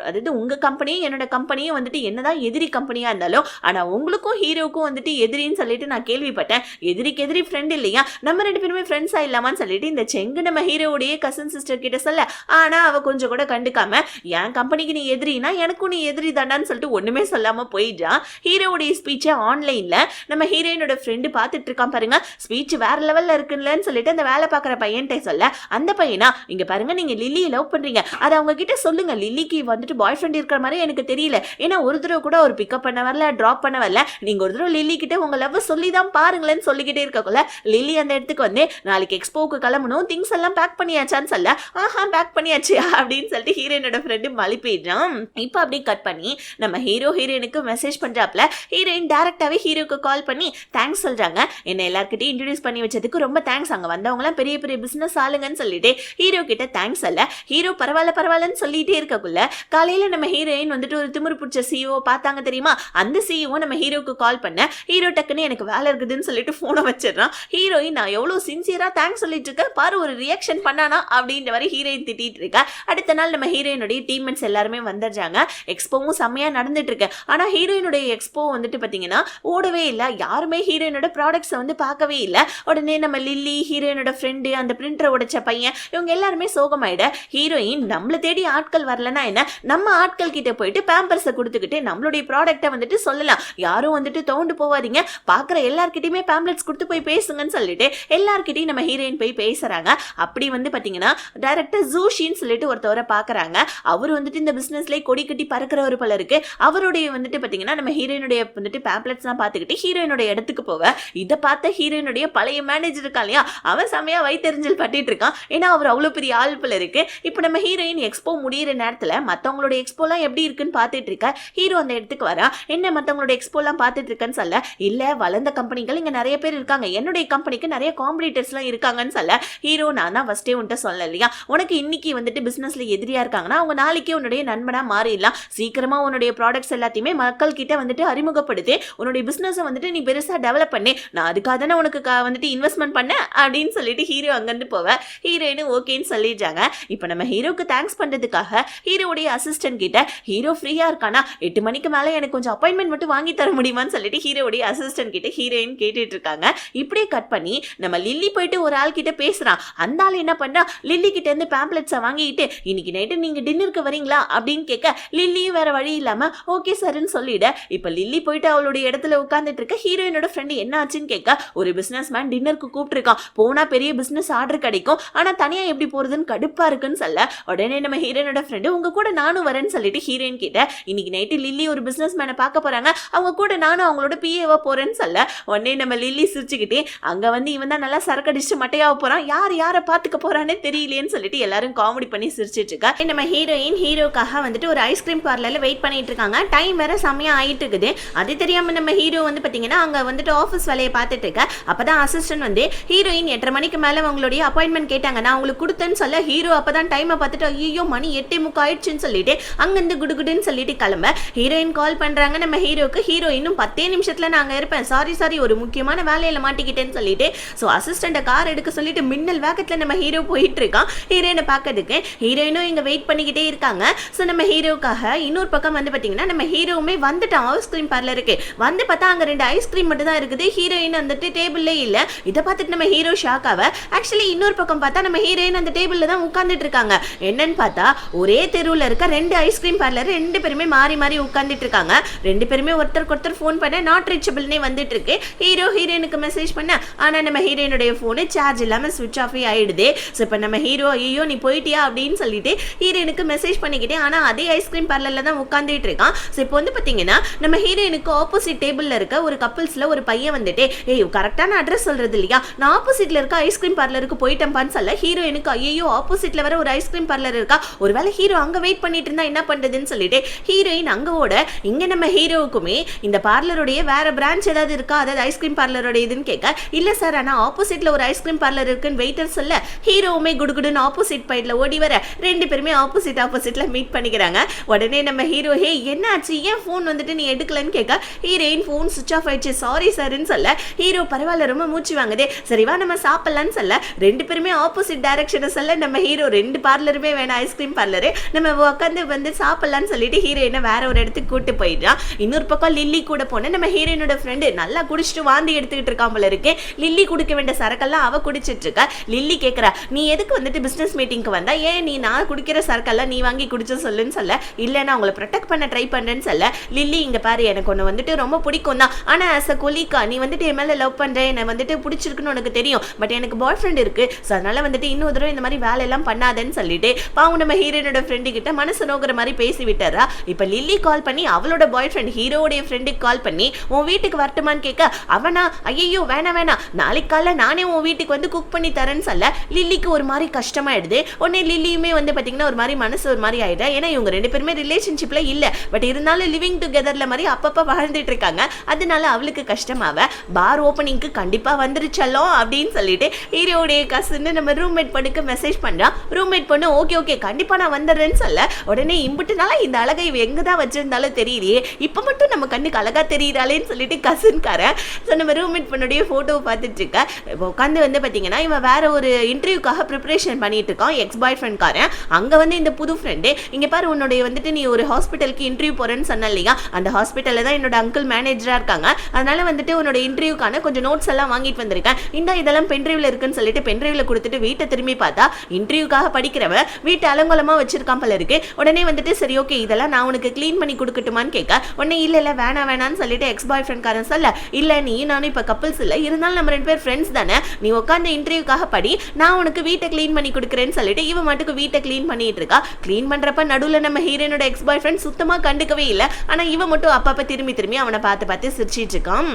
அதாவது உங்க கம்பெனியும் என்னோட கம்பெனியும் வந்துட்டு என்னதான் எதிரி கம்பெனியா இருந்தாலும் ஆனா உங்களுக்கும் ஹீரோக்கும் வந்துட்டு எதிரின்னு சொல்லிட்டு நான் கேள்விப்பட்டேன். எதிரிக்கு எதிரி ஃப்ரெண்ட் இல்லையா, நம்ம 2 பேருமே ஃப்ரெண்ட்ஸ் ஆயிடலாமான்னு சொல்லிட்டு இந்த செங்கு நம்ம ஹீரோவுடைய கசின் சிஸ்டர் கிட்ட சொல்ல, ஆனா அவ கொஞ்சம் கூட கண்டுக்காம என் கம்பெனிக்கு நீ எதிரினா எனக்கும் நீ எதிரி தாண்டான்னு சொல்லிட்டு ஒண்ணுமே சொல்லாம போயிட்டா. ஹீரோவுடைய ஸ்பீச்சை ஆன்லைன்ல நம்ம ஹீரோயினோட ஃப்ரெண்டு பார்த்துட்டு இருக்கான் பாருங்க. ஸ்பீச் வேற லெவல்ல இருக்குன்னு சொல்லிட்டு அந்த வேலை பார்க்குற பையன்கிட்ட சொல்ல, அந்த பையனா இங்க பாருங்க நீங்க லில்லியை லவ் பண்றீங்க, அதை அவங்க கிட்ட சொல்லுங்க. லில்லிக்கு வந்துட்டு பாய் ஃப்ரெண்ட் இருக்கிற மாதிரி எனக்கு தெரியல, ஏன்னா ஒரு தடவை கூட ஒரு பிக்கப் பண்ண வரல, டிராப் பண்ண வரல, நீங்க ஒரு தடவை லில்லி கிட்ட உங்க லவ் சொல்லி தான் பாருங்களேன்னு சொல்லிக்கிட்டே இருக்கக்குள்ள லில்லி அந்த இடத்துக்கு வந்து நாளைக்கு எக்ஸ்போக்கு கிளம்பணும், திங்ஸ் எல்லாம் பேக் பண்ணியாச்சான்னு சொல்ல, ஆஹா பேக் பண்ணியாச்சு அப்படின்னு சொல்லிட்டு ஹீரோயினோட ஃப்ரெண்டு மலிப்பிடுறான். இப்போ அப்படி கட் பண்ணி நம்ம ஹீரோயினுக்கு மெசேஜ் பண்றாப்ல. ஹீரோயின் டைரக்டாவே ஹீரோக்கு கால் பண்ணி தேங்க்ஸ் சொல்றாங்க. என்ன எல்லார்கிட்டையும் இன்ட்ரோடியூஸ் பண்ணி வச்சதுக்கு ரொம்ப தேங்க்ஸ், அங்க வந்தவங்களாம் பெரிய பெரிய பிசினஸ் ஆளுங்கன்னு சொல்லிட்டு ஹீரோ கிட்ட தேங்க்ஸ் அல்ல. ஹீரோ பரவாயில்லன்னு சொல்லிட்டே இருக்கக்குள்ள காலையில நம்ம ஹீரோயின் வந்துட்டு ஒரு திமிரு பிடிச்ச சிஓ பார்த்தாங்க தெரியுமா, அந்த சிஓ நம்ம ஹீரோக்கு கால் பண்ண, ஹீரோ டக்குன்னு எனக்கு வேலை இருக்குதுன்னு சொல்லிட்டு போனை வச்சிடறான். ஹீரோயின் நான் எவ்வளவு சின்சியரா தேங்க்ஸ் சொல்லிட்டு இருக்கேன் பாரு, ஒரு ரியாக்ஷன் பண்ணானா அப்படின்ற மாதிரி ஹீரோயின் திட்டிட்டு இருக்கா. அடுத்த நாள் நம்ம ஹீரோயினுடைய டீம்மேட்ஸ் எல்லாருமே வந்துடுறாங்க. எக்ஸ்போவும் செம்மையா நடந்துட்டு இருக்கு. ஆனா ஹீரோயினுடைய எக்ஸ்போ வந்துட்டு பாத்தீங்கன்னா ஓடவே இல்லை, யாருமே ஹீரோயினோட ப்ராடக்ட்ஸை வந்து பார்க்கவே இல்லை. உடனே நம்ம லில்லி, ஹீரோயினோட ஃப்ரெண்டு, அந்த பிரிண்டரை உடைச்ச பையன், இவங்க எல்லாருமே சோகமாயிட. ஹீரோயின் நம்மள தேடி ஆட்கள் வரலன்னா என்ன, நம்ம ஆட்கள் கிட்ட போயிட்டு பேம்பர்ஸை கொடுத்துக்கிட்டு நம்மளுடைய ப்ராடக்ட்டை வந்துட்டு சொல்லலாம், யாரும் வந்துட்டு தோண்டு போவாதீங்க, பார்க்குற எல்லார்கிட்டையுமே பேம்ப்ளெட்ஸ் கொடுத்து போய் பேசுங்கன்னு சொல்லிட்டு எல்லார்கிட்டையும் நம்ம ஹீரோயின் போய் பேசுறாங்க. அப்படி வந்து பாத்தீங்கன்னா டைரக்டர் ஜூஷின்னு சொல்லிட்டு ஒருத்தவரை பார்க்குறாங்க. அவர் வந்துட்டு இந்த பிசினஸ்லேயே கொடி கட்டி பறக்கிற ஒரு பல இருக்கு. அவருடைய வந்துட்டு பாத்தீங்கன்னா நம்ம ஹீரோயினுடைய வந்துட்டு பேம்ப்ளெட்ஸ்லாம் பார்த்துக்கிட்டு ஹீரோயினுடைய இடத்துக்கு போவ. இதை பார்த்த ஹீரோயினுடைய பழைய மேனேஜர் இருக்கான் இல்லையா, அவன் செமையா வைத்தெரிஞ்சல் பட்டிட்டு இருக்கான். ஏன்னா அவர் அவ்வளோ பெரிய ஆள் போல இருக்கு. இப்போ நம்ம ஹீரோயின் எக்ஸ்போ முடியிற நேரத்தில் மற்றவங்களோட எக்ஸ்போலாம் எப்படி இருக்குன்னு பார்த்துட்டு இருக்க. ஹீரோ அந்த இடத்துக்கு வரா. என்ன மற்றவங்களோட எக்ஸ்போலாம் பார்த்துட்டு இருக்கேன்னு சொல்ல, இல்லை வளர்ந்த கம்பெனிகள் இங்கே நிறைய பேர் இருக்காங்க, என்னுடைய கம்பெனிக்கு நிறைய காம்படிட்டர்ஸ்லாம் இருக்காங்கன்னு சொல்ல, ஹீரோ நான் தான் ஃபர்ஸ்டே உன்ட்ட சொல்ல இல்லையா, உனக்கு இன்னைக்கு வந்துட்டு பிசினஸ்ல எதிரியா இருக்காங்கன்னா அவங்க நாளைக்கே உன்னுடைய நண்பனா மாறிடலாம், சீக்கிரமா உன்னுடைய ப்ராடக்ட்ஸ் எல்லாத்தையுமே மக்கள் கிட்ட வந்துட்டு அறிமுகப்படுத்தி உன்னுடைய பிசினஸை வந்துட்டு நீ பெருசா டெவலப் பண்ணி, நான் அதுக்காக தானே உனக்கு வந்துட்டு இன்வெஸ்ட்மெண்ட் பண்ண அப்படின்னு சொல்லிட்டு ஹீரோ அங்கிருந்து போவ. ஹீரோயின் ஓகேன்னு சொல்லிடுறாங்க. இப்போ நம்ம ஹீரோக்கு தேங்க்ஸ் பண்றதுக்காக ஹீரோடைய அசிஸ்டன்ட் கிட்ட ஹீரோ ஃப்ரீயா இருக்கானா 8 மணிக்கு மேலே எனக்கு கொஞ்சம் அப்பாயின்மெண்ட் மட்டும் வாங்கி தர முடியுமான்னு சொல்லிட்டு ஹீரோடைய அசிஸ்டன்ட் கிட்ட ஹீரோயின் கேட்டுட்டு இருக்காங்க. இப்படியே கட் பண்ணி நம்ம லில்லி போயிட்டு ஒரு ஆள் கிட்ட பேசுறான். அந்த ஆள் என்ன பண்றா, லில்லி கிட்ட இருந்து பேம்ப்ளெட்ஸை வாங்கிட்டு இன்னைக்கு நைட்டு நீங்க டின்னருக்கு வரீங்களா அப்படின்னு கேட்க, லில்லியும் வேற வழி இல்லாம ஓகே சார்ன்னு சொல்லிட. இப்ப லில்லி போயிட்டு அவளுடைய இடத்துல உட்கார்ந்துட்டு இருக்க. ஹீரோயினோட ஃப்ரெண்டு என்ன ஆச்சுன்னு கேட்க, ஒரு பிசினஸ் மேன் டின்னருக்கு கூப்பிட்டு இருக்கான், போனா பெரிய பிசினஸ் ஆர்டர் கிடைக்கும், ஆனா தனியா எப்படி போறதுன்னு கடுப்பா இருக்குன்னு சொல்ல, உடனே நம்ம ஹீரோயினோட ஃப்ரெண்டு உங்க கூட நானும் வரேன்னு சொல்லிட்டு ஹீரோயின் கிட்ட இன்னைக்கு நைட்டு லில்லி ஒரு பிசினஸ் மேனை பார்க்க போறாங்க, அவங்க கூட நானும் அவங்களோட பிஏவா போறேன்னு சொல்ல, உடனே நம்ம லில்லி சிரிச்சுக்கிட்டே அங்க வந்து இவன் தான் நல்லா சரக்கடிச்சு மட்டையாக போறான், யாரை பார்த்துக்க போறானே தெரியலேன்னு சொல்லிட்டு எல்லாரும் காமெடி பண்ணி சிரிச்சிட்டு இருக்கா. நம்ம ஹீரோயின் ஹீரோக்காக வந்துட்டு ஒரு ஐஸ்கிரீம் பார்லர்ல வெயிட் பண்ணிட்டு இருக்காங்க. டைம் வேற செம்மையா ஆயிட்டு இருக்குது. அது தெரியாம நம்ம ஹீரோ வந்து பாத்தீங்கன்னா அங்க வந்துட்டு ஆஃபீஸ் வேலையை பார்த்துட்டு இருக்க. அப்பதான் அசிஸ்டன்ட் வந்து ஹீரோயின் 8:30 மணிக்கு மேல உங்களுடைய அப்பாயின்மெண்ட் கேட்டாங்க, நான் உங்களுக்கு கொடுத்தேன்னு சொல்ல, ஹீரோ அப்பதான் டைமை பார்த்துட்டு ஐயோ மணி 8:30 ஆயிடுச்சுன்னு சொல்லிட்டு அங்கிருந்து குடுகுடுன்னு சொல்லிட்டு கிளம்ப. ஹீரோயின் கால் பண்றாங்க நம்ம ஹீரோக்கு. ஹீரோ இன்னும் 10 நிமிஷத்துல நாங்க இருப்பேன், சாரி ஒரு முக்கியமான வேலையில மாட்டிக்கிட்டேன்னு சொல்லிட்டு சோ அசிஸ்டன்ட கார் எடுக்க சொல்லிட்டு மின்னல் வேகத்துல நம்ம ஹீரோ போயிட்டு இருக்கான். ஹீரோயினை பார்க்கறதுக்கு ஹீரோயினும் இங்க வெயிட் பண்ணிக்கிட்டே இருக்காங்க. சோ நம்ம ஹீரோக்காக இன்னொரு பக்கம் வந்து பாத்தீங்கன்னா நம்ம ஹீரோவுமே வந்துட்டான் ஐஸ்கிரீம் பார்லருக்கு. வந்து பார்த்தா அங்க 2 ஐஸ்கிரீம் மட்டும் தான் இருக்குது, ஹீரோயின் வந்துட்டு டேபிள்லே இல்ல. இதை பார்த்துட்டு நம்ம ஹீரோ ஷாக் ஆவ. ஆக்சுவலி இன்னொரு பக்கம் பார்த்தா நம்ம ஹீரோயின் அந்த டேபிள்ல தான் உட்கார்ந்துட்டு இருக்காங்க. என்னன்னு பார்த்தா ஒரே தெருவுல இருக்க 2 ஐஸ்கிரீம் பார்லர் 2 பேருமே மாறி மாறி உட்கார்ந்துட்டு இருக்காங்க. 2 பேருமே ஒருத்தருக்கு ஒருத்தர் ஃபோன் பண்ண நாட் ரீச்சபிள்னே வந்துட்டு இருக்கு. ஹீரோ ஹீரோயினுக்கு மெசேஜ் பண்ண, ஆனா நம்ம ஹீரோயினுடைய போன் சார்ஜ் இல்லாம ஸ்விட்ச் ஆஃப் ஆயிடுது. சோ இப்ப நம்ம ஹீரோ ஐயோ நீ போயிட்டியா அப்படின்னு சொல்லிட்டு ஹீரோயினுக்கு மெசேஜ் பண்ணிக்கிட்டே ஆனா அதே ஐஸ்கிரீம் பார்லர்ல தான் உட்கார்ந்துட்டு இருக்கான். சோ இப்போ வந்து பாத்தீங்கன்னா நம்ம ஹீரோயினுக்கு ஆப்போசிட் டேபிள்ல இருக்க ஒரு கப்பிள்ஸ்ல ஒரு பையன் வந்துட்டு ஏய் கரெக்டான அட்ரஸ் சொல்றது இல்லையா, நான் ஆப்போசிட்ல இருக்க ஐஸ்கிரீம் பார்லருக்கு போயிட்டேன்பான்னு சொல்ல, ஹீரோயினுக்கு ஐயோ ஆப்போசிட்ல வர ஒரு ஐஸ்கிரீம் பார்லர் இருக்கா, ஒருவேளை ஹீரோ அங்க வெயிட் பண்ணிட்டு இருந்தா என்ன பண்றதுன்னு சொல்லிட்டு ஹீரோயின் அங்க ஓட. இங்க நம்ம ஹீரோவுக்குமே இந்த பார்லருடைய வேற பிரான்ச் ஏதாவது இருக்கா, அதாவது ஐஸ்கிரீம் பார்லரோட இதுன்னு கேட்க, இல்ல சார் ஆனா ஆப்போசிட்ல ஒரு ஐஸ்கிரீம் பார்லர் இருக்குன்னு வெயிட்டர் சொல்ல, ஹீரோவுமே குடுகுடுன்னு ஆப்போசிட் பைட்ல ஓடி வர 2 பேருமே ஆப்போசிட்ல மீட் பண்ணிக்கிறாங்க. உடனே நம்ம ஹீரோ ஹே என்ன ஆச்சு, ஏன் போன் வந்துட்டு நீ எடுக்கலன்னு கேட்க, ஹீரோயின் போன் சுவிட்ச் ஆஃப் ஆயிடுச்சு சாரி சார்ன்னு சொல்ல, ஹீரோ பரவாயில்ல ரொம்ப மூச்சு வாங்குதே சரிவா நம்ம சாப்பிடலான்னு சொல்ல, 2 பேருமே ஆப்போசிட் டைரக்ஷனை சொல்ல நம்ம ஹீரோ 2 பார்லருமே வேணாம் ஐஸ்கிரீம் பார்லரு நம்ம உட்காந்து வந்து சாப்பிடலான்னு சொல்லிட்டு ஹீரோயினை வேற ஒரு இடத்துக்கு கூட்டு போயிடுறான். இன்னொரு பக்கம் லில்லி கூட போன நம்ம ஹீரோயினோட ஹீரோயினோட ஃப்ரெண்டு நல்லா குடிச்சிட்டு வாந்தி எடுத்துக்கிட்டு இருக்கான் போல இருக்கு. லில்லி குடிக்க வேண்டிய சரக்கெல்லாம் அவ குடிச்சிட்டு இருக்கா. லில்லி கேக்குறா, நீ எதுக்கு வந்துட்டு பிசினஸ் மீட்டிங்க்கு வந்தா, ஏன் நீ நான் குடிக்கிற சரக்கெல்லாம் நீ வாங்கி குடிச்ச சொல்லுன்னு சொல்ல, இல்ல நான் உங்களை ப்ரொடெக்ட் பண்ண ட்ரை பண்றேன்னு சொல்ல, லில்லி இங்க பாரு எனக்கு ஒன்று வந்துட்டு ரொம்ப பிடிக்கும் தான், ஆனா ஆஸ் அ கொலிக்கா நீ வந்துட்டு என் மேல லவ் பண்ற, என்னை வந்துட்டு பிடிச்சிருக்குன்னு உனக்கு தெரியும், பட் எனக்கு பாய் ஃப்ரெண்ட் இருக்கு, ஸோ அதனால வந்துட்டு இன்னொரு தடவை இந்த மாதிரி வேலையெல்லாம் பண்ணாதேன்னு சொல்லிட்டு பாவம் நம்ம ஹீரோயினோட ஃப்ரெண்டு கிட்ட மனசு நோக்கிற மாதிரி பேசி விட்டாரா. இப்ப லில்லி கால் பண்ணி அவளோட பாய் ஃப்ரெண்ட் ஹீரோடைய ஃப்ரெண்டுக்கு கால் பண்ணி உன் வீட்டுக்கு வரட்டுமான்னு கேட்க, அவனா ஐயோ வேணாம் நாளைக்கு காலைல நானே உன் வீட்டுக்கு வந்து குக் பண்ணி தரேன்னு சொல்ல லில்லிக்கு ஒரு மாதிரி கஷ்டமாயிடுது. உடனே லில்லியுமே வந்து பாத்தீங்கன்னா ஒரு மாதிரி மனசு ஒரு மாதிரி ஆயிடுறா. ஏன்னா இவங்க ரெண்டு பேருமே ரிலேஷன்ஷிப்ல இல்ல, பட் இருந்தாலும் லிவிங் டுகெதர்ல மாதிரி அப்பப்ப வாழ்ந்துட்டு இருக்காங்க. அதனால அவளுக்கு கஷ்டமாவ பார் ஓப்பனிங்க்கு கண்டிப்பா வந்துருச்சல்லோ அப்படின்னு சொல்லிட்டு ஹீரோடைய கசின்னு நம்ம ரூம்மேட் பொண்ணுக்கு மெசேஜ் பண்றான். ரூம்மேட் பொண்ணு ஓகே கண்டிப்பா நான் வந்துடுறேன்னு சொல்ல, உடனே இம்புட்டுனால இந்த அழகை இவ எங்கதான் வச்சிருந்தாலும் தெரியலையே, இப்ப மட்டும் நம்ம கண்ணுக்கு அழகா தெரியுறாளேன்னு சொல்லிட்டு கசின்காரன் நம்ம ரூம்மேட் பொண்ணுடைய போட்டோவை பார்த்துட்டு இருக்க. இப்போ உட்காந்து வந்து பாத்தீங்கன்னா இவன் வேற ஒரு இன்டர்வியூக்காக ப்ரிப்பரேஷன் பண்ணிட்டு இருக்கான் எக்ஸ் பாய் ஃப்ரெண்ட் காரன். அங்க வந்து இந்த புது ஃப்ரெண்டு இங்க பாரு உன்னுடைய வந்துட்டு நீ ஒரு ஹாஸ்பிட்டலுக்கு இன்டர்வியூ போறேன்னு சொன்ன இல்லையா, அந்த ஹாஸ்பிட்டல்ல தான் என்னோட அங்கிள் மேனேஜரா இருக்காங்க, அதனால வந்துட்டு உன்னோட இன்டர்வியூக்கான கொஞ்சம் நோட்ஸ் எல்லாம் வாங்கிட்டு வந்திருக்கேன், இந்த இதெல்லாம் பென்ட்ரைவ்ல இருக்குன்னு சொல்லிட்டு பென்ட்ரைவ்ல கொடுத்துட்டு வீட்டை திரும்பி பார்த்தா இன்டர்வியூக்காக படிக்கிறவ வீட்டு அலங்கோலமா வச்சிருக்கான் போல இருக்கு. உடனே வந்துட்டு சரி ஓகே இதெல்லாம் நான் உனக்கு கிளீன் பண்ணி கொடுக்கட்டுமான்னு கேட்க, உடனே இல்ல வேணான்னு சொல்லிட்டு எக்ஸ் பாய் ஃப்ரெண்ட் காரன் சொல்ல, இல்ல நீ நானும் இப்ப கப்பிள்ஸ் இல்ல, இருந்தாலும் நம்ம ரெண்டு பேர் ஃப்ரெண்ட்ஸ் தானே, நீ உட்காந்து இன்டர்வியூக்காக படி, நான் உனக்கு வீட்டை கிளீன் பண்ணி கொடுக்குறேன்னு சொல்லிட்டு இவன் மட்டுக்கு வீட்டை கிளீன் பண்ணிட்டு இருக்கா. கிளீன் பண்றப்ப நடுவில் நம்ம ஹீரோனோட எக்ஸ் பாய் ஃப்ரெண்ட் சுத்தமா கண்டுக்கவே இல்லை, ஆனா இவன் மட்டும் அப்பப்ப திரும்பி அவனை பார்த்து சிரிச்சிட்டு இருக்கான்.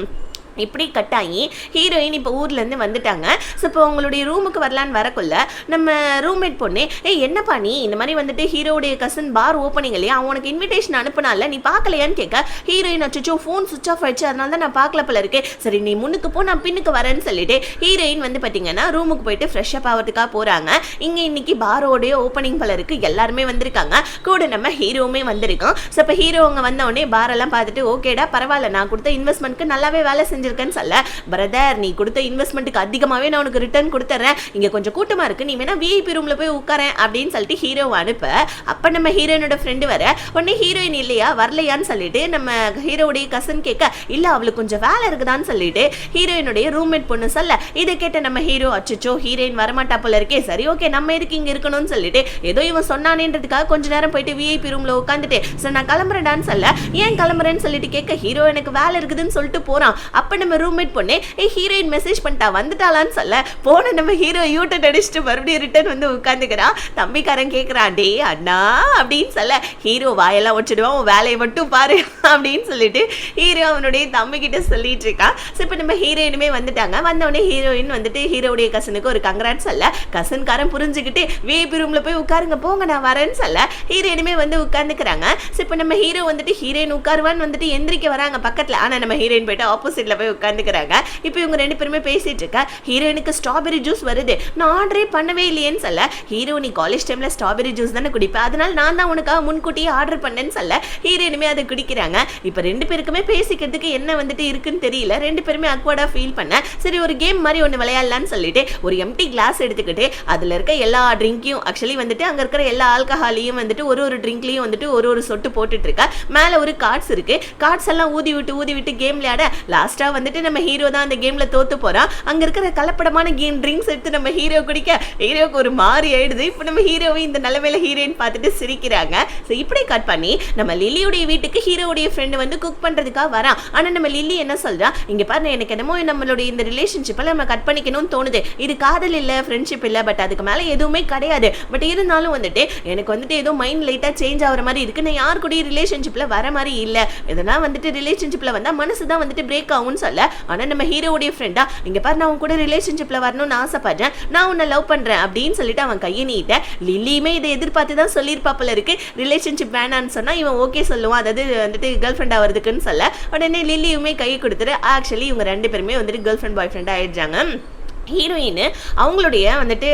இப்படி கட்டாயி ஹீரோயின் இப்போ ஊர்லேருந்து வந்துட்டாங்க. ஸோ இப்போ உங்களுடைய ரூமுக்கு வரலான்னு வரக்குள்ள நம்ம ரூம்மேட் பொண்ணு என்னப்பா நீ இந்த மாதிரி வந்துட்டு ஹீரோடைய கசன் பார் ஓப்பனிங் இல்லையா, அவனுக்கு இன்விடேஷன் அனுப்புனால நீ பார்க்கலையான்னு கேட்க, ஹீரோயின் அச்சோ ஃபோன் சுவிச் ஆஃப் ஆயிடுச்சு அதனால தான் நான் பார்க்கல போல இருக்கு, சரி நீ முன்னுக்கு போ நான் பின்னுக்கு வரேன்னு சொல்லிட்டு ஹீரோயின் வந்து பார்த்தீங்கன்னா ரூமுக்கு போயிட்டு ஃப்ரெஷ் அப் ஆகிறதுக்காக போகிறாங்க. இங்கே இன்னைக்கு பாரோடைய ஓப்பனிங் போல இருக்கு, எல்லாருமே வந்திருக்காங்க, கூட நம்ம ஹீரோவுமே வந்திருக்கோம். ஸோ இப்போ ஹீரோ அவங்க வந்த உடனே பாரெல்லாம் பார்த்துட்டு ஓகேடா பரவாயில்ல நான் கொடுத்த இன்வெஸ்ட்மெண்ட்க்கு நல்லாவே வேலை செஞ்சிருக்கேன்னு சொல்ல, பிரதர் நீ கொடுத்த இன்வெஸ்ட்மெண்ட்டுக்கு அதிகமாகவே நான் உனக்கு ரிட்டர்ன் கொடுத்துறேன், இங்கே கொஞ்சம் கூட்டமாக இருக்கு நீ வேணா விஐபி ரூமில் போய் உட்காரேன் அப்படின்னு சொல்லிட்டு ஹீரோவை அனுப்ப, அப்போ நம்ம ஹீரோயினோட ஃப்ரெண்டு வர உடனே ஹீரோயின் இல்லையா வரலையான்னு சொல்லிட்டு நம்ம ஹீரோடைய கசன் கேட்க, இல்லை அவளுக்கு கொஞ்சம் வேலை இருக்குதான்னு சொல்லிட்டு ஹீரோயினுடைய ரூம்மேட் பொண்ணு சொல்ல, இதை கேட்ட நம்ம ஹீரோ அச்சோ ஹீரோயின் வரமாட்டா போல இருக்கே, சரி ஓகே நம்ம எதுக்கு இங்கே இருக்கணும்னு சொல்லிட்டு ஏதோ இவன் சொன்னானேன்றதுக்காக கொஞ்ச நேரம் போயிட்டு விஐபி ரூமில் உட்காந்துட்டு சரி நான் கிளம்புறேன்டான்னு சொல்ல, ஏன் கிளம்புறேன்னு சொல்லிட்டு கேட்க, ஹீரோ எனக்கு வேலை இருக்குதுன்னு சொல்லிட்டு போகிறான். அப்போ நம்ம ரூம்மேட் பொண்ணு ஹீரோயின் மெசேஜ் பண்ணிட்டா வந்துட்டாளான்னு சொல்ல, போன நம்ம ஹீரோ யூட்டன் அடிச்சுட்டு மறுபடியும் ரிட்டர்ன் வந்து உட்காந்துக்கிறான். தம்பிக்காரன் கேட்குறான் டே அண்ணா அப்படின்னு சொல்ல, ஹீரோ வாயெல்லாம் வச்சுடுவான் உன் வேலையை மட்டும் பாரு அப்படின்னு சொல்லிட்டு ஹீரோ அவனுடைய தம்பி கிட்ட சொல்லிட்டு இருக்கான். ஸோ இப்போ நம்ம ஹீரோயினுமே வந்துட்டாங்க. வந்தவொடனே ஹீரோயின் வந்துட்டு ஹீரோடைய கசனுக்கு ஒரு கங்க்ராட் சொல்ல, கசன்காரன் புரிஞ்சுக்கிட்டு விஐபி ரூம்ல போய் உட்காருங்க போங்க நான் வரேன்னு சொல்ல, ஹீரோயினுமே வந்து உட்காந்துக்கிறாங்க. ஸோ இப்போ நம்ம ஹீரோ வந்துட்டு ஹீரோயின் உட்காருவான்னு வந்துட்டு எந்திரிக்க வராங்க பக்கத்தில், ஆனால் நம்ம ஹீரோயின் போயிட்டு ஆப்போசிட்ல போய் உட்காந்துக்கிறாங்க. இப்போ இவங்க ரெண்டு பேருமே பேசிட்டு இருக்க, ஹீரோயினுக்கு ஸ்ட்ராபெரி ஜூஸ் வருது, நான் ஆர்டரே பண்ணவே இல்லையேன்னு சொல்ல, ஹீரோ நீ காலேஜ் டைம்ல ஸ்ட்ராபெரி ஜூஸ் தானே குடிப்பேன் அதனால நான் தான் உனக்காக முன்கூட்டியே ஆர்டர் பண்ணேன்னு சொல்ல, ஹீரோயினுமே அதை குடிக்கிறாங்க. இப்போ ரெண்டு பேருக்குமே பேசிக்கிறதுக்கு என்ன வந்துட்டு இருக்குன்னு தெரியல, ரெண்டு பேருமே அக்வர்டா ஃபீல் பண்ண, சரி ஒரு கேம் மாதிரி ஒன்று விளையாடலான்னு சொல்லிட்டு ஒரு எம்டி கிளாஸ் எடுத்துக்கிட்டு அதுல இருக்க எல்லா ட்ரிங்கையும் ஆக்சுவலி வந்துட்டு அங்க இருக்கிற எல்லா ஆல்கஹாலையும் வந்துட்டு ஒரு ட்ரிங்க்லையும் வந்துட்டு ஒரு சொட்டு போட்டுட்டு இருக்கா. மேல ஒரு கார்ட்ஸ் இருக்கு, கார்ட்ஸ் எல்லாம் ஊதி விட்டு கேம் விளையாட லாஸ்டா வந்துட்டு நம்ம ஹீரோ தான் அந்த கேம்ல தோத்து போறான். அங்க இருக்கிற கலப்படமான கேம் ட்ரிங்க்ஸ் எடுத்து நம்ம ஹீரோ குடிக்க ஹீரோக்கு ஒரு மாறி ஆயிடுது. இப்போ நம்ம ஹீரோவை இந்த நிலைமையில ஹீரோயின் பார்த்துட்டு சிரிக்கிறாங்க. ஸோ இப்படி கட் பண்ணி நம்ம லில்லியுடைய வீட்டுக்கு ஹீரோடைய ஃப்ரெண்டு வந்து குக் பண்றதுக்காக வரான். ஆனா நம்ம லில்லி என்ன சொல்றா, இங்க பாரு எனக்கு என்னமோ நம்மளுடைய இந்த ரிலேஷன்ஷிப்பை நம்ம கட் பண்ணிக்கணும்னு தோணுது, இது காதல் இல்ல ஃப்ரெண்ட்ஷிப் இல்ல, பட் அதுக்கு மேல எதுவுமே கிடையாது, பட் இருந்தாலும் வந்துட்டு எனக்கு வந்துட்டு ஏதோ மைண்ட் லைட்டா சேஞ்ச் ஆகிற மாதிரி இருக்கு, நான் யார் கூட ரிலேஷன்ஷிப்ல வர மாதிரி இல்ல, இதெல்லாம் வந்துட்டு ரிலேஷன்ஷிப்ல வந்தா மனசு தான் வந்துட்டு பிரேக் ஆகும்னு சொல்ல, ஆனா நம்ம ஹீரோவுடைய ஃப்ரெண்டா இங்க பாரு நான் உன் கூட ரிலேஷன்ஷிப்ல வரணும்னு ஆசைப்படுறேன், நான் உன்னை லவ் பண்றேன் அப்படின்னு சொல்லிட்டு அவன் கையை நீட்ட, லில்லியுமே இதை எதிர்பார்த்து தான் சொல்லியிருப்பாப்புல இருக்கு, ரிலேஷன்ஷிப் வேணான்னு சொன்னா இவன் ஓகே சொல்லுவான், அதாவது வந்துட்டு கேர்ள் ஃப்ரெண்ட் ஆகிறதுக்குன்னு சொல்ல, உடனே லில்லியுமே கை கொடுத்துட்டு ஆக்சுவலி இவங்க ரெண்டு பேருமே வந்துட்டு கேர்ள் ஃப்ரெண்ட் பாய் ஃப்ரெண்ட் ஆயிடுறாங்க. ஹீரோயின் அவங்களுடைய வந்துட்டு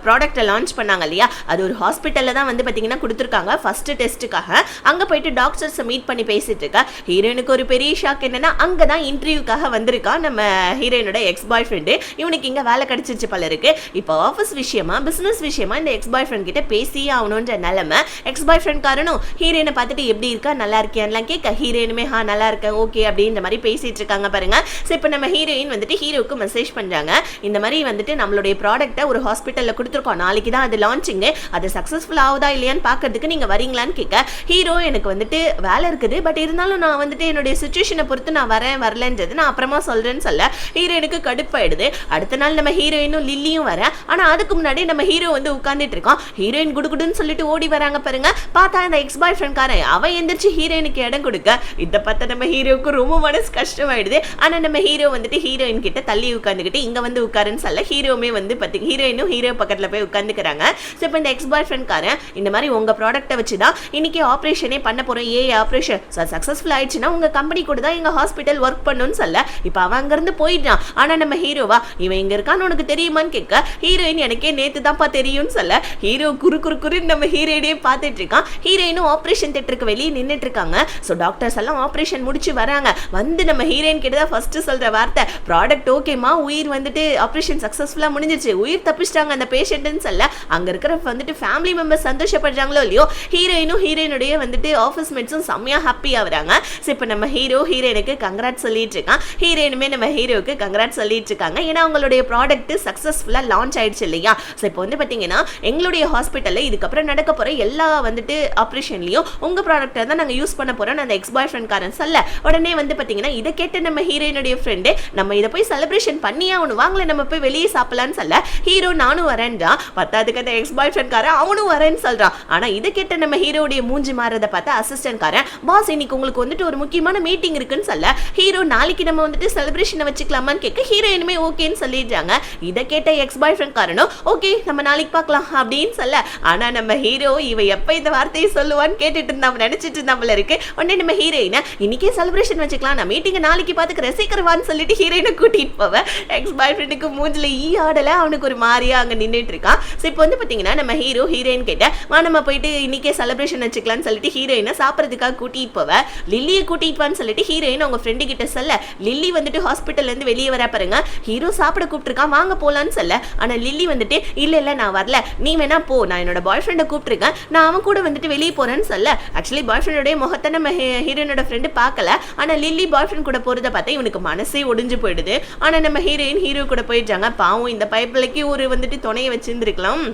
ப்ராடக்டை லான்ச் பண்ணாங்க இல்லையா, அது ஒரு ஹாஸ்பிட்டலில் தான் வந்து பார்த்தீங்கன்னா கொடுத்துருக்காங்க ஃபர்ஸ்ட் டெஸ்ட்டுக்காக. அங்கே போயிட்டு டாக்டர்ஸை மீட் பண்ணி பேசிட்டு இருக்கா. ஹீரோயினுக்கு ஒரு பெரிய ஷாக் என்னன்னா, அங்கே தான் இன்டர்வியூக்காக வந்திருக்கா நம்ம ஹீரோயினோட எக்ஸ் பாய் ஃப்ரெண்டு. இவனுக்கு இங்கே வேலை கிடைச்சிச்சு பல இருக்கு. இப்போ ஆஃபீஸ் விஷயமா பிஸ்னஸ் விஷயமா இந்த எக்ஸ் பாய் ஃப்ரெண்ட் கிட்ட பேசியே ஆகணுன்ற நிலைமை. எக்ஸ் பாய் ஃப்ரெண்ட் காரனும் ஹீரோயினை பார்த்துட்டு எப்படி இருக்கா, நல்லா இருக்கியான்லாம் கேட்க, ஹீரோயினுமே நல்லா இருக்கேன் ஓகே அப்படின்ற மாதிரி பேசிட்டு இருக்காங்க பாருங்க. ஸோ இப்போ நம்ம ஹீரோயின் வந்துட்டு ஹீரோக்கு மெசேஜ் பண்றாங்க, இந்த மாதிரி வந்துட்டு நம்மளுடைய ப்ராடக்ட்டை ஒரு ஹாஸ்பிட்டலில் கொடுத்துருக்கோம், நாளைக்கு தான் அது லான்ச்சிங்கு, அது சக்ஸஸ்ஃபுல் ஆகுதா இல்லையான்னு பார்க்கறதுக்கு நீங்கள் வரீங்களான்னு கேட்க, ஹீரோ எனக்கு வந்துட்டு வேலை இருக்குது, பட் இருந்தாலும் நான் வந்துட்டு என்னுடைய சுச்சுவேஷனை பொறுத்து நான் வரலன்றது நான் அப்புறமா சொல்கிறேன்னு சொல்ல ஹீரோயினுக்கு கடுப்பாயிடுது. அடுத்த நாள் நம்ம ஹீரோயினும் லில்லியும் வர, ஆனால் அதுக்கு முன்னாடி நம்ம ஹீரோ வந்து உட்காந்துட்டு இருக்கோம். ஹீரோயின் குடுகுடுன்னு சொல்லிட்டு ஓடி வராங்க பாருங்க. பார்த்தா இந்த எக்ஸ் பாய் ஃப்ரெண்ட் காரன் அவன் எந்திரிச்சு ஹீரோயினுக்கு இடம் கொடுக்க, இதை பார்த்தா நம்ம ஹீரோவுக்கு ரொம்ப மனசு கஷ்டமாயிடுது. ஆனால் நம்ம ஹீரோ வந்துட்டு ஹீரோயின் கிட்ட தள்ளி உட்காந்துக்கிட்டு இங்கே வந்து உட்காருன்னு சொல்ல, ஹீரோவுமே வந்து பார்த்திங்க ஹீரோயினும் ஹீரோ பக்கத்தில் போய் உட்காந்துக்கிறாங்க. ஸோ இப்போ இந்த எக்ஸ் பாய் ஃப்ரெண்ட் காரன் இந்த மாதிரி உங்கள் ப்ராடக்ட்டை வச்சு தான் இன்னைக்கு ஆப்ரேஷனே பண்ண போகிறோம், ஆப்ரேஷன் சக்ஸஸ்ஃபுல் ஆயிடுச்சுன்னா உங்கள் கம்பெனி கூட தான் எங்கள் ஹாஸ்பிட்டல் ஒர்க் பண்ணுன்னு சொல்ல, இப்போ அவன் அங்கேருந்து போயிட்டான். ஆனால் நம்ம ஹீரோவா இவன் இங்கே இருக்கான்னு உனக்கு தெரியுமான்னு கேட்க, ஹீரோயின் எனக்கே நேற்று தான்ப்பா தெரியும்னு சொல்ல, ஹீரோ குறுன்னு நம்ம ஹீரோயினே பார்த்துட்டு இருக்கான். ஹீரோயினும் ஆப்ரேஷன் தியேட்டருக்கு வெளியே நின்றுட்டு இருக்காங்க. ஸோ டாக்டர்ஸ் எல்லாம் ஆப்ரேஷன் முடிச்சு வராங்க. வந்து நம்ம ஹீரோயின் கிட்ட தான் ஃபர்ஸ்ட் சொல்ற வார்த்தை, ப்ராடக்ட் ஓகேமா, உயிர் வந்துட்டு ஆப்ரேஷன் சக்ஸஸ்ஃபுல்லாக முடிஞ்சிச்சு, உயிர் தப்பிச்சிட்டாங்க அந்த பேஷண்ட்னு சொல்ல, அங்கே இருக்கிற வந்துட்டு ஃபேமிலி மெம்பர்ஸ் சந்தோஷப்படுறாங்களோ இல்லையோ, ஹீரோயினும் ஹீரோயினுடைய வந்துட்டு ஆஃபீஸ் மேட்ஸும் செம்மையாக ஹாப்பியாக வராங்க. ஸோ இப்போ நம்ம ஹீரோயினுக்கு கங்க்ராட் சொல்லிட்டு இருக்கான், ஹீரோயினுமே நம்ம ஹீரோவுக்கு கங்க்ராட் சொல்லிட்டு இருக்காங்க. ஏன்னா அவங்களுடைய ப்ராடக்ட் சக்ஸஸ்ஃபுல்லாக லான்ச் ஆயிடுச்சு இல்லையா. ஸோ இப்போ வந்து பார்த்தீங்கன்னா எங்களுடைய ஹாஸ்பிட்டலில் இதுக்கப்புறம் நடக்க போகிற எல்லா வந்துட்டு ஆப்ரேஷன்லையும் உங்கள் ப்ராடக்ட்டை தான் நாங்கள் யூஸ் பண்ண போகிறோம் அந்த எக்ஸ் பாய் ஃப்ரெண்ட் காரன் சொல்ல, உடனே வந்து பார்த்தீங்கன்னா இதை கேட்ட நம்ம ஹீரோயினுடைய ஃப்ரெண்டு, நம்ம இதை போய் செலிப்ரேஷன் பண்ணியே அவனு வாங்கல, நம்ம போய் வெளியே சாப்பிடலான்னு சொல்ல, ஹீரோ நானும் வரேன்றான். பத்தாதுக்கு அந்த எக்ஸ் பாய் ஃப்ரெண்ட் காரன் அவனும் வரேன்னு சொல்றான். ஆனா இதை கேட்ட நம்ம ஹீரோடைய மூஞ்சி மாறதை பார்த்தா அசிஸ்டன்ட் காரன், பாஸ் இன்னைக்கு உங்களுக்கு வந்துட்டு ஒரு முக்கியமான மீட்டிங் இருக்குன்னு சொல்ல, ஹீரோ நாளைக்கு நம்ம வந்துட்டு செலிப்ரேஷனை வச்சுக்கலாமான்னு கேட்க, ஹீரோயினுமே ஓகேன்னு சொல்லிடுறாங்க. இதை கேட்ட எக்ஸ் பாய் ஃப்ரெண்ட் காரனும் ஓகே நம்ம நாளைக்கு பார்க்கலாம் அப்படின்னு சொல்ல, ஆனா நம்ம ஹீரோ இவ எப்ப இந்த வார்த்தையை சொல்லுவான்னு கேட்டுட்டு நம்ம நினைச்சிட்டு நம்மள இருக்கு. உடனே நம்ம ஹீரோயினை இன்னைக்கே செலிப்ரேஷன் வச்சுக்கலாம், நான் மீட்டிங்கை நாளைக்கு பார்த்துக்கிறேன் சீக்கிரவான்னு சொல்லிட்டு ஹீரோயினை கூட்டிட்டு போவேன். எக்ஸ் பாய் ஃப்ரெண்டுக்கு மூஞ்சில ஆடல, அவனுக்கு ஒரு மாதிரியா அங்க நின்றுட்டு இருக்கான். ஸோ இப்போ வந்து பார்த்தீங்கன்னா நம்ம ஹீரோயின் கிட்ட வா நம்ம போயிட்டு இன்னைக்கே செலிப்ரேஷன் வச்சுக்கலாம்னு சொல்லிட்டு ஹீரோயினை சாப்பிட்றதுக்காக கூட்டிட்டு போவேன். லில்லியை கூட்டிட்டு வான்னு சொல்லிட்டு ஹீரோயின் அவங்க ஃப்ரெண்டு கிட்ட சொல்ல, லில்லி வந்துட்டு ஹாஸ்பிட்டல்ல இருந்து வெளியே வர பாருங்க, ஹீரோ சாப்பிட கூப்பிட்டுருக்கான் வாங்க போலான்னு சொல்ல, ஆனா லில்லி வந்துட்டு இல்ல நான் வரல, நீ வேணா போ, நான் என்னோட பாய் ஃப்ரெண்டை கூப்பிட்டுருக்கேன், நான் அவன் கூட வந்துட்டு வெளியே போறேன்னு சொல்ல, ஆக்சுவலி பாய் ஃப்ரெண்டோடைய முகத்தை நம்ம ஹீரோயினோட ஃப்ரெண்டு பார்க்கல, ஆனா லில்லி பாய் ஃப்ரெண்ட் கூட போறதை பார்த்தா இவனுக்கு மனசே ஒடிஞ்சு போயிடுது. ஆனா நம்ம ஹீரோயின் ஹீரோ கூட போயிட்டாங்க. பாவம் இந்த பைப்பிளைக்கு ஒரு வந்துட்டு துணையை வச்சிருந்துருக்கலாம்,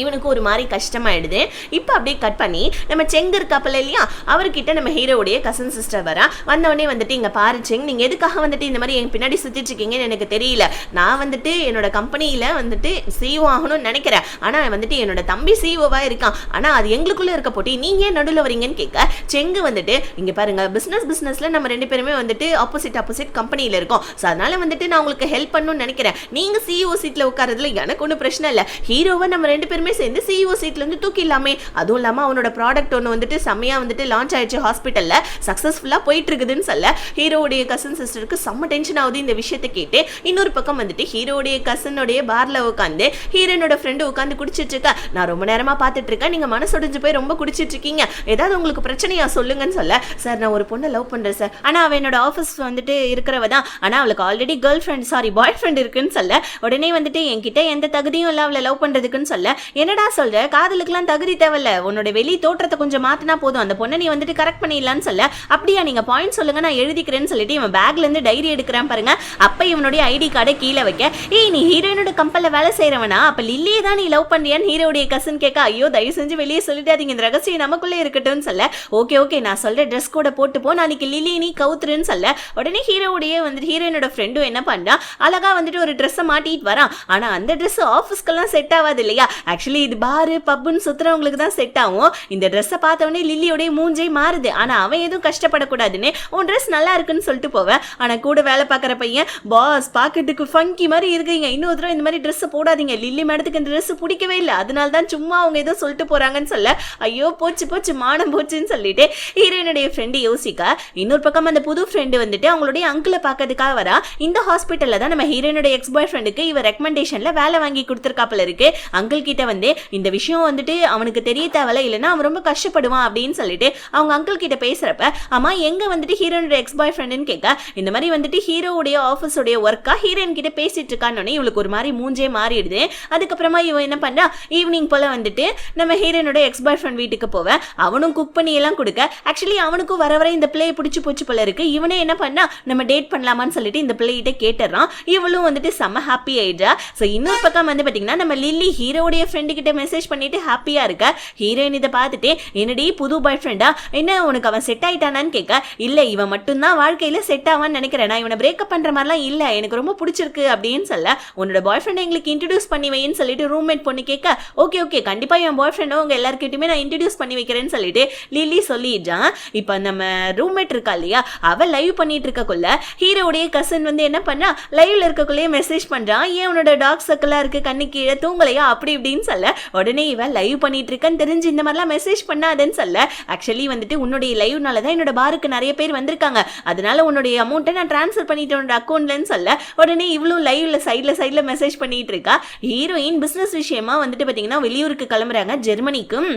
இவனுக்கு ஒரு மாதிரி கஷ்டமாயிடுது. இப்போ அப்படியே கட் பண்ணி நம்ம செங்கு இருக்காப்பல இல்லையா, அவர்கிட்ட நம்ம ஹீரோடைய கசன் சிஸ்டர் வரா. வந்தவொடனே வந்துட்டு இங்கே பாரு செங், நீங்கள் எதுக்காக வந்துட்டு இந்த மாதிரி என் பின்னாடி சுற்றிட்டு இருக்கீங்கன்னு எனக்கு தெரியல, நான் வந்துட்டு என்னோட கம்பெனியில் வந்துட்டு சிஇஓ ஆகணும்னு நினைக்கிறேன், ஆனால் வந்துட்டு என்னோட தம்பி சிஇஓவாக இருக்கான், ஆனால் அது எங்களுக்குள்ளே இருக்க போட்டி நீங்கள் ஏன் நடுவில் வரீங்கன்னு கேட்க, செங்கு வந்துட்டு இங்கே பாருங்க பிஸ்னஸில் நம்ம ரெண்டு பேருமே வந்துட்டு ஆப்போசிட் கம்பெனியில் இருக்கோம், ஸோ அதனால வந்துட்டு நான் உங்களுக்கு ஹெல்ப் பண்ணணும்னு நினைக்கிறேன், நீங்கள் சிஇஓ சீட்டில் உட்காரதுல எனக்கு ஒன்றும் பிரச்சனை இல்லை, ஹீரோவை நம்ம ரெண்டு பேரும் சேர்ந்து சிஇஓ சீட்ல இருந்து தூக்கிடலாமே, அதுவும் இல்லாம அவனோட ப்ராடக்ட் ஒன்று வந்துட்டு செம்மையா வந்துட்டு லான்ச் ஆயிடுச்சு ஹாஸ்பிட்டல்ல, சக்சஸ்ஃபுல்லா போயிட்டு இருக்குதுன்னு சொல்ல, ஹீரோடைய கசன் சிஸ்டருக்கு செம்ம டென்ஷன் ஆகுது இந்த விஷயத்தை கேட்டு. இன்னொரு பக்கம் வந்துட்டு ஹீரோடைய கசனுடைய பார்ல உட்காந்து ஹீரோனோட ஃப்ரெண்டு உட்காந்து குடிச்சிட்டு இருக்கா, நான் ரொம்ப நேரமா பார்த்துட்டு இருக்கேன், நீங்க மனசொடிஞ்சு போய் ரொம்ப குடிச்சிட்டு இருக்கீங்க, ஏதாவது உங்களுக்கு பிரச்சனையா சொல்லுங்கன்னு சொல்ல, சார் நான் ஒரு பொண்ணை லவ் பண்றேன் சார், ஆனா அவ என்னோட ஆஃபீஸ் வந்துட்டு இருக்கிறவ தான், ஆனா அவளுக்கு ஆல்ரெடி கேர்ள் ஃப்ரெண்ட் பாய் ஃப்ரெண்ட் இருக்குன்னு சொல்ல, உடனே வந்துட்டு என்கிட்ட எந்த தகுதியும் இல்லை அவளை லவ் பண்றதுக்குன்னு சொல்ல, என்னடா சொல்ற காதலுக்குலாம் தகுதி தேவையில்ல, உன்னோட வெளி தோற்றத்தை கொஞ்சம் மாத்தினா போதும், அந்த பொண்ணை நீ வந்துட்டு கரெக்ட் பண்ணிடலான்னு சொல்ல, அப்படியா நீங்க பாயிண்ட் சொல்லுங்க நான் எழுதிக்கிறேன்னு சொல்லிட்டு இவன் பேக்ல இருந்து டைரி எடுக்கிறான் பாருங்க. அப்ப இவனுடைய ஐடி கார்டை கீழே வைக்க, ஏய் நீ ஹீரோயினோட கம்பெனில வேலை செய்யறவனா, அப்ப லில்லியை தான் நீ லவ் பண்ணியான்னு ஹீரோடைய கசன் கேட்க, ஐயோ தயவு செஞ்சு வெளியே சொல்லிட்டாதீங்க, இந்த ரகசியம் நமக்குள்ளே இருக்கட்டும்னு சொல்ல, ஓகே நான் சொல்ற ட்ரெஸ் கூட போட்டு போ, நாளைக்கு லில்லியை நீ கவுத்துருன்னு சொல்ல, உடனே ஹீரோடைய வந்துட்டு ஹீரோயினோட ஃப்ரெண்டும் என்ன பண்றா, அழகா வந்துட்டு ஒரு ட்ரெஸ்ஸை மாட்டிட்டு வரான், ஆனா அந்த ட்ரெஸ் ஆஃபீஸ்க்கெல்லாம் செட் ஆகாது இல்லையா, ஆக்சுவலி இது பாரு பப்புன்னு சுத்துறவங்களுக்கு தான் செட் ஆகும். இந்த ட்ரெஸ்ஸை பார்த்தவொடனே லில்லியோடைய மூஞ்சே மாறுது. ஆனா அவன் எதுவும் கஷ்டப்படக்கூடாதுன்னு உன் ட்ரெஸ் நல்லா இருக்குன்னு சொல்லிட்டு போவேன். ஆனா கூட வேலை பார்க்குற பையன் பாஸ் பாக்கெட்டுக்கு ஃபங்கி மாதிரி இருக்குங்க, இன்னொரு தடவை இந்த மாதிரி ட்ரெஸ் போடாதீங்க, லில்லி மேடத்துக்கு இந்த ட்ரெஸ் பிடிக்கவே இல்லை, அதனால தான் சும்மா அவங்க ஏதோ சொல்லிட்டு போறாங்கன்னு சொல்ல ஐயோ போச்சு போச்சு மானம் போச்சுன்னு சொல்லிட்டு ஹீரோயினுடைய ஃப்ரெண்டு யோசிக்க இன்னொரு பக்கம் அந்த புது ஃப்ரெண்டு வந்துட்டு அவங்களுடைய அங்கிளை பார்க்கறதுக்காக வரா. இந்த ஹாஸ்பிட்டல்ல தான் நம்ம ஹீரோயினுடைய எக்ஸ் பாய் ஃப்ரெண்டுக்கு இவர் ரெக்கமெண்டேஷன்ல வேலை வாங்கி கொடுத்துருக்காப்புல இருக்கு. அங்கிள் கிட்ட வந்து இந்த விஷயம் வந்துட்டு அவனுக்கு தெரிய தேவையில்ல, இல்லைன்னா அவன் ரொம்ப கஷ்டப்படுவான் அப்படின்னு சொல்லிட்டு அவங்க அங்கிள் கிட்ட பேசுறப்ப ஆமா எங்க வந்துட்டு ஹீரோயினுடைய எக்ஸ் பாய் ஃப்ரெண்டுன்னு கேட்க இந்த மாதிரி வந்துட்டு ஹீரோவுடைய ஆஃபீஸோடைய ஒர்க்கா ஹீரோயின் கிட்ட பேசிட்டு இருக்கான்னு இவளுக்கு ஒரு மாதிரி மூஞ்சே மாறிடுது. அதுக்கப்புறமா இவன் என்ன பண்ணா ஈவினிங் போல வந்துட்டு நம்ம ஹீரோயினோட எக்ஸ் பாய் ஃப்ரெண்ட் வீட்டுக்கு போவேன். அவனும் குக் பண்ணி எல்லாம் கொடுக்க ஆக்சுவலி அவனுக்கும் வர வர இந்த பிள்ளையை பிடிச்சி போச்சு போல இருக்கு. இவனே என்ன பண்ணா நம்ம டேட் பண்ணலாமான்னு சொல்லிட்டு இந்த பிள்ளைகிட்ட கேட்டுறான். இவளும் வந்துட்டு செம்ம ஹாப்பி ஆயிடுறா. ஸோ இன்னொரு பக்கம் வந்து பாத்தீங்கன்னா நம்ம லில்லி ஹீரோடைய ஃப்ரெண்டு கிட்ட மெசேஜ் பண்ணிட்டு ஹாப்பியா இருக்க. ஹீரோயின் இதை பார்த்துட்டு என்னடி புது பாய் ஃப்ரெண்டா, என்ன உனக்கு அவன் செட் ஆயிட்டானான்னு கேட்க இல்ல இவன் மட்டும்தான் வாழ்க்கையில செட் ஆவான்னு நினைக்கிறேன், நான் இவனை பிரேக்கப் பண்ற மாதிரிலாம் இல்ல, எனக்கு ரொம்ப பிடிச்சிருக்கு அப்படின்னு சொல்ல உன்னோட பாய் ஃப்ரெண்ட் எங்களுக்கு இன்ட்ரடியூஸ் பண்ணி வைன்னு சொல்லிட்டு ரூம்மேட் பொண்ணு கேட்க ஓகே ஓகே கண்டிப்பா என் பாய் ஃப்ரெண்டோ உங்க எல்லாருக்கிட்டுமே நான் இன்ட்ரடியூஸ் பண்ணி வைக்கிறேன்னு சொல்லிட்டு லில்லி சொல்லிடுறான். இப்போ நம்ம ரூம்மேட் இருக்கா இல்லையா, அவ லைவ் பண்ணிட்டு இருக்கக்குள்ள ஹீரோடைய கசின் வந்து என்ன பண்ணா லைவ்ல இருக்கக்குள்ளேயே மெசேஜ் பண்றான், ஏன் உன்னோட டாக் சர்க்கிளா இருக்கு கண்ணு கீழே தூங்கலையா அப்படி இப்படின்னு சொல்ல உடனே இவ லைவ் பண்ணிட்டு இருக்கன்னு தெரிஞ்சு இந்த மாதிரிலாம் மெசேஜ் பண்ணாதன்னு சொல்ல ஆக்சுவலி வந்துட்டு உன்னுடைய லைவ்னால தான் என்னோட பாருக்கு நிறைய பேர் வந்திருக்காங்க, அதனால உன்னுடைய அமௌண்ட்டை நான் டிரான்ஸ்ஃபர் பண்ணிட்டு உன்னோட அக்கௌண்ட்லன்னு சொல்ல உடனே இவ்வளவு லைவ்ல சைட்ல மெசேஜ் பண்ணிட்டு இருக்கா. ஹீரோயின் பிசினஸ் விஷயமா வந்துட்டு பாத்தீங்கன்னா வெளியூருக்கு கிளம்புறாங்க, ஜெர்மனிக்கும்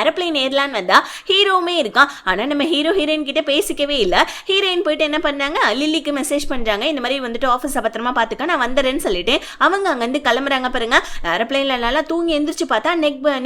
ஏரோப்ளைன் ஏர்லான்னு வந்தா ஹீரோவுமே இருக்கான். ஆனால் நம்ம ஹீரோயின் கிட்ட பேசிக்கவே இல்லை. ஹீரோயின் போயிட்டு என்ன பண்ணாங்க லில்லிக்கு மெசேஜ் பண்ணுறாங்க, இந்த மாதிரி வந்துட்டு ஆஃபீஸ் பத்திரமா பார்த்துக்க நான் வந்துடுறேன்னு சொல்லிட்டு அவங்க அங்கேருந்து கிளம்புறாங்க. பாருங்க ஏரோப்ளைன்ல நல்லா தூங்கி எந்திரிச்சு பார்த்தா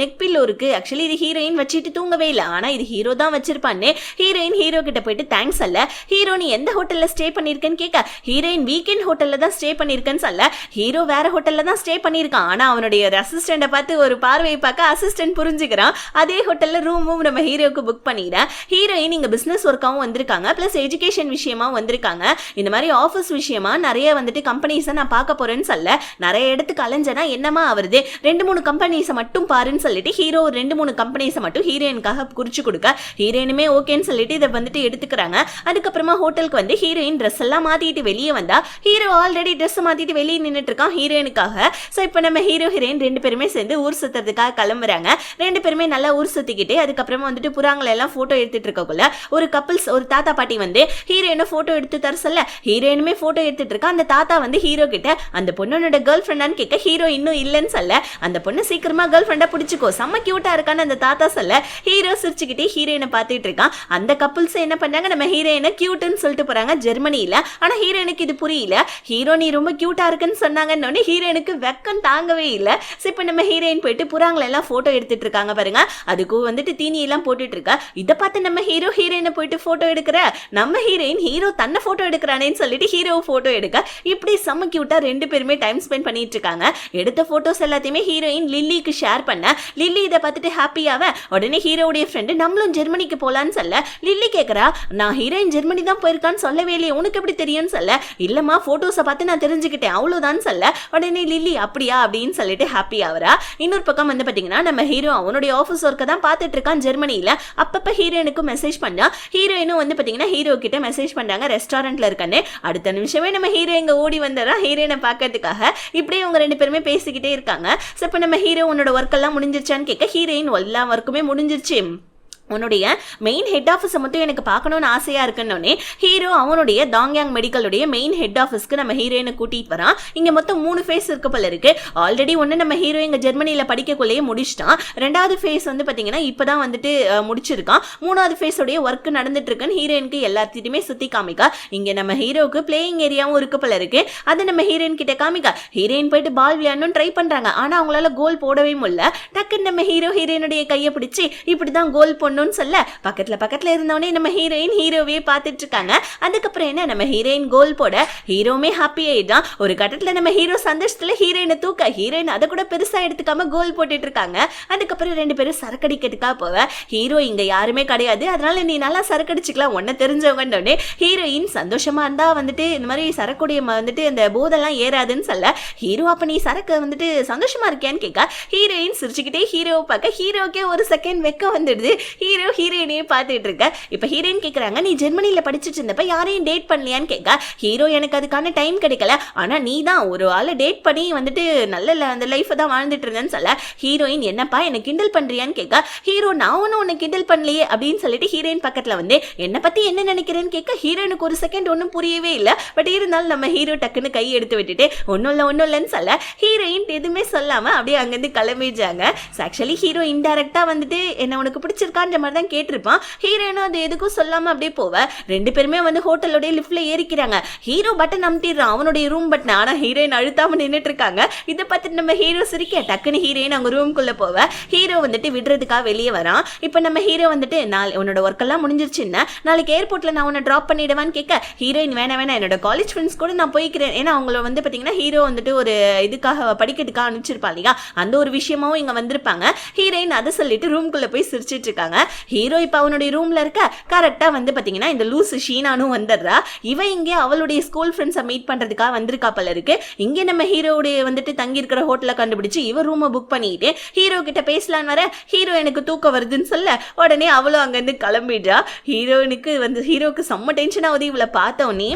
நெக் பில்லோ இருக்கு. ஆக்சுவலி இது ஹீரோயின் வச்சுட்டு தூங்கவே இல்லை, ஆனால் இது ஹீரோ தான் வச்சிருப்பான்னு ஹீரோயின் ஹீரோ கிட்ட போயிட்டு தேங்க்ஸ் அல்ல. ஹீரோ நீ எந்த ஹோட்டலில் ஸ்டே பண்ணியிருக்கேன்னு கேட்க ஹீரோயின் வீக்கெண்ட் ஹோட்டலில் தான் ஸ்டே பண்ணியிருக்கேன்னு சொல்ல ஹீரோ வேற ஹோட்டலில் தான் ஸ்டே பண்ணியிருக்கான். ஆனால் அவனுடைய அசிஸ்டண்ட்டை பார்த்து ஒரு பார்வையை பார்க்க அசிஸ்டன்ட் புரிஞ்சுக்கிறான். அதே ஹோட்டல்ல ரூமும் நம்ம ஹீரோக்கு புக் பண்ணிடுறேன். ஹீரோயின் இங்க பிசினஸ் ஒர்க்காவும் வந்திருக்காங்க, பிளஸ் எஜுகேஷன் விஷயமா வந்திருக்காங்க. இந்த மாதிரி ஆஃபீஸ் விஷயமா நிறைய வந்துட்டு கம்பெனிஸை நான் பார்க்க போறேன்னு சொல்ல நிறைய இடத்துக்கு அலைஞ்சனா என்னமா வருது 2-3 கம்பெனிஸை மட்டும் பாருன்னு சொல்லிட்டு ஹீரோ 2-3 கம்பெனிஸை மட்டும் ஹீரோயினுக்காக குறிச்சு கொடுக்க ஹீரோயினுமே ஓகேன்னு சொல்லிட்டு இதை வந்துட்டு எடுத்துக்கிறாங்க. அதுக்கப்புறமா ஹோட்டலுக்கு வந்து ஹீரோயின் ட்ரெஸ் எல்லாம் மாத்திட்டு வெளியே வந்தா ஹீரோ ஆல்ரெடி ட்ரெஸ் மாத்திட்டு வெளியே நின்றுட்டு இருக்கான் ஹீரோயினுக்காக. ஸோ இப்போ நம்ம ஹீரோயின் 2 பேருமே சேர்ந்து ஊர் சுத்துறதுக்காக கிளம்புறாங்க. 2 பேருமே நல்லா ஊர் சுத்திக்கிட்டு அதுக்கப்புறமா வந்துட்டு புறாங்களை எல்லாம் போட்டோ எடுத்துட்டு இருக்கக்குள்ள ஒரு கப்பிள்ஸ் ஒரு தாத்தா பாட்டி வந்து ஹீரோயினை போட்டோ எடுத்து தர சொல்ல ஹீரோயினுமே போட்டோ எடுத்துட்டு இருக்கா. அந்த தாத்தா வந்து ஹீரோ கிட்ட அந்த பொண்ணோட கேர்ள் ஃப்ரெண்டான்னு கேட்க ஹீரோ இன்னும் இல்லைன்னு சொல்ல அந்த பொண்ணு சீக்கிரமா கேர்ள் ஃப்ரெண்டா பிடிச்சிக்கோ செம்ம கியூட்டா இருக்கான்னு அந்த தாத்தா சொல்ல ஹீரோ சிரிச்சுக்கிட்டே ஹீரோயினை பார்த்துட்டு இருக்கான். அந்த கப்பிள்ஸ் என்ன பண்ணாங்க நம்ம ஹீரோயினை கியூட்னு சொல்லிட்டு போறாங்க ஜெர்மனியில. ஆனா ஹீரோயினுக்கு இது புரியல. ஹீரோ நீ ரொம்ப கியூட்டா இருக்குன்னு சொன்னாங்கன்னு ஹீரோயினுக்கு வெக்கம் தாங்கவே இல்லை. இப்போ நம்ம ஹீரோயின் போயிட்டு புறாங்களை எல்லாம் போட்டோ எடுத்துட்டு இருக்காங்க பாருங்க. அதுக்கும் வந்துட்டு தீனி எல்லாம் போட்டுட்டு இருக்கா. இதை பார்த்து நம்ம ஹீரோயினை போயிட்டு போட்டோ எடுக்கிற நம்ம ஹீரோ தன்னை போட்டோ எடுக்கிறானேன்னு சொல்லிட்டு ஹீரோ போட்டோ எடுக்க இப்படி செம்ம கியூட்டா 2 பேருமே டைம் ஸ்பெண்ட் பண்ணிட்டு இருக்காங்க. எடுத்த போட்டோஸ் எல்லாத்தையுமே ஹீரோயின் லில்லிக்கு ஷேர் பண்ண லில்லி இதை பார்த்துட்டு ஹாப்பியாவ உடனே ஹீரோடைய ஃப்ரெண்டு நம்மளும் ஜெர்மனிக்கு போலான்னு சொல்ல லில்லி கேட்கறா நான் ஹீரோயின் ஜெர்மனி தான் போயிருக்கான்னு சொல்லவே இல்லையே உனக்கு எப்படி தெரியும்னு சொல்ல இல்லம்மா போட்டோஸை பார்த்து நான் தெரிஞ்சுக்கிட்டேன் அவ்வளவுதான் சொல்ல உடனே லில்லி அப்படியா அப்படின்னு சொல்லிட்டு ஹாப்பி ஆவரா. இன்னொரு பக்கம் வந்து பாத்தீங்கன்னா நம்ம ஹீரோ அவனுடைய ஆஃபீஸ் ஒர்க்கை தான் பார்த்துட்டு இருக்கான் ஜெர்மனியில. அப்பப்ப ஹீரோயினுக்கு மெசேஜ் பண்ணா ஹீரோயினும் வந்து பாத்தீங்கன்னா ஹீரோ கிட்ட மெசேஜ் பண்றாங்க ரெஸ்டாரண்ட்ல இருக்கானே. அடுத்த நிமிஷமே நம்ம ஹீரோ இங்க ஓடி வந்துடுறா ஹீரோயினை பார்க்கறதுக்காக. இப்படியே அவங்க 2 பேருமே பேசிக்கிட்டே இருக்காங்க. ஸோ இப்போ நம்ம ஹீரோ உன்னோட ஒர்க் எல்லாம் முடிஞ்சிருச்சான்னு கேட்க ஹீரோயின் எல்லா ஒர்க்குமே முடிஞ்சிருச்சு, உன்னுடைய மெயின் ஹெட் ஆஃபீஸை மட்டும் எனக்கு பார்க்கணும்னு ஆசையாக இருக்குன்னொன்னே ஹீரோ அவனுடைய தாங்யாங் மெடிக்கலுடைய மெயின் ஹெட் ஆஃபீஸ்க்கு நம்ம ஹீரோயினை கூட்டிகிட்டு வரான். இங்கே மொத்தம் 3 ஃபேஸ் இருக்க போல இருக்கு. ஆல்ரெடி ஒன்று நம்ம ஹீரோ இங்கே ஜெர்மனியில் படிக்கக்குள்ளேயே முடிச்சிட்டான். 2வது ஃபேஸ் வந்து பார்த்தீங்கன்னா இப்போ தான் வந்துட்டு முடிச்சிருக்கான். 3வது ஃபேஸோடைய ஒர்க் நடந்துட்டு இருக்குன்னு ஹீரோயினுக்கு எல்லாத்தையுமே சுற்றி காமிக்கா. இங்கே நம்ம ஹீரோவுக்கு பிளேயிங் ஏரியாவும் இருக்க போல இருக்கு. அதை நம்ம ஹீரோயின் கிட்ட காமிக்கா. ஹீரோயின் போயிட்டு பால் விளையாடணும் ட்ரை பண்ணுறாங்க. ஆனால் அவங்களால கோல் போடவே முடியல. டக்குன்னு நம்ம ஹீரோயினுடைய கையை பிடிச்சி இப்படி தான் கோல் பண்ணணும்னு சொல்ல பக்கத்துல இருந்தவனே நம்ம ஹீரோவே பார்த்துட்டு இருக்காங்க. அதுக்கப்புறம் என்ன நம்ம ஹீரோயின் கோல் போட ஹீரோமே ஹாப்பி ஆயிட்டான். ஒரு கட்டத்துல நம்ம ஹீரோ சந்தோஷத்துல ஹீரோயினை தூக்க ஹீரோயின் அதை கூட பெருசா எடுத்துக்காம கோல் போட்டுட்டு இருக்காங்க. அதுக்கப்புறம் 2 பேரும் சரக்கடிக்கிறதுக்காக போவ ஹீரோ இங்க யாருமே கிடையாது, அதனால நீ நல்லா சரக்கடிச்சுக்கலாம் உன்ன தெரிஞ்சவங்கன்னே ஹீரோயின் சந்தோஷமா இருந்தா வந்துட்டு இந்த மாதிரி சரக்குடைய வந்துட்டு அந்த போதெல்லாம் ஏறாதுன்னு சொல்ல ஹீரோ அப்ப நீ சரக்கு வந்துட்டு சந்தோஷமா இருக்கியான்னு கேட்க ஹீரோயின் சிரிச்சுக்கிட்டே ஹீரோவை பார்க்க ஹீரோக்கே ஒரு செகண்ட் வெக்க வந்துடுது. ஹீரோயினையே பார்த்துட்டு இருக்க. இப்ப ஹீரோயின் கேட்கறாங்க நீ ஜெர்மனில படிச்சுட்டு இருந்தப்ப யாரையும் டேட் பண்ணலையான்னு கேட்க ஹீரோ எனக்கு அதுக்கான டைம் கிடைக்கல, ஆனா நீ தான் ஒரு ஆளை டேட் பண்ணி வந்துட்டு நல்ல அந்த லைஃப் தான் வாழ்ந்துட்டு இருந்தேன்னு சொல்ல ஹீரோயின் என்னப்பா என்ன கிண்டல் பண்றியான்னு கேட்க ஹீரோ நான் ஒன்னும் உன்னை கிண்டல் பண்ணலையே அப்படின்னு சொல்லிட்டு ஹீரோயின் பக்கத்துல வந்து என்னை பத்தி என்ன நினைக்கிறேன்னு கேட்க ஹீரோயினுக்கு ஒரு செகண்ட் ஒன்னும் புரியவே இல்லை. பட் இருந்தாலும் நம்ம ஹீரோ டக்குன்னு கை எடுத்து விட்டுட்டு ஒன்னும் இல்லைன்னு சொல்ல ஹீரோயின் எதுவுமே சொல்லாம அப்படியே அங்கிருந்து கிளம்பிடுறாங்க. ஆக்சுவலி ஹீரோ இன்டைரக்டா வந்துட்டு என்ன உனக்கு பிடிச்சிருக்கான்ற மாதிரி தான் கேட்டிருப்பான். ஹீரோயினும் அது எதுக்கும் சொல்லாம அப்படியே போவ 2 பேருமே வந்து ஹோட்டலோட லிஃப்ட்ல ஏறிக்கிறாங்க. ஹீரோ பட்டன் அமுத்திடுறான் அவனுடைய ரூம் பட்டன், ஆனா ஹீரோயின் அழுத்தாம நின்றுட்டு இருக்காங்க. இதை பார்த்துட்டு நம்ம ஹீரோ சிரிக்க டக்குன்னு ஹீரோயின் அவங்க ரூம்குள்ள போவ ஹீரோ வந்துட்டு விடுறதுக்காக வெளியே வரான். இப்ப நம்ம ஹீரோ வந்துட்டு உன்னோட ஒர்க் எல்லாம் முடிஞ்சிருச்சுன்னா நாளைக்கு ஏர்போர்ட்ல நான் உன்னை டிராப் பண்ணிடுவான்னு கேட்க ஹீரோயின் வேணாம் என்னோட காலேஜ் ஃப்ரெண்ட்ஸ் கூட நான் போய்க்கிறேன். ஏன்னா அவங்கள வந்து பாத்தீங்கன்னா ஹீரோ வந்துட்டு ஒரு இதுக்காக படிக்கிறதுக்காக அனுப்பிச்சிருப்பா இல்லையா, அந்த ஒரு விஷயமாவும் இங்க வந்திருப்பாங்க. ஹீரோயின் அதை சொல்லிட்டு ரூம்குள்ள போய் சிரிச்சிட்டு இருக்காங்க. ஹீரோ இப்ப அவனுடைய ரூம்ல இருக்க கரெக்டா வந்து பாத்தீங்கன்னா இந்த லூசு ஷீனானும் வந்துடுறா. இவ இங்கே அவளுடைய ஸ்கூல் ஃப்ரெண்ட்ஸை மீட் பண்றதுக்காக வந்திருக்கா போல இருக்கு. இங்கே நம்ம ஹீரோடைய வந்துட்டு தங்கி இருக்கிற ஹோட்டலை கண்டுபிடிச்சு இவ ரூமை புக் பண்ணிட்டு ஹீரோ கிட்ட பேசலான்னு வர ஹீரோ எனக்கு தூக்கம் வருதுன்னு சொல்ல உடனே அவளும் அங்கிருந்து கிளம்பிடுறா. ஹீரோக்கு செம்ம டென்ஷன் ஆகுது இவளை பார்த்தோன்னே.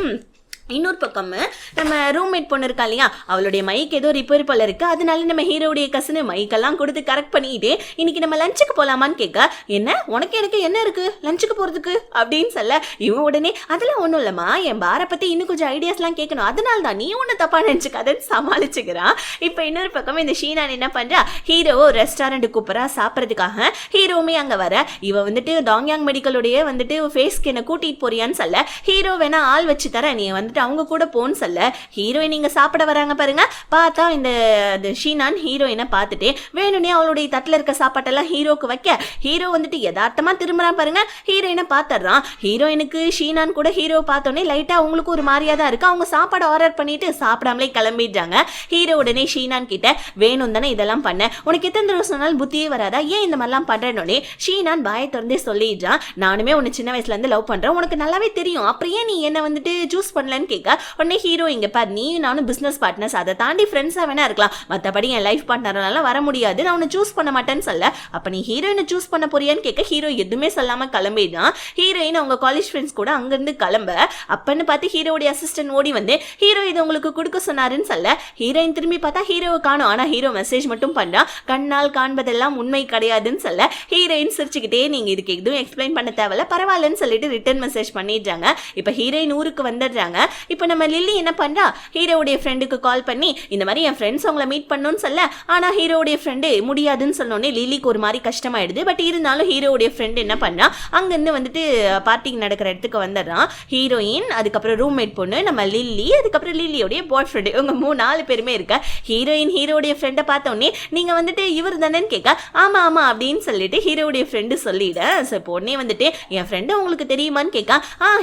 இன்னொரு பக்கம் நம்ம ரூம்மேட் பொண்ணு இருக்கா இல்லையா, அவளுடைய மைக் ஏதோ ரிப்பேர் போல இருக்கு. அதனால நம்ம ஹீரோடைய கசனு மைக்கெல்லாம் கொடுத்து கரெக்ட் பண்ணிட்டு இன்னைக்கு நம்ம லஞ்சுக்கு போலாமான்னு கேட்க என்ன உனக்கு எனக்கு என்ன இருக்கு லஞ்சுக்கு போறதுக்கு அப்படின்னு சொல்ல இவன் உடனே அதெல்லாம் ஒன்றும் இல்லம்மா என் பாரை பத்தி இன்னும் கொஞ்சம் ஐடியாஸ்லாம் கேட்கணும், அதனால தான் நீ ஒன்று தப்பா நினைச்சுக்காதன்னு சமாளிச்சுக்கிறான். இப்போ இன்னொரு பக்கம் இந்த ஷீனான் என்ன பண்றா ஹீரோ ரெஸ்டாரண்ட் கூப்பிட்றா சாப்பிட்றதுக்காக. ஹீரோவுமே அங்க வர இவ வந்துட்டு டாங்யாங் மெடிக்கலுடைய வந்துட்டு ஃபேஸ்க்கு என்ன கூட்டிட்டு போறியான்னு சொல்ல ஹீரோ வேணா ஆள் வச்சு தர நீ வந்துட்டு அவங்க கூட போன்னு சொல்ல ஹீரோயின் இங்க சாப்பிட வராங்க பாருங்க. பார்த்தா இந்த ஷீனான் ஹீரோயினை பார்த்துட்டு வேணும்னே அவளுடைய தட்டில் இருக்க சாப்பாட்டெல்லாம் ஹீரோக்கு வைக்க ஹீரோ வந்துட்டு யதார்த்தமா திரும்புறான் பாருங்க. ஹீரோயினை பார்த்துடுறான். ஹீரோயினுக்கு ஷீனான் கூட ஹீரோ பார்த்தோன்னே லைட்டா அவங்களுக்கு ஒரு மாதிரியா தான் இருக்கு. அவங்க சாப்பாடு ஆர்டர் பண்ணிட்டு சாப்பிடாமலே கிளம்பிடுறாங்க. ஹீரோ உடனே ஷீனான் கிட்ட வேணும் தானே இதெல்லாம் பண்ண, உனக்கு எத்தனை தடவை சொன்னாலும் புத்தியே வராதா, ஏன் இந்த மாதிரிலாம் பண்றேன்னே ஷீனான் பாயை திறந்தே சொல்லிடுறான். நானுமே உன்னை சின்ன வயசுல இருந்து லவ் பண்றேன், உனக்கு நல்லாவே தெரியும், அப்புறம் ஏன் நீ என்ன வந்துட்டு சூஸ் பண்ணலன்னு கேட்க உடனே ஹீரோ இங்க பார் நீ நானும் பிசினஸ் பார்ட்னர்ஸ், அதை தாண்டி ஃப்ரெண்ட்ஸா வேணா இருக்கலாம், மற்றபடி என் லைஃப் பார்ட்னரால வர முடியாது, நான் உன்னை சூஸ் பண்ண மாட்டேன்னு சொல்ல அப்ப நீ ஹீரோயினை சூஸ் பண்ண போறியான்னு கேட்க ஹீரோ எதுவுமே சொல்லாம கிளம்பிதான். ஹீரோயின் அவங்க காலேஜ் ஃப்ரெண்ட்ஸ் கூட அங்கிருந்து கிளம்ப அப்பன்னு பார்த்து ஹீரோடைய அசிஸ்டன்ட் ஓடி வந்து ஹீரோ இது உங்களுக்கு கொடுக்க சொன்னாருன்னு சொல்ல ஹீரோயின் திரும்பி பார்த்தா ஹீரோவை காணும். ஆனா ஹீரோ மெசேஜ் மட்டும் பண்றான், கண்ணால் காண்பதெல்லாம் உண்மை கிடையாதுன்னு சொல்ல ஹீரோயின் சிரிச்சுக்கிட்டே நீங்க இதுக்கு எதுவும் எக்ஸ்பிளைன் பண்ண தேவையில்ல பரவாயில்லன்னு சொல்லிட்டு ரிட்டர்ன் மெசேஜ் பண்ணிடுறாங்க. இப்ப ஹீரோயின் ஊருக்கு வந்துடுறாங்க. இப்போ நம்ம லில்லி என்ன பண்றா ஹீரோவுடைய ஃப்ரெண்டுக்கு கால் பண்ணி இந்த மாதிரி என் ஃப்ரெண்ட்ஸ் அவங்கள மீட் பண்ணணும்னு சொல்ல ஆனா ஹீரோவுடைய ஃப்ரெண்டு முடியாதுன்னு சொன்னோடனே லில்லிக்கு ஒரு மாதிரி கஷ்டமாயிடுது. பட் இருந்தாலும் ஹீரோவுடைய ஃப்ரெண்டு என்ன பண்ணா அங்கிருந்து வந்துட்டு பார்ட்டி நடக்கிற இடத்துக்கு வந்துடுறான். ஹீரோயின் அதுக்கப்புறம் ரூம்மேட் பொண்ணு நம்ம லில்லி அதுக்கப்புறம் லில்லியோடைய பாய் ஃப்ரெண்டு இவங்க 4 பேருமே இருக்க. ஹீரோயின் ஹீரோடைய ஃப்ரெண்டை பார்த்தோன்னே நீங்க வந்துட்டு இவர் தானேன்னு கேட்க ஆமா ஆமா அப்படின்னு சொல்லிட்டு ஹீரோவுடைய ஃப்ரெண்டு சொல்லிட பொண்ணே வந்துட்டு என் ஃப்ரெண்டு உங்களுக்கு தெரியுமான்னு கேட்க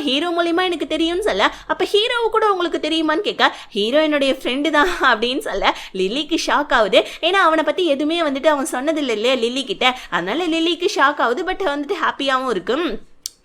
ஹீரோ மூலியமா எனக்கு தெரியும்னு சொல்ல அப்ப ஹீரோ கூட உங்களுக்கு தெரியுமான்னு கேட்க ஹீரோ என்னுடைய ஃப்ரெண்டு தான் அப்படின்னு சொல்ல லில்லிக்கு ஷாக் ஆகுது. ஏன்னா அவனை பத்தி எதுவுமே வந்துட்டு அவன் சொன்னது இல்லை இல்லையா லில்லி கிட்ட, அதனால லில்லிக்கு ஷாக் ஆகுது. பட் வந்துட்டு ஹாப்பியாகவும் இருக்கும்.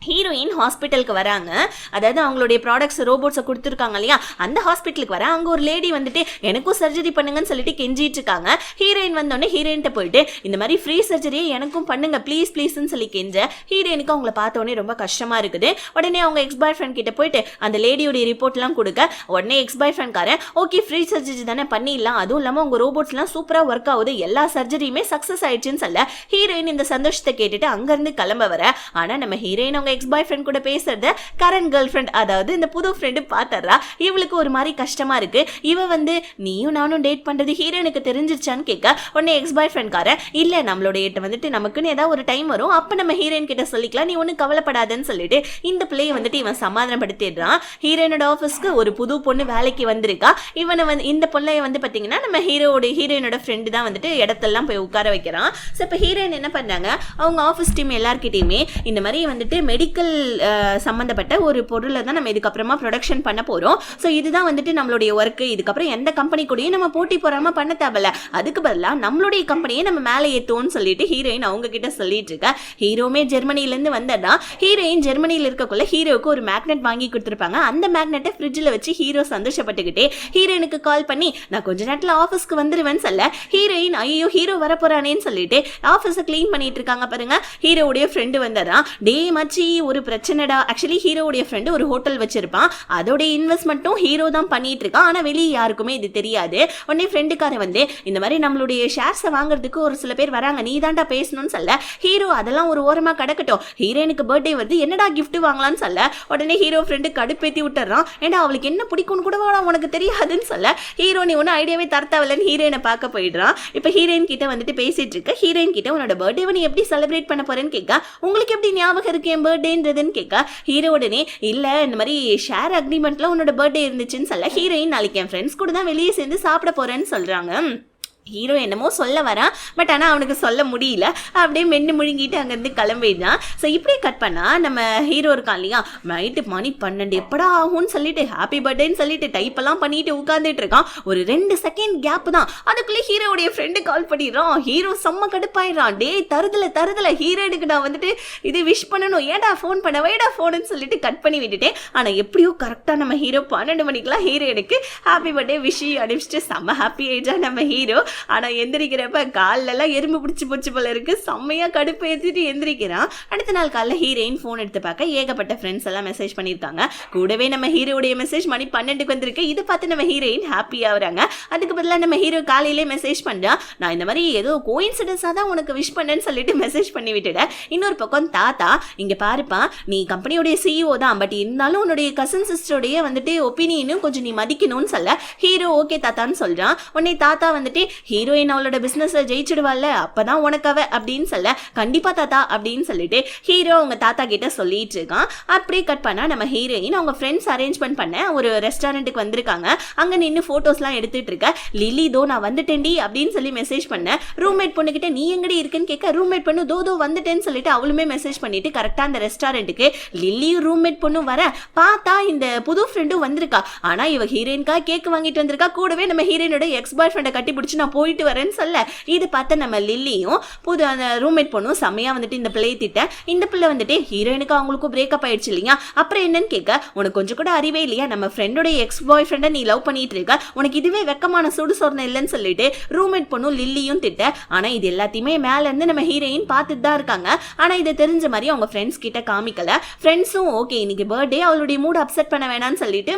ஹீரோயின் ஹாஸ்பிட்டலுக்கு வராங்க. அதாவது அவங்களுடைய ப்ராடக்ட்ஸ் ரோபோட்ஸை கொடுத்துருக்காங்க இல்லையா அந்த ஹாஸ்பிட்டலுக்கு வர அங்கே ஒரு லேடி வந்துட்டு எனக்கும் சர்ஜரி பண்ணுங்கன்னு சொல்லிட்டு கெஞ்சிட்டு இருக்காங்க. ஹீரோயின் வந்தோடனே ஹீரோயின்ட்ட போயிட்டு இந்த மாதிரி ஃப்ரீ சர்ஜரியை எனக்கும் பண்ணுங்க ப்ளீஸ் ப்ளீஸ்ன்னு சொல்லி கெஞ்ச ஹீரோயினுக்கு அவங்கள பார்த்தோன்னே ரொம்ப கஷ்டமா இருக்குது. உடனே அவங்க எக்ஸ் பாய் ஃப்ரெண்ட் கிட்ட போயிட்டு அந்த லேடியோடைய ரிப்போர்ட்லாம் கொடுக்க உடனே எக்ஸ் பாய் ஃப்ரெண்ட்காரன் ஓகே ஃப்ரீ சர்ஜரி தானே பண்ணிடலாம், அதுவும் இல்லாமல் உங்க ரோபோட்ஸ்லாம் சூப்பராக ஒர்க் ஆகுது, எல்லா சர்ஜரியுமே சக்ஸஸ் ஆயிடுச்சுன்னு சொல்ல ஹீரோயின் இந்த சந்தோஷத்தை கேட்டுட்டு அங்கேருந்து கிளம்ப வர. ஆனால் நம்ம ஹீரோயின் அவங்க எக்ஸ் பாய் ஃப்ரெண்ட் கூட பேசுறத கரண்ட் கேர்ள் ஃப்ரெண்ட், அதாவது இந்த புது ஃப்ரெண்டு பாத்தறா. இவளுக்கு ஒரு மாதிரி கஷ்டமா இருக்கு. இவ வந்து நீயும் நானும் டேட் பண்றது ஹீரோனுக்கு தெரிஞ்சிருச்சான்னு கேட்க உடனே எக்ஸ் பாய் ஃப்ரெண்ட் கார இல்ல நம்மளுடைய வந்துட்டு நமக்குன்னு ஏதாவது ஒரு டைம் வரும், அப்ப நம்ம ஹீரோயின் கிட்ட சொல்லிக்கலாம், நீ ஒன்னும் கவலைப்படாதன்னு சொல்லிட்டு இந்த பிள்ளையை வந்துட்டு இவன் சமாதானப்படுத்திடுறான். ஹீரோயினோட ஆஃபீஸ்க்கு ஒரு புது பொண்ணு வேலைக்கு வந்திருக்கா. இவனை வந்து இந்த பொண்ணைய வந்து பாத்தீங்கன்னா நம்ம ஹீரோயினோட ஃப்ரெண்டு தான் வந்துட்டு இடத்தெல்லாம் போய் உட்கார வைக்கிறான். ஸோ இப்போ ஹீரோயின் என்ன பண்ணாங்க, அவங்க ஆஃபீஸ் டீம் எல்லார்கிட்டையுமே இந்த மாதிரி வந்துட்டு மெடிக்கல் சம்மந்தப்பட்ட ஒரு பொருளை தான் நம்ம இதுக்கப்புறமா ப்ரொடக்ஷன் பண்ண போகிறோம். ஸோ இதுதான் வந்துட்டு நம்மளுடைய ஒர்க்கு. இதுக்கப்புறம் எந்த கம்பெனி கூடயும் நம்ம போட்டி போடாமல் பண்ண தேவையில்ல, அதுக்கு பதிலாக நம்மளுடைய கம்பெனியை நம்ம மேலே ஏற்றுவோம்னு சொல்லிட்டு ஹீரோயின் அவங்க கிட்ட சொல்லிட்டு இருக்க. ஹீரோமே ஜெர்மனிலேருந்து வந்தா ஹீரோயின் ஜெர்மனியில் இருக்கக்குள்ள ஹீரோவுக்கு ஒரு மேக்னெட் வாங்கி கொடுத்துருப்பாங்க. அந்த மேக்னெட்டை ஃப்ரிட்ஜில் வச்சு ஹீரோ சந்தோஷப்பட்டுக்கிட்டே ஹீரோயினுக்கு கால் பண்ணி நான் கொஞ்ச நேரத்தில் ஆஃபீஸ்க்கு வந்துருவேன்னு சொல்ல ஹீரோயின் ஐயோ ஹீரோ வரப்போறானேன்னு சொல்லிட்டு ஆஃபீஸை கிளீன் பண்ணிட்டு இருக்காங்க. பாருங்க ஹீரோவுடைய ஃப்ரெண்டு வந்ததான் டே மச்சி ஒரு பிரச்சனைடா. ஆக்சுவலி ஹீரோவுடைய ஃப்ரெண்டு ஒரு ஹோட்டல் வச்சிருப்பான், அதோடைய இன்வெஸ்ட்மெண்ட்டும் ஹீரோ தான் பண்ணிட்டு இருக்கான். ஆனால் வெளியே யாருக்குமே இது தெரியாது. உடனே ஃப்ரெண்டுக்கார வந்து இந்த மாதிரி நம்மளுடைய ஷேர்ஸை வாங்குறதுக்கு ஒரு சில பேர் வராங்க, நீ தாண்டா பேசணும்னு சொல்ல ஹீரோ அதெல்லாம் ஒரு ஓரமாக கிடக்கட்டும், ஹீரோயினுக்கு பர்த்டே வருது என்னடா கிஃப்ட் வாங்கலாம்னு சொல்ல உடனே ஹீரோ ஃப்ரெண்டு கடுப்பேத்தி விட்டுறான். ஏன்னா அவளுக்கு என்ன பிடிக்கும்னு கூட உனக்கு தெரியாதுன்னு சொல்ல ஹீரோ நீ ஒன்றும் ஐடியாவே தரத்தவலன்னு ஹீரோயினை பார்க்க போயிடுறான். இப்போ ஹீரோயின் கிட்ட வந்துட்டு பேசிட்டு இருக்க. ஹீரோயின் கிட்ட உன்னோட பர்த்டே நீ எப்படி செலிப்ரேட் பண்ண போறேன்னு கேட்க, உங்களுக்கு எப்படி ஞாபகம் இருக்கு என் பர்த்டேன்றதுன்னு கேட்க ஹீரோ உடனே இல்ல இந்த மாதிரி ஷேர் அக்ரிமெண்ட்ல உன்னோட பர்த்டே இருந்துச்சுன்னு சொல்ல ஹீரோயின் நாளைக்கு என் ஃப்ரெண்ட்ஸ் கூட தான் வெளியே சேர்ந்து சாப்பிட போறேன்னு சொல்றாங்க. ஹீரோ என்னமோ சொல்ல வரான், பட் ஆனால் அவனுக்கு சொல்ல முடியல, அப்படியே மென்று முழுங்கிட்டு அங்கேருந்து கிளம்பிடுறான். ஸோ இப்படியே கட் பண்ணால் நம்ம ஹீரோ இருக்கான் இல்லையா, நைட்டு மணி 12 எப்படா ஆகும்னு சொல்லிட்டு ஹாப்பி பர்த்டேன்னு சொல்லிட்டு டைப்பெல்லாம் பண்ணிட்டு உட்காந்துட்டு இருக்கான். ஒரு 2 செகண்ட் கேப் தான், அதுக்குள்ளே ஹீரோடைய ஃப்ரெண்டு கால் பண்ணிடுறான். ஹீரோ செம்ம கடுப்பாயிடுறான். டே தருதல ஹீரோனுக்கு நான் வந்துட்டு இது விஷ் பண்ணணும், ஏடா ஃபோன் பண்ண வைடா ஃபோனுன்னு சொல்லிட்டு கட் பண்ணி விட்டுட்டேன். ஆனால் எப்படியோ கரெக்டாக நம்ம ஹீரோ 12 மணிக்கெலாம் ஹீரோனுக்கு ஹாப்பி பர்த்டே விஷ் அனுப்பிச்சிட்டு செம்ம ஹாப்பி ஆயிடுச்சா நம்ம ஹீரோ. ஆனால் எந்திரிக்கிறப்ப காலெல்லாம் எறும்பு பிடிச்சி போச்சு போல இருக்கு, செம்மையாக கடுப்பு ஏற்றிட்டு எந்திரிக்கிறான். அடுத்த நாள் காலைல ஹீரோயின் ஃபோன் எடுத்து பார்க்க ஏகப்பட்ட ஃப்ரெண்ட்ஸ் எல்லாம் மெசேஜ் பண்ணியிருக்காங்க. கூடவே நம்ம ஹீரோடைய மெசேஜ் மணி 12க்கு வந்திருக்கு. இதை பார்த்து நம்ம ஹீரோயின் ஹாப்பி ஆகுறாங்க. அதுக்கு பதிலாக நம்ம ஹீரோ காலையிலே மெசேஜ் பண்ணுறான், நான் இந்த மாதிரி ஏதோ கோயின்சிடன்ஸாக தான் உனக்கு விஷ் பண்ணேன்னு சொல்லிட்டு மெசேஜ் பண்ணி விட்டுட்டேன். இன்னொரு பக்கம் தாத்தா இங்கே பாருப்பா, நீ கம்பெனியோடைய சிஇஓ தான், பட் இருந்தாலும் உன்னுடைய கசின் சிஸ்டருடைய வந்துட்டு ஒப்பீனியனும் கொஞ்சம் நீ மதிக்கணும்னு சொல்ல ஹீரோ ஓகே தாத்தான்னு சொல்கிறான். உடனே தாத்தா வந்துட்டு ஹீரோயின் அவளோட பிசினஸ் ஜெயிச்சிடுவாள்ல அப்பதான் உனக்காவ அப்படின்னு சொல்ல கண்டிப்பா தாத்தா அப்படின்னு சொல்லிட்டு ஹீரோ அவங்க தாத்தா கிட்ட சொல்லிட்டு இருக்கான். அப்படியே கட் பண்ணா நம்ம ஹீரோயின் அவங்க ஃப்ரெண்ட்ஸ் அரேஞ்ச்மெண்ட் பண்ண ஒரு ரெஸ்டாரண்ட்டுக்கு வந்திருக்காங்க. அங்க நின்று போட்டோஸ்லாம் எடுத்துட்டு இருக்க. லில்லி தோ நான் வந்துட்டேன்டி அப்படின்னு சொல்லி மெசேஜ் பண்ண. ரூம்மேட் பொண்ணு கிட்ட நீ எங்கடி இருக்குன்னு கேட்க ரூம்மேட் பொண்ணு தோ வந்துட்டேன்னு சொல்லிட்டு அவளுமே மெசேஜ் பண்ணிட்டு கரெக்டா அந்த ரெஸ்டாரண்ட்டுக்கு லில்லியும் ரூம்மேட் பொண்ணும் வர பார்த்தா இந்த புது ஃப்ரெண்டும் வந்திருக்கா. ஆனா இவ ஹீரோயின்கா கேக் வாங்கிட்டு வந்திருக்கா. கூடவே நம்ம ஹீரோயினோட எக்ஸ் பாய் ஃப்ரெண்டை கட்டி பிடிச்சி நான் போயிட்டு வரேன்னு சொல்ல இது பார்த்த நம்ம லில்லியும் புது அந்த ரூம்மேட் பொண்ணும் செம்மையா வந்துட்டு இந்த பிள்ளையை திட்ட. இந்த பிள்ளை வந்துட்டு ஹீரோயினுக்கு அவங்களுக்கும் பிரேக்கப் ஆயிடுச்சு இல்லையா, அப்புறம் என்னன்னு கேட்க உனக்கு கொஞ்சம் கூட அறிவே இல்லையா, நம்ம ஃப்ரெண்டோட எக்ஸ் பாய் ஃப்ரெண்டை நீ லவ் பண்ணிட்டு இருக்க, உனக்கு இதுவே வெக்கமான சுடு சொரணை இல்லைன்னு சொல்லிட்டு ரூம்மேட் பொண்ணும் லில்லியும் திட்ட. ஆனா இது எல்லாத்தையுமே மேல இருந்து நம்ம ஹீரோயின் பார்த்துட்டு தான் இருக்காங்க. ஆனா இதை தெரிஞ்ச மாதிரி அவங்க ஃப்ரெண்ட்ஸ் கிட்ட காமிக்கல. ஃப்ரெண்ட்ஸும் ஓகே இன்னைக்கு பர்த்டே அவளுடைய மூட் அப்செட் பண்ண வேணாம்னு சொல்லிட்டு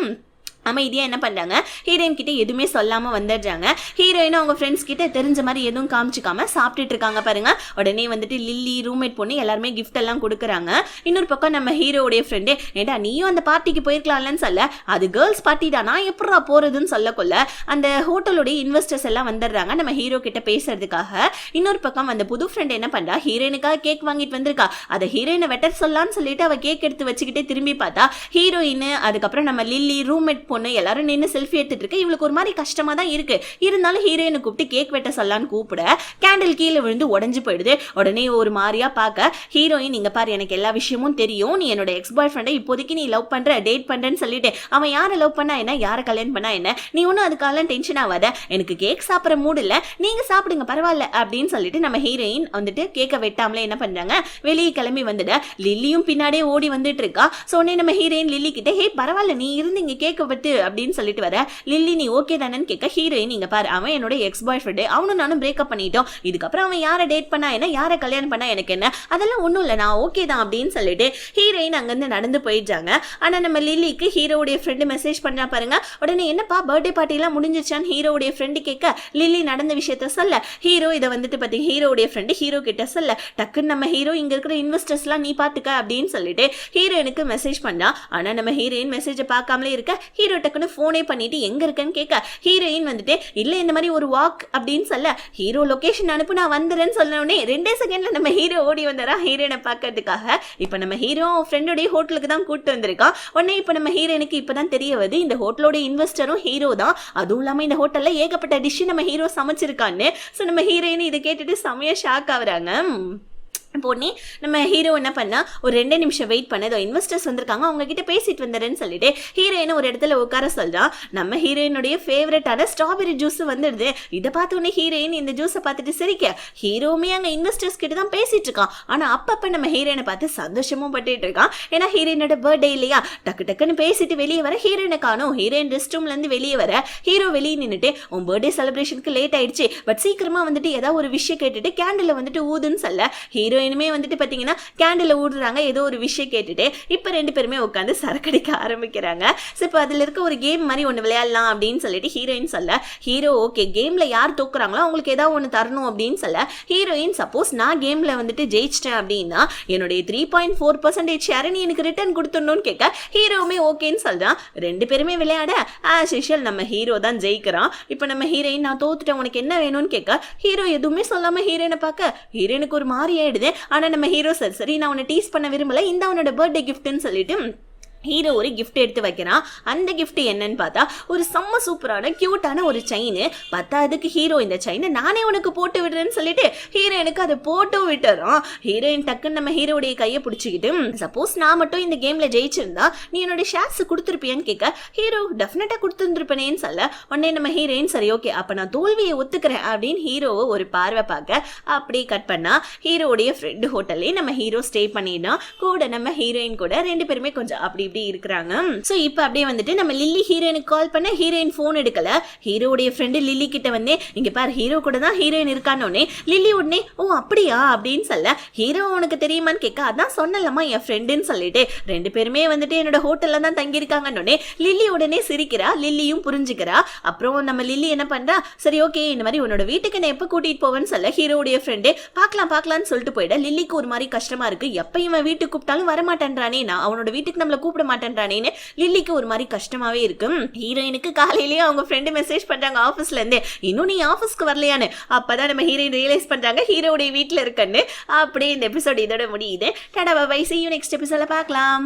அமைதியாக என்ன பண்ணுறாங்க, ஹீரோயின் கிட்ட எதுவுமே சொல்லாமல் வந்துடுறாங்க. ஹீரோயினும் அவங்க ஃப்ரெண்ட்ஸ் கிட்ட தெரிஞ்ச மாதிரி எதுவும் காமிச்சிக்காம சாப்பிட்டுட்டு இருக்காங்க பாருங்க. உடனே வந்துட்டு லில்லி ரூம்மேட் பொண்ணு எல்லாருமே கிஃப்ட் எல்லாம் கொடுக்குறாங்க. இன்னொரு பக்கம் நம்ம ஹீரோடைய ஃப்ரெண்டு ஏண்டா நீயும் அந்த பார்ட்டிக்கு போயிருக்கலாம்லன்னு சொல்ல அது கேர்ள்ஸ் பார்ட்டி தான் நான் எப்படா போறதுன்னு சொல்லக்கொள்ள அந்த ஹோட்டலுடைய இன்வெஸ்டர்ஸ் எல்லாம் வந்துடுறாங்க நம்ம ஹீரோ கிட்ட பேசுறதுக்காக. இன்னொரு பக்கம் அந்த புது ஃப்ரெண்ட் என்ன பண்றா, ஹீரோயினுக்காக கேக் வாங்கிட்டு வந்திருக்கா. அதை ஹீரோயினை வெட்டர் சொல்லலான்னு சொல்லிட்டு அவ கேக் எடுத்து வச்சுக்கிட்டே திரும்பி பார்த்தா ஹீரோயின் அதுக்கப்புறம் நம்ம லில்லி ரூம்மேட் பொண்ணு எல்லாரும் நின்று செல்ஃபி எடுத்துட்டு இருக்கு. இவளுக்கு ஒரு மாதிரி கஷ்டமா தான் இருக்கு. இருந்தாலும் ஹீரோயினை கூப்பிட்டு கேக் வெட்ட சொல்லலான்னு கூப்பிட கேண்டில் கீழே விழுந்து உடஞ்சு போயிடுது. உடனே ஒரு மாதிரியா பார்க்க ஹீரோயின் இங்க பாரு எனக்கு எல்லா விஷயமும் தெரியும், நீ என்னோட எக்ஸ் பாய் ஃப்ரெண்டை இப்போதைக்கு நீ லவ் பண்ற டேட் பண்றேன்னு சொல்லிட்டு அவன் யாரை லவ் பண்ணா என்ன யாரை கல்யாணம் பண்ணா என்ன, நீ ஒன்னும் அதுக்காக டென்ஷன் ஆகாத, எனக்கு கேக் சாப்பிட்ற மூடு இல்ல, நீங்க சாப்பிடுங்க பரவாயில்ல அப்படின்னு சொல்லிட்டு நம்ம ஹீரோயின் வந்துட்டு கேக்க வெட்டாமலே என்ன பண்றாங்க வெளியே கிளம்பி வந்துட. லில்லியும் பின்னாடியே ஓடி வந்துட்டு இருக்கா. சோ உடனே நம்ம ஹீரோயின் லில்லி கிட்ட ஹே பரவாயில்ல நீ இருந்து இங்க கேக்க வெட்டு ஆபத்து அப்படின்னு சொல்லிட்டு வர லில்லி நீ ஓகே தானேன்னு கேட்க ஹீரோயின் நீங்க பாரு அவன் என்னோட எக்ஸ் பாய் ஃப்ரெண்டு அவனும் நானும் பிரேக்கப் பண்ணிட்டோம் இதுக்கப்புறம் அவன் யாரை டேட் பண்ணா என்ன யாரை கல்யாணம் பண்ணா எனக்கு என்ன அதெல்லாம் ஒன்றும் இல்லை நான் ஓகே தான் அப்படின்னு சொல்லிட்டு ஹீரோயின் அங்கேருந்து நடந்து போயிடுறாங்க. ஆனால் நம்ம லில்லிக்கு ஹீரோவுடைய ஃப்ரெண்டு மெசேஜ் பண்ணா பாருங்க. உடனே என்னப்பா பர்த்டே பார்ட்டிலாம் முடிஞ்சிச்சான்னு ஹீரோவுடைய ஃப்ரெண்டு கேட்க லில்லி நடந்த விஷயத்த சொல்ல ஹீரோ இதை வந்துட்டு பார்த்தீங்க ஹீரோவுடைய ஃப்ரெண்டு ஹீரோ கிட்ட சொல்ல டக்குன்னு நம்ம ஹீரோ இங்க இருக்கிற இன்வெஸ்டர்ஸ்லாம் நீ பாத்துக்க அப்படின்னு சொல்லிட்டு ஹீரோயினுக்கு மெசேஜ் பண்ணா. ஆனா நம்ம ஹீரோயின் மெசேஜை பார்க்காமலே இருக்க ஹீரோ டக்குன்னு போனே பண்ணிட்டு எங்க இருக்கன்னு கேட்க ஹீரோயின் வந்துட்டு இல்ல இந்த மாதிரி ஒரு வாக் அப்படின்னு சொல்ல ஹீரோ லொகேஷன் அனுப்பு நான் வந்துறேன்னு சொன்னோடனே 2 செகண்ட்ல நம்ம ஹீரோ ஓடி வந்தாரா ஹீரோயினை பார்க்கறதுக்காக. இப்ப நம்ம ஹீரோ ஃப்ரெண்டோடைய ஹோட்டலுக்கு தான் கூட்டு வந்திருக்கான். உடனே இப்ப நம்ம ஹீரோயினுக்கு இப்பதான் தெரிய வருது இந்த ஹோட்டலோட இன்வெஸ்டரும் ஹீரோ தான். அதுவும் இல்லாம இந்த ஹோட்டல்ல ஏகப்பட்ட டிஷ் நம்ம ஹீரோ சமைச்சிருக்கான்னு. ஸோ நம்ம ஹீரோயின் இதை கேட்டுட்டு செமையா ஷாக் ஆகுறாங்க. போனே நம்ம ஹீரோ என்ன பண்ணா ஒரு 2 நிமிஷம் வெயிட் பண்ணதோ இன்வெஸ்டர்ஸ் வந்திருக்காங்க அவங்க கிட்ட பேசிட்டு வந்துடுறேன்னு சொல்லிட்டு ஹீரோயினை ஒரு இடத்துல உட்கார சொல்றான். நம்ம ஹீரோயினுடைய ஃபேவரட்டான ஸ்ட்ராபெரி ஜூஸ் வந்துடுது. இதை பார்த்த உடனே ஹீரோயின் இந்த ஜூஸை பார்த்துட்டு சிரிக்க ஹீரோவுமே அங்கே இன்வெஸ்டர்ஸ் கிட்ட தான் பேசிட்டு இருக்கான். ஆனால் அப்பப்போ நம்ம ஹீரோயினை பார்த்து சந்தோஷமும் பட்டுட்டு இருக்கான். ஏன்னா ஹீரோயினோட பர்த்டே இல்லையா. டக்கு டக்குன்னு பேசிட்டு வெளியே வர ஹீரோயினை காணும். ஹீரோயின் ரெஸ்ட் ரூம்லேருந்து வெளியே வர ஹீரோ வெளியே நின்றுட்டு உன் பர்த்டே செலிப்ரேஷனுக்கு லேட் ஆயிடுச்சு பட் சீக்கிரமா வந்துட்டு ஏதாவது ஒரு விஷயம் கேட்டுட்டு கேண்டில் வந்துட்டு ஊதுன்னு சொல்ல ஹீரோ இனிமே வந்துட்டு பாத்தீங்கன்னா கேண்டில் ஊடுறாங்க ஏதோ ஒரு விஷயம் கேட்டுட்டு இப்ப 2 பேருமே உட்காந்து சரக்கடிக்க ஆரம்பிக்கிறாங்க. ஸோ இப்போ அதுல இருக்க ஒரு கேம் மாதிரி ஒன்று விளையாடலாம் அப்படின்னு சொல்லிட்டு ஹீரோயின் சொல்ல ஹீரோ ஓகே கேம்ல யார் தோக்குறாங்களோ அவங்களுக்கு ஏதாவது ஒன்று தரணும் அப்படின்னு சொல்ல ஹீரோயின் சப்போஸ் நான் கேம்ல வந்துட்டு ஜெயிச்சிட்டேன் அப்படின்னா என்னுடைய 3.4% ஷேரை நீ எனக்கு ரிட்டர்ன் கொடுத்துடணும்னு கேட்க ஹீரோவுமே ஓகேன்னு சொல்றான். 2 பேருமே விளையாட ஆஸ் யூஷுவல் நம்ம ஹீரோ தான் ஜெயிக்கிறான். இப்போ நம்ம ஹீரோயின் நான் தோத்துட்டேன் உனக்கு என்ன வேணும்னு கேட்க ஹீரோ எதுவுமே சொல்லாம ஹீரோயினை பார்க்க ஹீரோயினுக்கு ஒரு மாதிரி ஆயிடுது. ஆனா நம்ம ஹீரோ சரி நான் உன்னை டீஸ் பண்ண விரும்பல இந்த அவனோட பர்த்டே கிஃப்ட்னு சொல்லிட்டு ஹீரோ ஒரு கிஃப்ட் எடுத்து வைக்கிறான். அந்த கிஃப்ட் என்னன்னு பார்த்தா ஒரு செம்ம சூப்பரான கியூட்டான ஒரு செயின். பார்த்தா அதுக்கு ஹீரோ இந்த செயினை நானே உனக்கு போட்டு விடுறேன்னு சொல்லிட்டு ஹீரோயினுக்கு அதை போட்டு விட்டுறான். ஹீரோயின் டக்குன்னு நம்ம ஹீரோடைய கையை பிடிச்சிக்கிட்டு சப்போஸ் நான் மட்டும் இந்த கேம்ல ஜெயிச்சிருந்தா நீ என்னோட ஷேர்ஸ் கொடுத்துருப்பியான்னு கேட்க ஹீரோ டெஃபினட்டா கொடுத்துருப்பேனேன்னு சொல்ல உடனே நம்ம ஹீரோயின் சரி ஓகே அப்ப நான் தோல்வியை ஒத்துக்கிறேன் அப்படின்னு ஹீரோவை ஒரு பார்வை பார்க்க அப்படியே கட் பண்ணா ஹீரோடைய ஃப்ரெண்டு ஹோட்டல்லே நம்ம ஹீரோ ஸ்டே பண்ணிடலாம். கூட நம்ம ஹீரோயின் கூட 2 பேருமே கொஞ்சம் அப்படி இருக்கிறாங்க. சோ இப்போ அப்படியே வந்துட்டு நம்ம லில்லி ஹீரோயினுக்கு கால் பண்ண ஹீரோயின் போன் எடுக்கல. ஹீரோடைய ஃப்ரெண்டு லில்லி கிட்ட வந்து இங்க பாரு ஹீரோ கூட தான் ஹீரோயின் இருக்கானே லில்லி உடனே ஓ அப்படியா அப்படின்னு சொல்ல ஹீரோ உனக்கு தெரியுமான்னு கேட்க அதான் சொன்னலமா என் ஃப்ரெண்டுன்னு சொல்லிட்டு 2 பேருமே வந்துட்டு என்னோட ஹோட்டல்ல தான் தங்கி இருக்காங்கன்னே லில்லி உடனே சிரிக்கிறா. லில்லியும் புரிஞ்சுக்கிறா. அப்புறம் நம்ம லில்லி என்ன பண்றா சரி ஓகே இந்த மாதிரி உன்னோட வீட்டுக்கு நான் எப்ப கூட்டிட்டு போவேன்னு சொல்ல ஹீரோடைய ஃப்ரெண்டு பார்க்கலாம்னு சொல்லிட்டு போயிட லில்லிக்கு ஒரு மாதிரி கஷ்டமா இருக்கு. எப்ப இவன் வீட்டுக்கு கூப்பிட்டாலும் வரமாட்டேன்றானே நான் அவனோட வீட்டுக்கு நம்மள கூப்பிட மாட்டேன்றானேன்னு லில்லிக்கு ஒரு மாதிரி கஷ்டமாவே இருக்கும். ஹீரோயினுக்கு காலையிலேயே அவங்க ஃப்ரெண்டு மெசேஜ் பண்றாங்க ஆஃபீஸ்ல இருந்து இன்னும் நீ ஆஃபீஸ்க்கு வரலையான்னு. அப்பதான் நம்ம ஹீரோயின் ரியலைஸ் பண்றாங்க ஹீரோடைய வீட்டுல இருக்குன்னு. அப்படியே இந்த எபிசோட் இதோட முடியுது. Tata bye bye see you next episode பார்க்கலாம்.